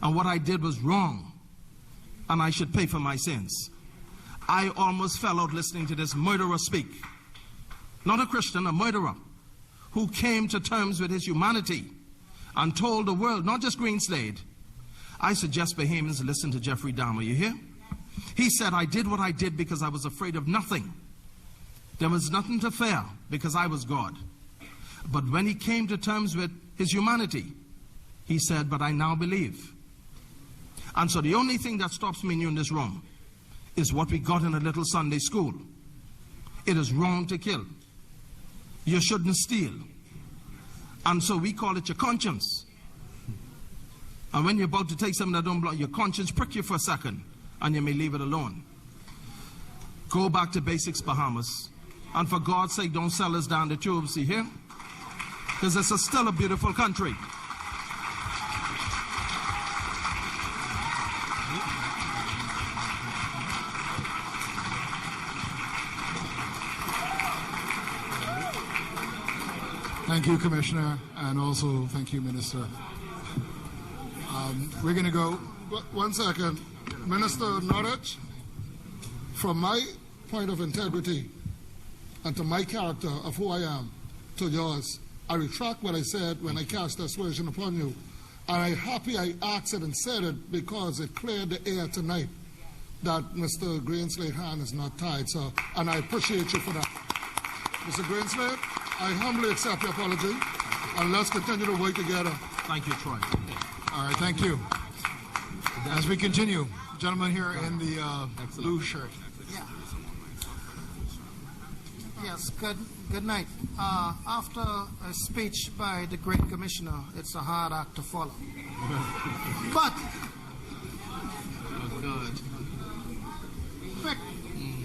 S4: And what I did was wrong. And I should pay for my sins. I almost fell out listening to this murderer speak. Not a Christian, a murderer, who came to terms with his humanity and told the world, not just Greenslade. I suggest Bahamians listen to Jeffrey Dahmer, you hear? He said, I did what I did because I was afraid of nothing. There was nothing to fear because I was God. But when he came to terms with his humanity, he said, but I now believe. And so the only thing that stops me and you in this room is what we got in a little Sunday school. It is wrong to kill. You shouldn't steal. And so we call it your conscience. And when you're about to take something that don't belong, your conscience prick you for a second, and you may leave it alone. Go back to basics, Bahamas. And for God's sake, don't sell us down the tube, see here? Because it's still a beautiful country.
S2: Thank you, Commissioner, and also thank you, Minister. We're going to go. One second. Minister Norwich, from my point of integrity and to my character of who I am to yours, I retract what I said when I cast aspersion upon you. And I'm happy I asked it and said it because it cleared the air tonight that Mr. Greenslade hand is not tied. So, and I appreciate you for that. Mr. Greenslade, I humbly accept your apology, and let's continue to work together.
S4: Thank you, Troy.
S2: All right, thank you. As we continue, gentleman here in the blue shirt.
S12: Yeah. Yes, good night. After a speech by the great commissioner, it's a hard act to follow. But, quick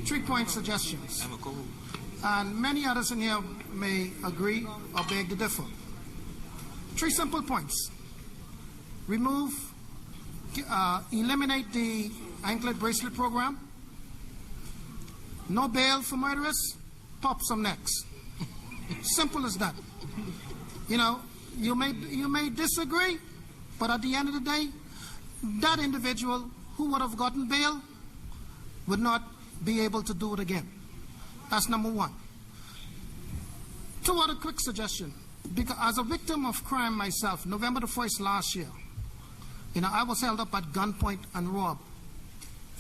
S12: 3-point suggestions. And many others in here may agree or beg to differ. 3 simple points. Eliminate the anklet bracelet program. No bail for murderers. Pop some necks. Simple as that. You know, you may disagree, but at the end of the day, that individual who would have gotten bail would not be able to do it again. That's number 1. 2 other quick suggestions. Because as a victim of crime myself, November the 1st last year, you know, I was held up at gunpoint and robbed.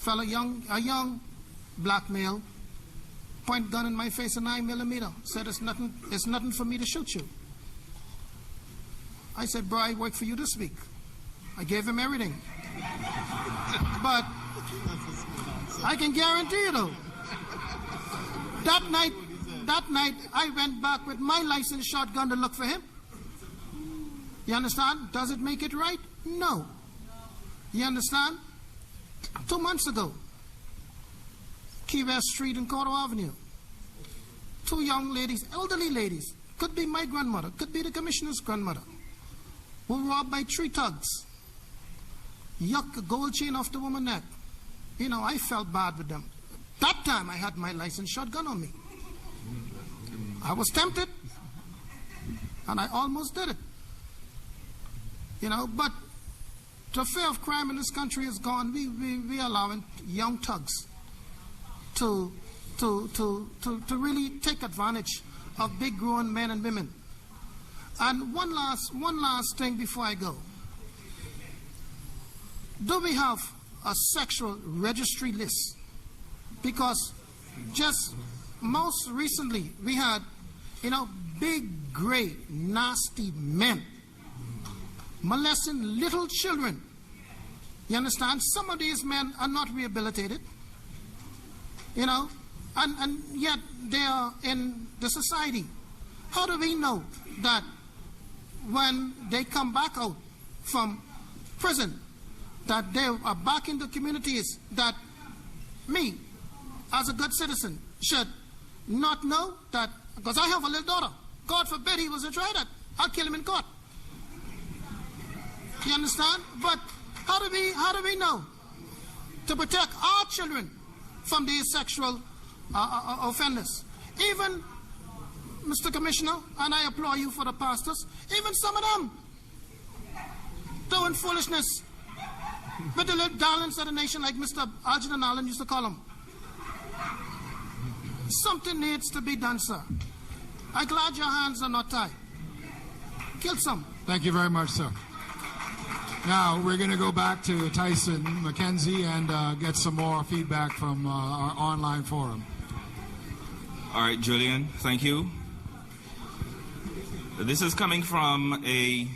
S12: A young black male, point gun in my face, a 9mm. Said it's nothing for me to shoot you. I said, bro, I work for you this week. I gave him everything. But I can guarantee you though, that night, I went back with my licensed shotgun to look for him. You understand? Does it make it right? No. You understand? 2 months ago, Key West Street and Cordova Avenue, 2 young ladies, elderly ladies, could be my grandmother, could be the commissioner's grandmother, were robbed by 3 thugs. Yuck a gold chain off the woman's neck. You know, I felt bad with them. That time I had my licensed shotgun on me. I was tempted, and I almost did it. You know, but the fear of crime in this country is gone. We are allowing young thugs to really take advantage of big grown men and women. And one last thing before I go. Do we have a sexual registry list, because just most recently we had, big, great, nasty men molesting little children. You understand? Some of these men are not rehabilitated, and yet they are in the society. How do we know that when they come back out from prison, that they are back in the communities, that me, as a good citizen, should not know that, because I have a little daughter. God forbid he was to try that. I'll kill him in court. You understand? But how do we know to protect our children from these sexual offenders? Even, Mr. Commissioner, and I applaud you for the pastors, even some of them doing foolishness with the little darlings of the nation, like Mr. Algernon Allen used to call them. Something needs to be done, sir. I'm glad your hands are not tied. Kill some.
S2: Thank you very much, sir. Now, we're going to go back to Tyson McKenzie and get some more feedback from our online forum.
S3: All right, Julian, thank you. This is coming from a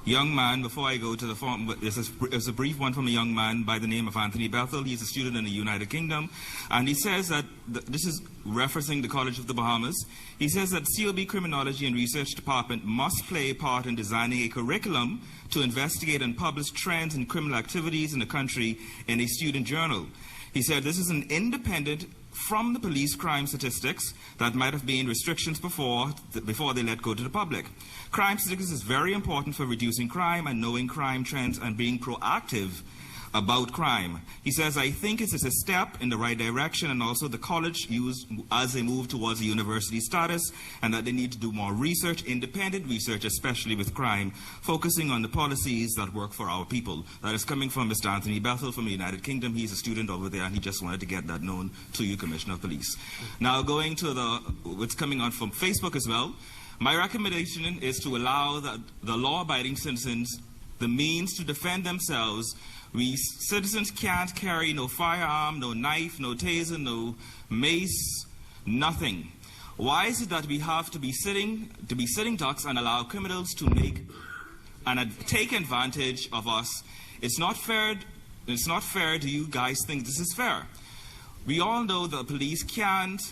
S3: young man. Before I go to the form, this is a brief one from a young man by the name of Anthony Bethel. He's a student in the United Kingdom, and he says that this is referencing the College of the Bahamas. He says that COB Criminology and Research Department must play a part in designing a curriculum to investigate and publish trends in criminal activities in the country in a student journal. He said this is an independent from the police crime statistics that might have been restrictions before they let go to the public. Crime statistics is very important for reducing crime and knowing crime trends and being proactive about crime. He says, I think it is a step in the right direction, and also the college used as they move towards a university status, and that they need to do more research, independent research, especially with crime, focusing on the policies that work for our people. That is coming from Mr. Anthony Bethel from the United Kingdom. He's a student over there, and he just wanted to get that known to you, Commissioner of Police. Now, going to what's coming on from Facebook as well, my recommendation is to allow the law-abiding citizens the means to defend themselves. We citizens can't carry no firearm, no knife, no taser, no mace, nothing. Why is it that we have to be sitting ducks and allow criminals to make and take advantage of us? It's not fair. It's not fair. Do you guys think this is fair? We all know the police can't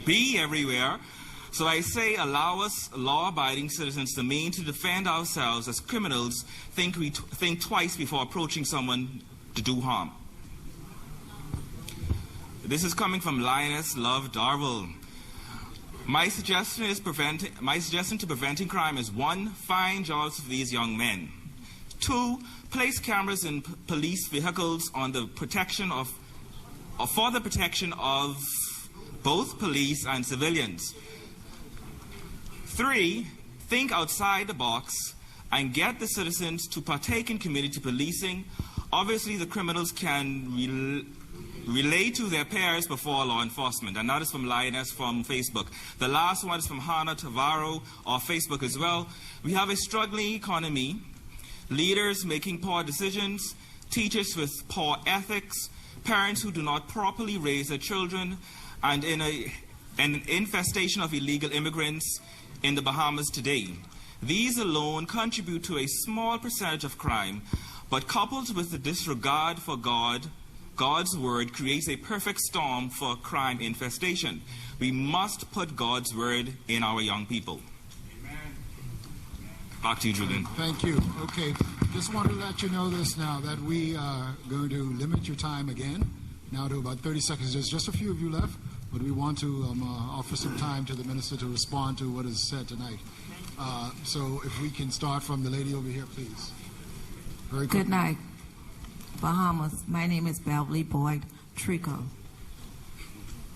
S3: be everywhere. So I say allow us law-abiding citizens the means to defend ourselves as criminals. Think twice before approaching someone to do harm. This is coming from Lioness Love Darville. My suggestion to preventing crime is 1, find jobs for these young men. 2, place cameras in police vehicles on the protection of both police and civilians. 3, think outside the box and get the citizens to partake in community policing. Obviously, the criminals can relate to their peers before law enforcement. And that is from Lioness from Facebook. The last one is from Hannah Tavaro of Facebook as well. We have a struggling economy, leaders making poor decisions, teachers with poor ethics, parents who do not properly raise their children, and an infestation of illegal immigrants in the Bahamas today. These alone contribute to a small percentage of crime, but coupled with the disregard for God's word creates a perfect storm for crime infestation. We must put God's word in our young people. Amen. Back to you, Julian.
S2: Thank you. Okay, just want to let you know this now, that we are going to limit your time again, now to about 30 seconds. There's just a few of you left, but we want to offer some time to the minister to respond to what is said tonight. So if we can start from the lady over here, please. Very quickly.
S13: Good night, Bahamas. My name is Beverly Boyd Trico.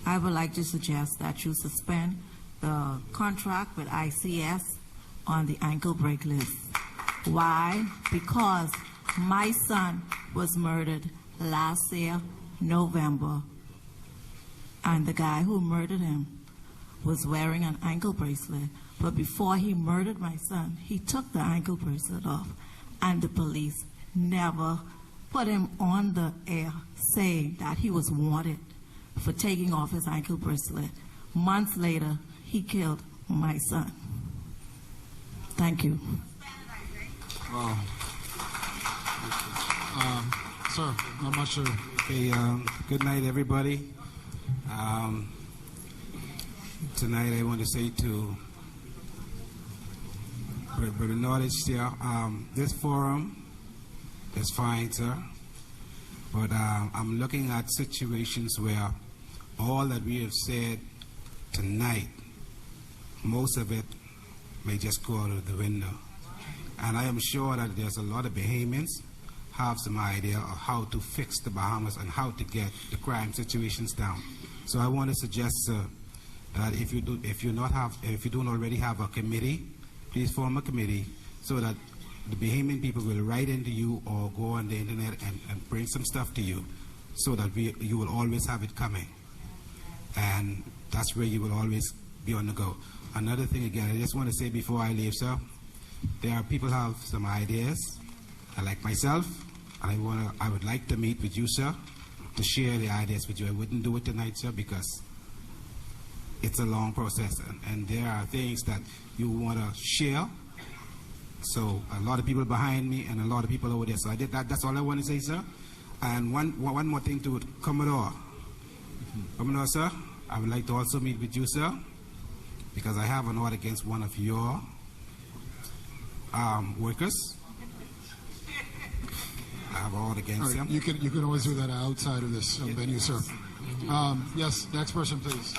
S13: I would like to suggest that you suspend the contract with ICS on the ankle break list. Why? Because my son was murdered last year, November, and the guy who murdered him was wearing an ankle bracelet. But before he murdered my son, he took the ankle bracelet off, and the police never put him on the air saying that he was wanted for taking off his ankle bracelet. Months later, he killed my son. Thank you.
S2: Wow. Sir, I'm not sure.
S14: Okay, good night, everybody. Tonight I want to say to Brother Knowledge here, this forum is fine, sir, but I'm looking at situations where all that we have said tonight, most of it may just go out of the window. And I am sure that there's a lot of Bahamians have some idea of how to fix the Bahamas and how to get the crime situations down. So I want to suggest, sir, that if you don't already have a committee, please form a committee so that the Bahamian people will write into you or go on the internet and bring some stuff to you so that you will always have it coming. And that's where you will always be on the go. Another thing again, I just want to say before I leave, sir, there are people who have some ideas, like myself, and I would like to meet with you, sir, to share the ideas with you. I wouldn't do it tonight, sir, because it's a long process, and there are things that you want to share. So a lot of people behind me and a lot of people over there. So I did that. That's all I want to say, sir. And one more thing to Commodore. Commodore, sir, I would like to also meet with you, sir, because I have an order against one of your workers. I have an order against him.
S2: You can always do that outside of this venue, sir. Yes, next person, please.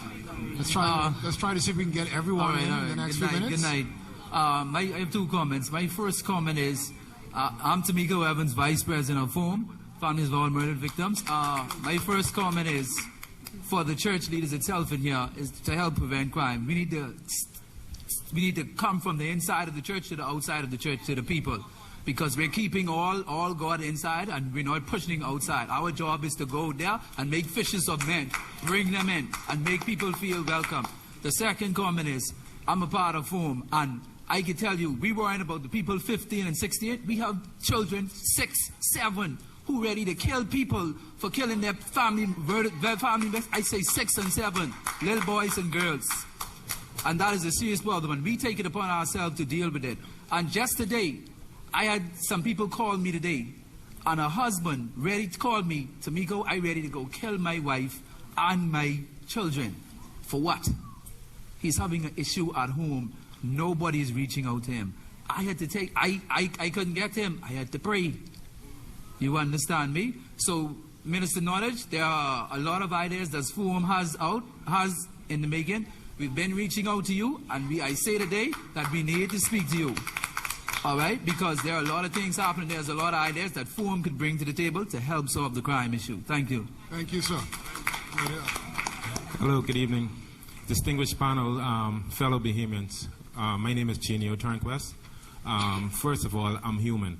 S2: Let's try to see if we can get everyone in the next few minutes.
S15: Good night. I have two comments. My first comment is, I'm Tamiko Evans, Vice President of FOAM, Families of All Murdered Victims. My first comment is, for the church leaders itself in here, is to help prevent crime. We need to come from the inside of the church to the outside of the church to the people, because we're keeping all God inside and we're not pushing outside. Our job is to go there and make fishers of men, bring them in and make people feel welcome. The second comment is, I'm a part of FOAM, and I can tell you, we worrying about the people 15 and 68. We have children 6, 7 who ready to kill people for killing their family members. I say 6 and 7, little boys and girls. And that is a serious problem, and we take it upon ourselves to deal with it. And just today, I had some people call me today, and a husband ready to call me, Tamiko, I ready to go kill my wife and my children. For what? He's having an issue at home. Nobody's reaching out to him. I had to take, I couldn't get to him. I had to pray. You understand me? So, Minister Knowledge, there are a lot of ideas that FOAM has in the making. We've been reaching out to you, and I say today that we need to speak to you. All right? Because there are a lot of things happening. There's a lot of ideas that FOAM could bring to the table to help solve the crime issue. Thank you.
S2: Thank you, sir.
S18: Hello, good evening. Distinguished panel, fellow Bahamians. My name is Genio Tranquest. First of all, I'm human,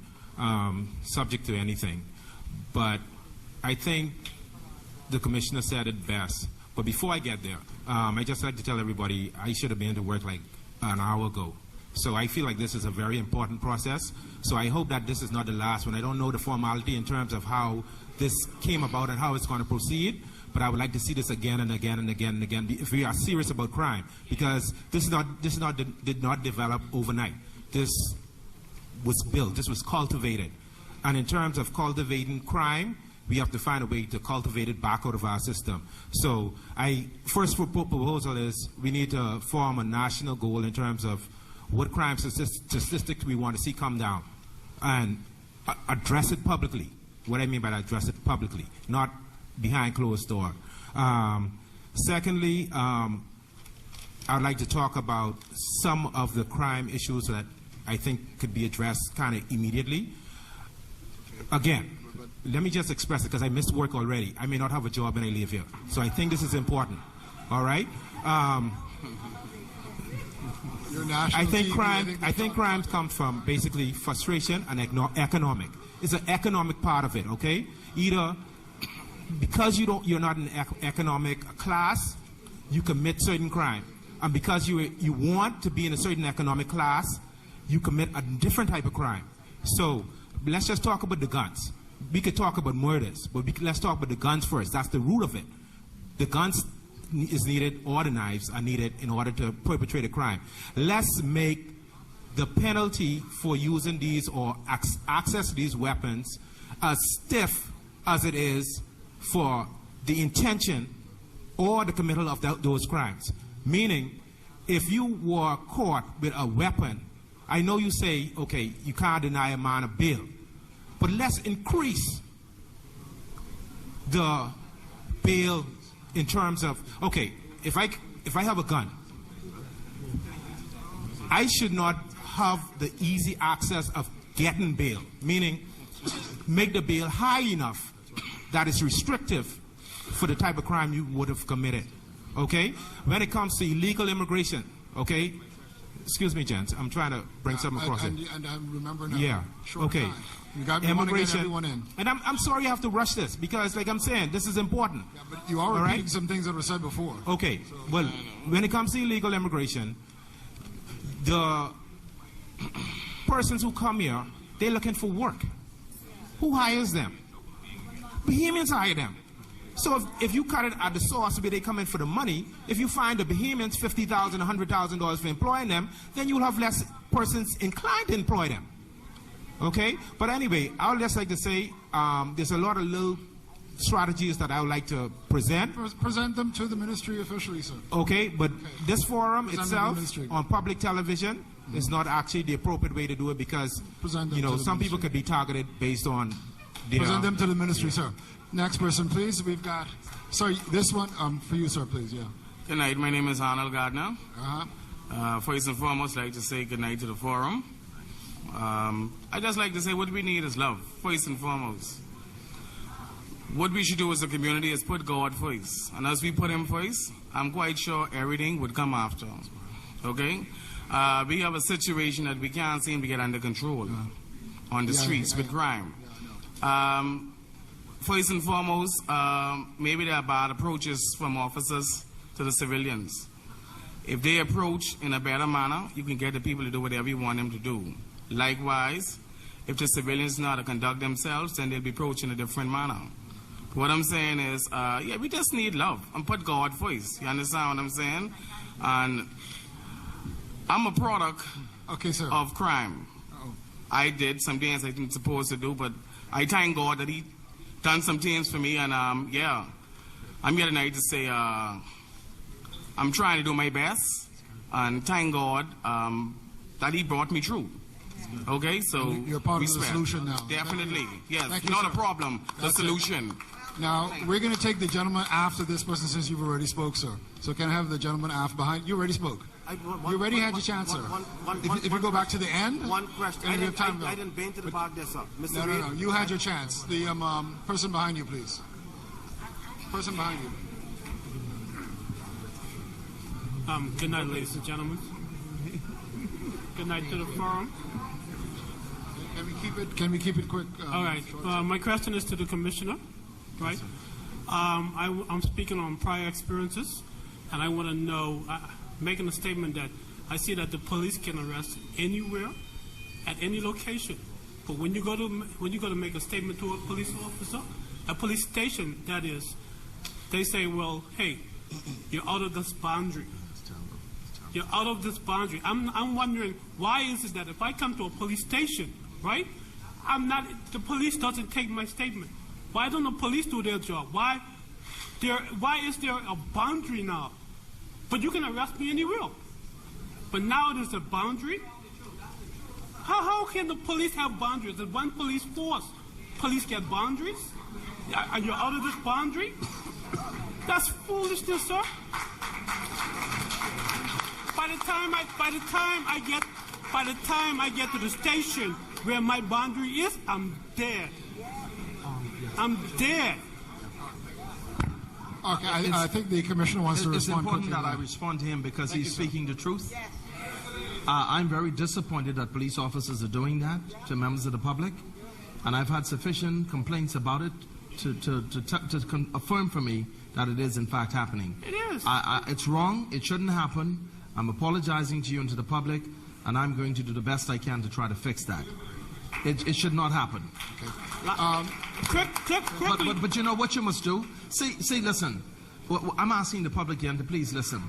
S18: subject to anything. But I think the commissioner said it best. But before I get there, I just like to tell everybody I should have been to work like an hour ago. So I feel like this is a very important process. So I hope that this is not the last one. I don't know the formality in terms of how this came about and how it's going to proceed, but I would like to see this again and again and again and again if we are serious about crime, because this did not develop overnight. This was built. This was cultivated. And in terms of cultivating crime, we have to find a way to cultivate it back out of our system. So first proposal is we need to form a national goal in terms of what crime statistics we want to see come down and address it publicly. What I mean by that, address it publicly, not behind closed door. Secondly, I would like to talk about some of the crime issues that I think could be addressed kind of immediately. Again, let me just express it because I missed work already. I may not have a job when I leave here. So I think this is important. All right? I think crimes come from basically frustration and economic. It's an economic part of it, okay? Either because you're not in economic class, you commit certain crime. And because you want to be in a certain economic class, you commit a different type of crime. So let's just talk about the guns. We could talk about murders, but let's talk about the guns first. That's the root of it. The guns is needed, or the knives are needed in order to perpetrate a crime. Let's make the penalty for using these or access to these weapons as stiff as it is for the intention or the committal of those crimes. Meaning, if you were caught with a weapon, I know you say, okay, you can't deny a man a bail, but let's increase the bail in terms of, okay, if I have a gun, I should not have the easy access of getting bail, meaning make the bail high enough that it's restrictive for the type of crime you would have committed, okay? When it comes to illegal immigration, okay? Excuse me, gents, I'm trying to bring something across it.
S2: And I remember now.
S18: Yeah, okay.
S2: You got immigration. Everyone in.
S18: And I'm sorry I have to rush this because, like I'm saying, this is important.
S2: Yeah, but you are repeating some things that were said before.
S18: Okay, well, when it comes to illegal immigration, the persons who come here, they're looking for work. Who hires them? Bahamians hire them. So if you cut it at the source where they come in for the money, if you find the Bahamians $50,000, $100,000 for employing them, then you'll have less persons inclined to employ them. Okay? But anyway, I would just like to say there's a lot of little strategies that I would like to present.
S2: Present them to the ministry officially, sir.
S18: Okay, but this forum itself on public television is not actually the appropriate way to do it because, you know, some people could be targeted based on their...
S2: Present them to the ministry, sir. Next person, please. We've got... Sorry, this one for you, sir, please, yeah.
S9: Good night. My name is Arnold Gardner. First and foremost, I'd like to say good night to the forum. I'd just like to say what we need is love, first and foremost. What we should do as a community is put God first. And as we put him first, I'm quite sure everything would come after. Okay? We have a situation that we can't seem to get under control on the streets with crime. First and foremost, maybe there are bad approaches from officers to the civilians. If they approach in a better manner, you can get the people to do whatever you want them to do. Likewise, if the civilians know how to conduct themselves, then they'll be approached in a different manner. What I'm saying is, yeah, we just need love and put God first. You understand what I'm saying? And I'm a product of crime. I did some things I wasn't supposed to do, but I thank God that he done some things for me. And yeah, I'm here tonight to say I'm trying to do my best. And thank God that he brought me through. Okay, so
S2: you're part of the solution now.
S9: Definitely, yes. Not a problem, the solution.
S2: Now, we're going to take the gentleman after this person since you've already spoke, sir. So can I have the gentleman after behind? You already spoke. You already had your chance, sir. If you go back to the end,
S16: one question. I didn't bend to the bog this up. Mr.
S2: No. You had your chance. The person behind you, please. Person behind you.
S23: Good night, ladies and gentlemen. Good night to the forum.
S2: Can we keep it quick?
S23: All right. My question is to the commissioner. Right. I'm speaking on prior experiences, and I want to know, making a statement that I see that the police can arrest anywhere, at any location, but when you go to make a statement to a police officer, a police station, that is, they say, well, hey, you're out of this boundary. You're out of this boundary. I'm wondering, why is it that if I come to a police station, right, the police doesn't take my statement? Why don't the police do their job? Why is there a boundary now? But you can arrest me anywhere. But now there's a boundary? How can the police have boundaries? There's one police force. Police get boundaries? And you're out of this boundary? That's foolishness, sir. By the time I get to the station where my boundary is, I'm dead. I'm dead.
S2: Okay, I think the commissioner wants to respond quickly.
S4: It's important that I respond to him because he's speaking the truth. I'm very disappointed that police officers are doing that to members of the public, and I've had sufficient complaints about it to affirm for me that it is in fact happening.
S23: It is.
S4: It's wrong. It shouldn't happen. I'm apologizing to you and to the public, and I'm going to do the best I can to try to fix that. It should not happen. But you know what you must do? See, listen. I'm asking the public again to please listen.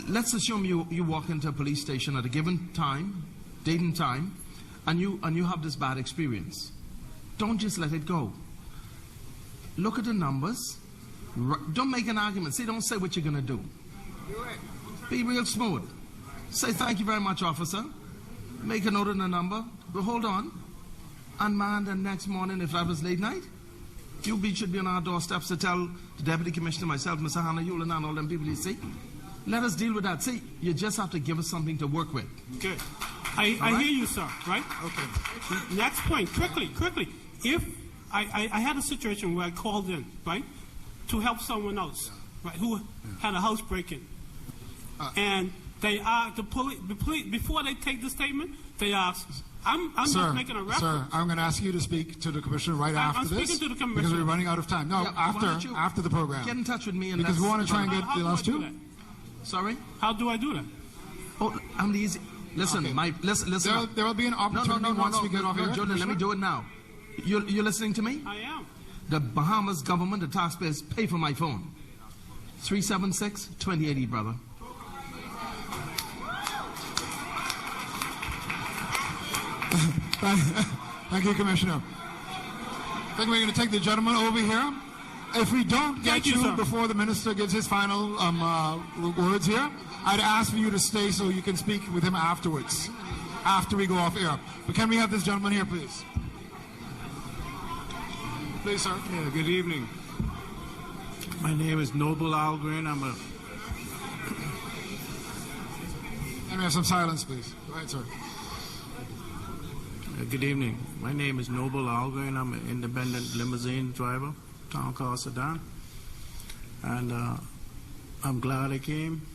S4: Let's assume you walk into a police station at a given time, date and time, and you have this bad experience. Don't just let it go. Look at the numbers. Don't make an argument. Don't say what you're going to do. Be real smooth. Say, thank you very much, officer. Make a note of the number. But hold on. And man, the next morning, if that was late night, you should be on our doorsteps to tell the deputy commissioner, myself, Mr. Hannah Yulin, and all them people you see. Let us deal with that. See, you just have to give us something to work with.
S23: Good. I hear you, sir, right? Okay. Next point, quickly. If I had a situation where I called in, right, to help someone else, right, who had a house break-in. And they are, the police, before they take the statement, they ask, I'm just making a reference.
S2: Sir, I'm going to ask you to speak to the commissioner after this.
S23: I'm speaking to the commissioner.
S2: Because we're running out of time. No, after the program.
S4: Get in touch with me. And
S2: because we want to try and get the last two.
S4: Sorry?
S23: How do I do that?
S4: Oh, I'm easy. Listen,
S2: okay.
S4: Listen.
S2: There will be an opportunity once we get off here.
S4: Jordan, let me do it now. You're listening to me?
S23: I am.
S4: The Bahamas government, the taxpayers, pay for my phone. 376-2080, brother.
S2: Thank you, Commissioner. I think we're going to take the gentleman over here. If we don't get you before the minister gives his final words here, I'd ask for you to stay so you can speak with him afterwards, after we go off air. But can we have this gentleman here, please? Please, sir.
S11: Yeah, good evening. My name is Noble Algren.
S2: Can we have some silence, please? Go ahead, sir.
S11: Good evening. My name is Noble Algren. I'm an independent limousine driver, town car sedan. And I'm glad I came.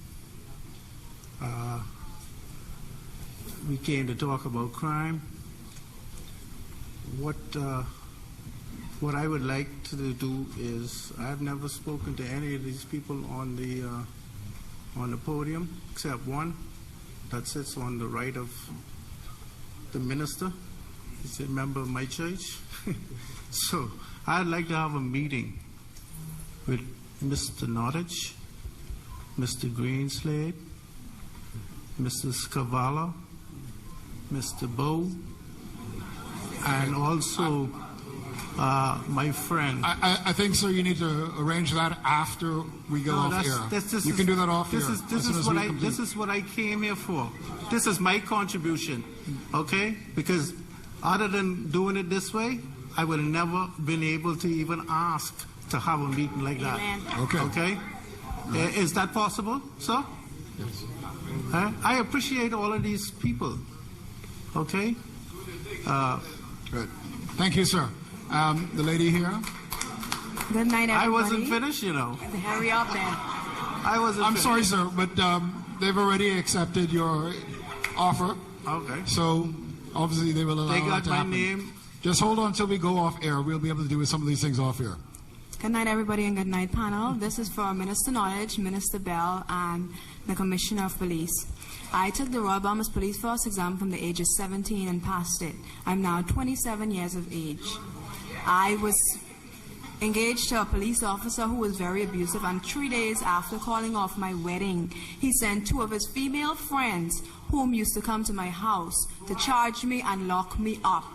S11: We came to talk about crime. What I would like to do is, I've never spoken to any of these people on the podium, except one that sits on the right of the minister. He's a member of my church. So I'd like to have a meeting with Mr. Nottage, Mr. Greenslade, Mr. Scavala, Mr. Bow, and also my friend.
S2: I think, sir, you need to arrange that after we go off air. You can do that off air.
S11: This is what I came here for. This is my contribution, okay? Because other than doing it this way, I would have never been able to even ask to have a meeting like that. Okay? Is that possible, sir?
S2: Yes.
S11: I appreciate all of these people. Okay?
S2: Good. Thank you, sir. The lady here.
S17: Good night, everybody.
S11: I wasn't finished, you know.
S17: Hurry up, then.
S2: I'm sorry, sir, but they've already accepted your offer.
S11: Okay.
S2: So obviously they will allow
S11: They got
S2: that to
S11: my
S2: happen.
S11: name.
S2: Just hold on until we go off air. We'll be able to do some of these things off air.
S17: Good night, everybody, and good night, panel. This is for Minister Nottage, Minister Bell, and the Commissioner of Police. I took the Royal Bahamas Police Force exam from the age of 17 and passed it. I'm now 27 years of age. I was engaged to a police officer who was very abusive, and 3 days after calling off my wedding, he sent 2 of his female friends whom used to come to my house to charge me and lock me up.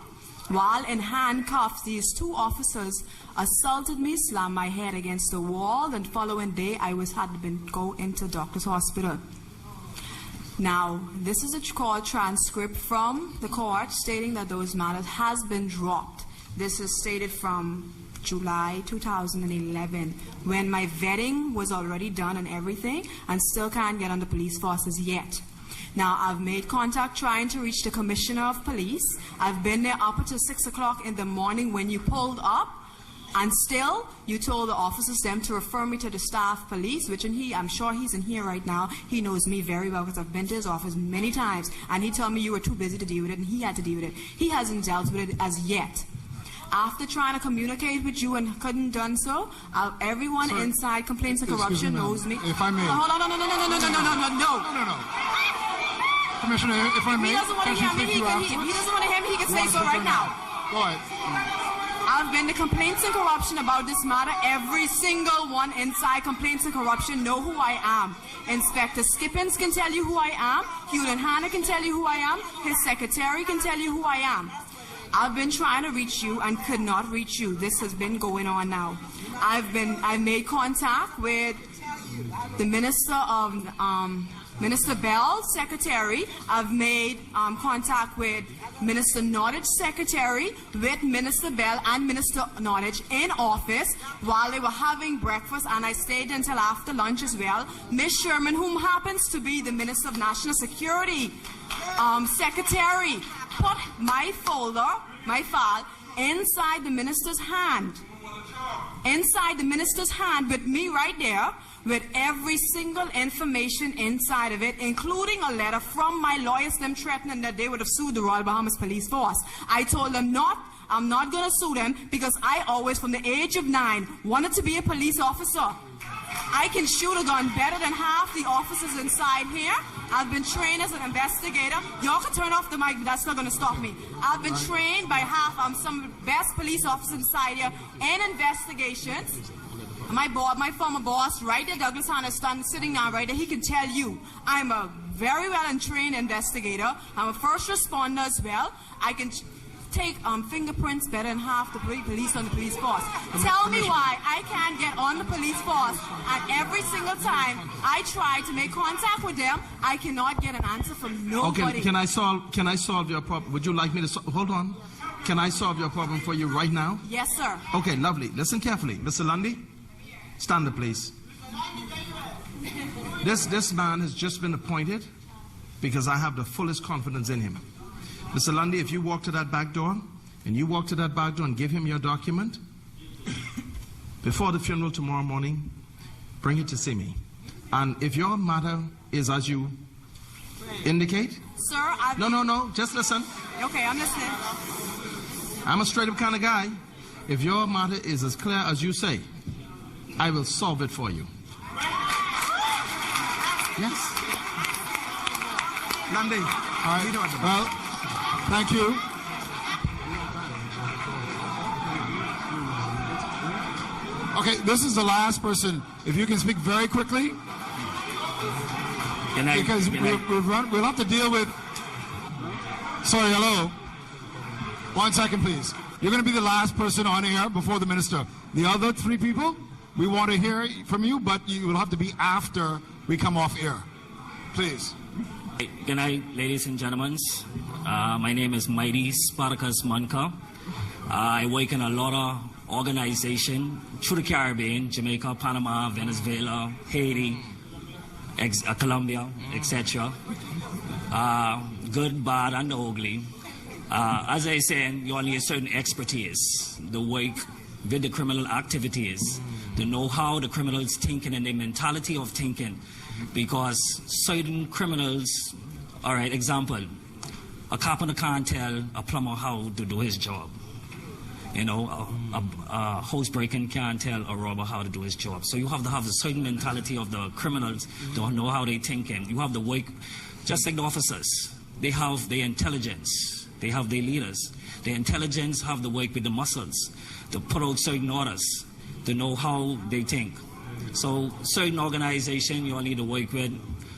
S17: While in handcuffs, these 2 officers assaulted me, slammed my head against the wall, and following day I had to go into doctor's hospital. Now, this is a court transcript from the court stating that those matters has been dropped. This is stated from July 2011, when my vetting was already done and everything, and still can't get on the police forces yet. Now, I've made contact trying to reach the Commissioner of Police. I've been there up until 6 o'clock in the morning when you pulled up, and still you told the officers them to refer me to the staff police, which I'm sure he's in here right now. He knows me very well because I've been to his office many times, and he told me you were too busy to deal with it, and he had to deal with it. He hasn't dealt with it as yet. After trying to communicate with you and couldn't done so, everyone inside Complaints of Corruption knows me.
S2: If I may.
S17: No.
S2: Commissioner, if I may.
S17: He doesn't want to hear me. If he doesn't want to hear me, he can say so right now.
S2: Go ahead.
S17: I've been to Complaints and Corruption about this matter. Every single one inside Complaints and Corruption know who I am. Inspector Skippins can tell you who I am. Hewlin Hanna can tell you who I am. His secretary can tell you who I am. I've been trying to reach you and could not reach you. This has been going on now. I've made contact with the Minister of Minister Bell's secretary. I've made contact with Minister Nottage secretary, with Minister Bell and Minister Nottage in office while they were having breakfast, and I stayed until after lunch as well. Miss Sherman, whom happens to be the Minister of National Security secretary, put my folder, my file, inside the minister's hand. Inside the minister's hand with me right there, with every single information inside of it, including a letter from my lawyers, them threatening that they would have sued the Royal Bahamas Police Force. I told them I'm not going to sue them because I always, from the age of 9, wanted to be a police officer. I can shoot a gun better than half the officers inside here. I've been trained as an investigator. Y'all can turn off the mic, but that's not going to stop me. I've been trained by half. I'm some of the best police officers inside here in investigations. My former boss, right there, Douglas Hanna, sitting down right there, he can tell you I'm a very well and trained investigator. I'm a first responder as well. I can take fingerprints better than half the police on the police force. Tell me why I can't get on the police force, and every single time I try to make contact with them, I cannot get an answer from nobody.
S4: Okay, can I solve your problem? Would you like me to hold on? Can I solve your problem for you right now?
S17: Yes, sir.
S4: Okay, lovely. Listen carefully. Mr. Lundy, stand up, please. This man has just been appointed because I have the fullest confidence in him. Mr. Lundy, if you walk to that back door, and give him your document, before the funeral tomorrow morning, bring it to see me. And if your matter is as you indicate...
S17: Sir,
S4: No, just listen.
S17: Okay, I'm listening.
S4: I'm a straight-up kind of guy. If your matter is as clear as you say, I will solve it for you. Yes. Lundy.
S2: All right. Well, thank you. Okay, this is the last person. If you can speak very quickly. Because we'll have to deal with... Sorry, hello. 1 second, please. You're going to be the last person on air before the minister. The other 3 people, we want to hear from you, but you will have to be after we come off air. Please.
S5: Good night, ladies and gentlemen. My name is Mighty Spartacus Manka. I work in a lot of organizations through the Caribbean, Jamaica, Panama, Venezuela, Haiti, Colombia, etc. Good, bad, and ugly. As I said, you only need a certain expertise, the work with the criminal activities, to know how the criminals thinking and the mentality of thinking. Because certain criminals, all right, example, a carpenter can't tell a plumber how to do his job. You know, a housebreaker can't tell a robber how to do his job. So you have to have a certain mentality of the criminals to know how they think. And you have to work, just like the officers. They have their intelligence. They have their leaders. The intelligence have to work with the muscles to put out certain orders, to know how they think. So certain organization you all need to work with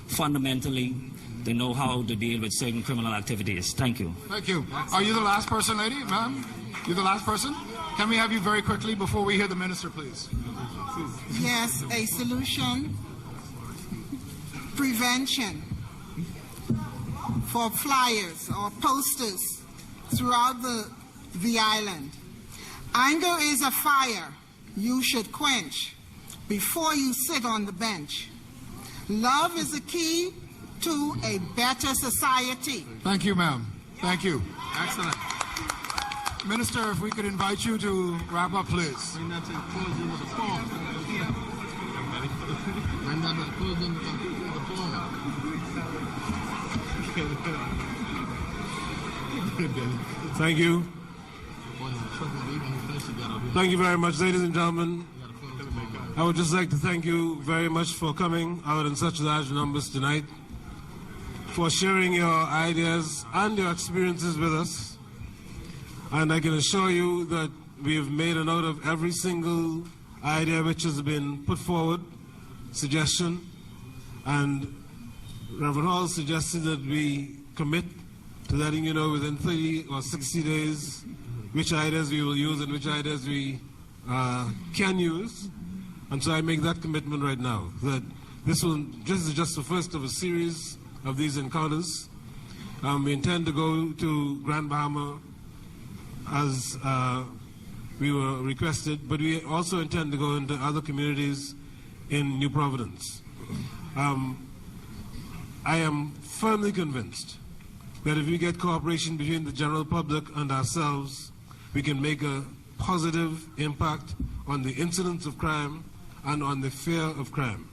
S5: fundamentally to know how to deal with certain criminal activities. Thank you.
S2: Thank you. Are you the last person, lady, ma'am? You're the last person? Can we have you very quickly before we hear the minister, please?
S19: Yes, a solution. Prevention for flyers or posters throughout the island. Anger is a fire you should quench before you sit on the bench. Love is the key to a better society.
S2: Thank you, ma'am. Thank you.
S4: Excellent.
S2: Minister, if we could invite you to wrap up, please.
S22: Thank you. Thank you very much, ladies and gentlemen. I would just like to thank you very much for coming out in such large numbers tonight.
S21: for sharing your ideas and your experiences with us. And I can assure you that we have made a note of every single idea which has been put forward, suggestion, and Reverend Hall suggested that we commit to letting you know within 30 or 60 days which ideas we will use and which ideas we can use. And so I make that commitment right now, that this is just the first of a series of these encounters. We intend to go to Grand Bahama as we were requested, but we also intend to go into other communities in New Providence. I am firmly convinced that if we get cooperation between the general public and ourselves, we can make a positive impact on the incidence of crime and on the fear of crime.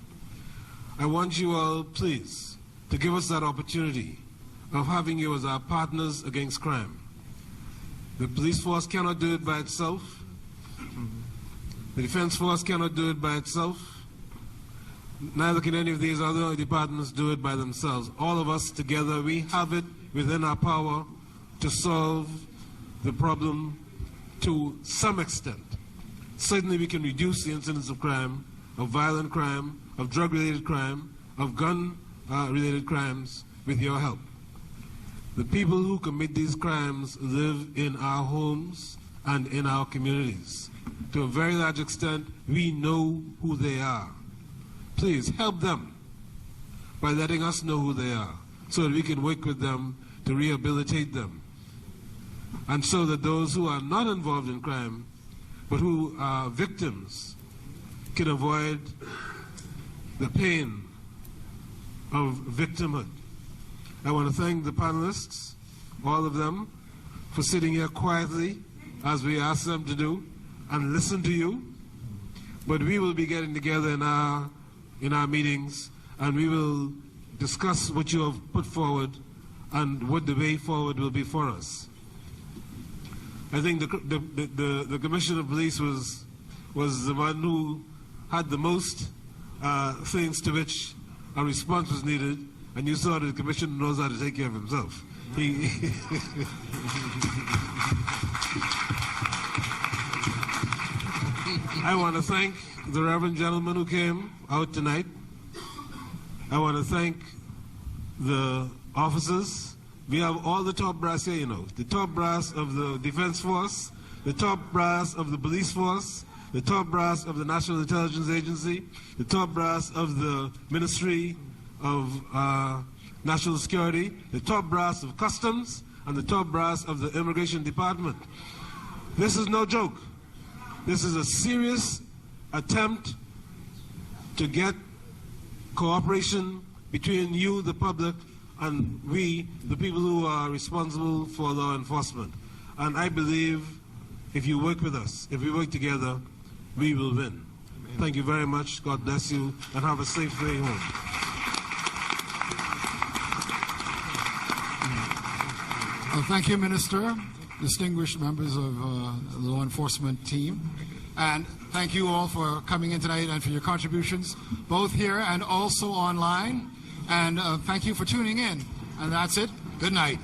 S21: I want you all, please, to give us that opportunity of having you as our partners against crime. The police force cannot do it by itself. The defense force cannot do it by itself. Neither can any of these other departments do it by themselves. All of us together, we have it within our power to solve the problem to some extent. Certainly we can reduce the incidence of crime, of violent crime, of drug-related crime, of gun-related crimes with your help. The people who commit these crimes live in our homes and in our communities. To a very large extent, we know who they are. Please help them by letting us know who they are so that we can work with them to rehabilitate them. And so that those who are not involved in crime but who are victims can avoid the pain of victimhood. I want to thank the panelists, all of them, for sitting here quietly as we asked them to do and listen to you. But we will be getting together in our meetings and we will discuss what you have put forward and what the way forward will be for us. I think the Commissioner of Police was the one who had the most things to which a response was needed, and you saw that the Commissioner knows how to take care of himself. I want to thank the Reverend gentleman who came out tonight. I want to thank the officers. We have all the top brass here, you know. The top brass of the Defense Force, the top brass of the Police Force, the top brass of the National Intelligence Agency, the top brass of the Ministry of National Security, the top brass of Customs, and the top brass of the Immigration Department. This is no joke. This is a serious attempt to get cooperation between you, the public, and we, the people who are responsible for law enforcement. And I believe if you work with us, if we work together, we will win. Amen. Thank you very much. God bless you, and have a safe way home.
S2: Well, thank you, Minister, distinguished members of the law enforcement team. And thank you all for coming in tonight and for your contributions, both here and also online. And thank you for tuning in. And that's it. Good night.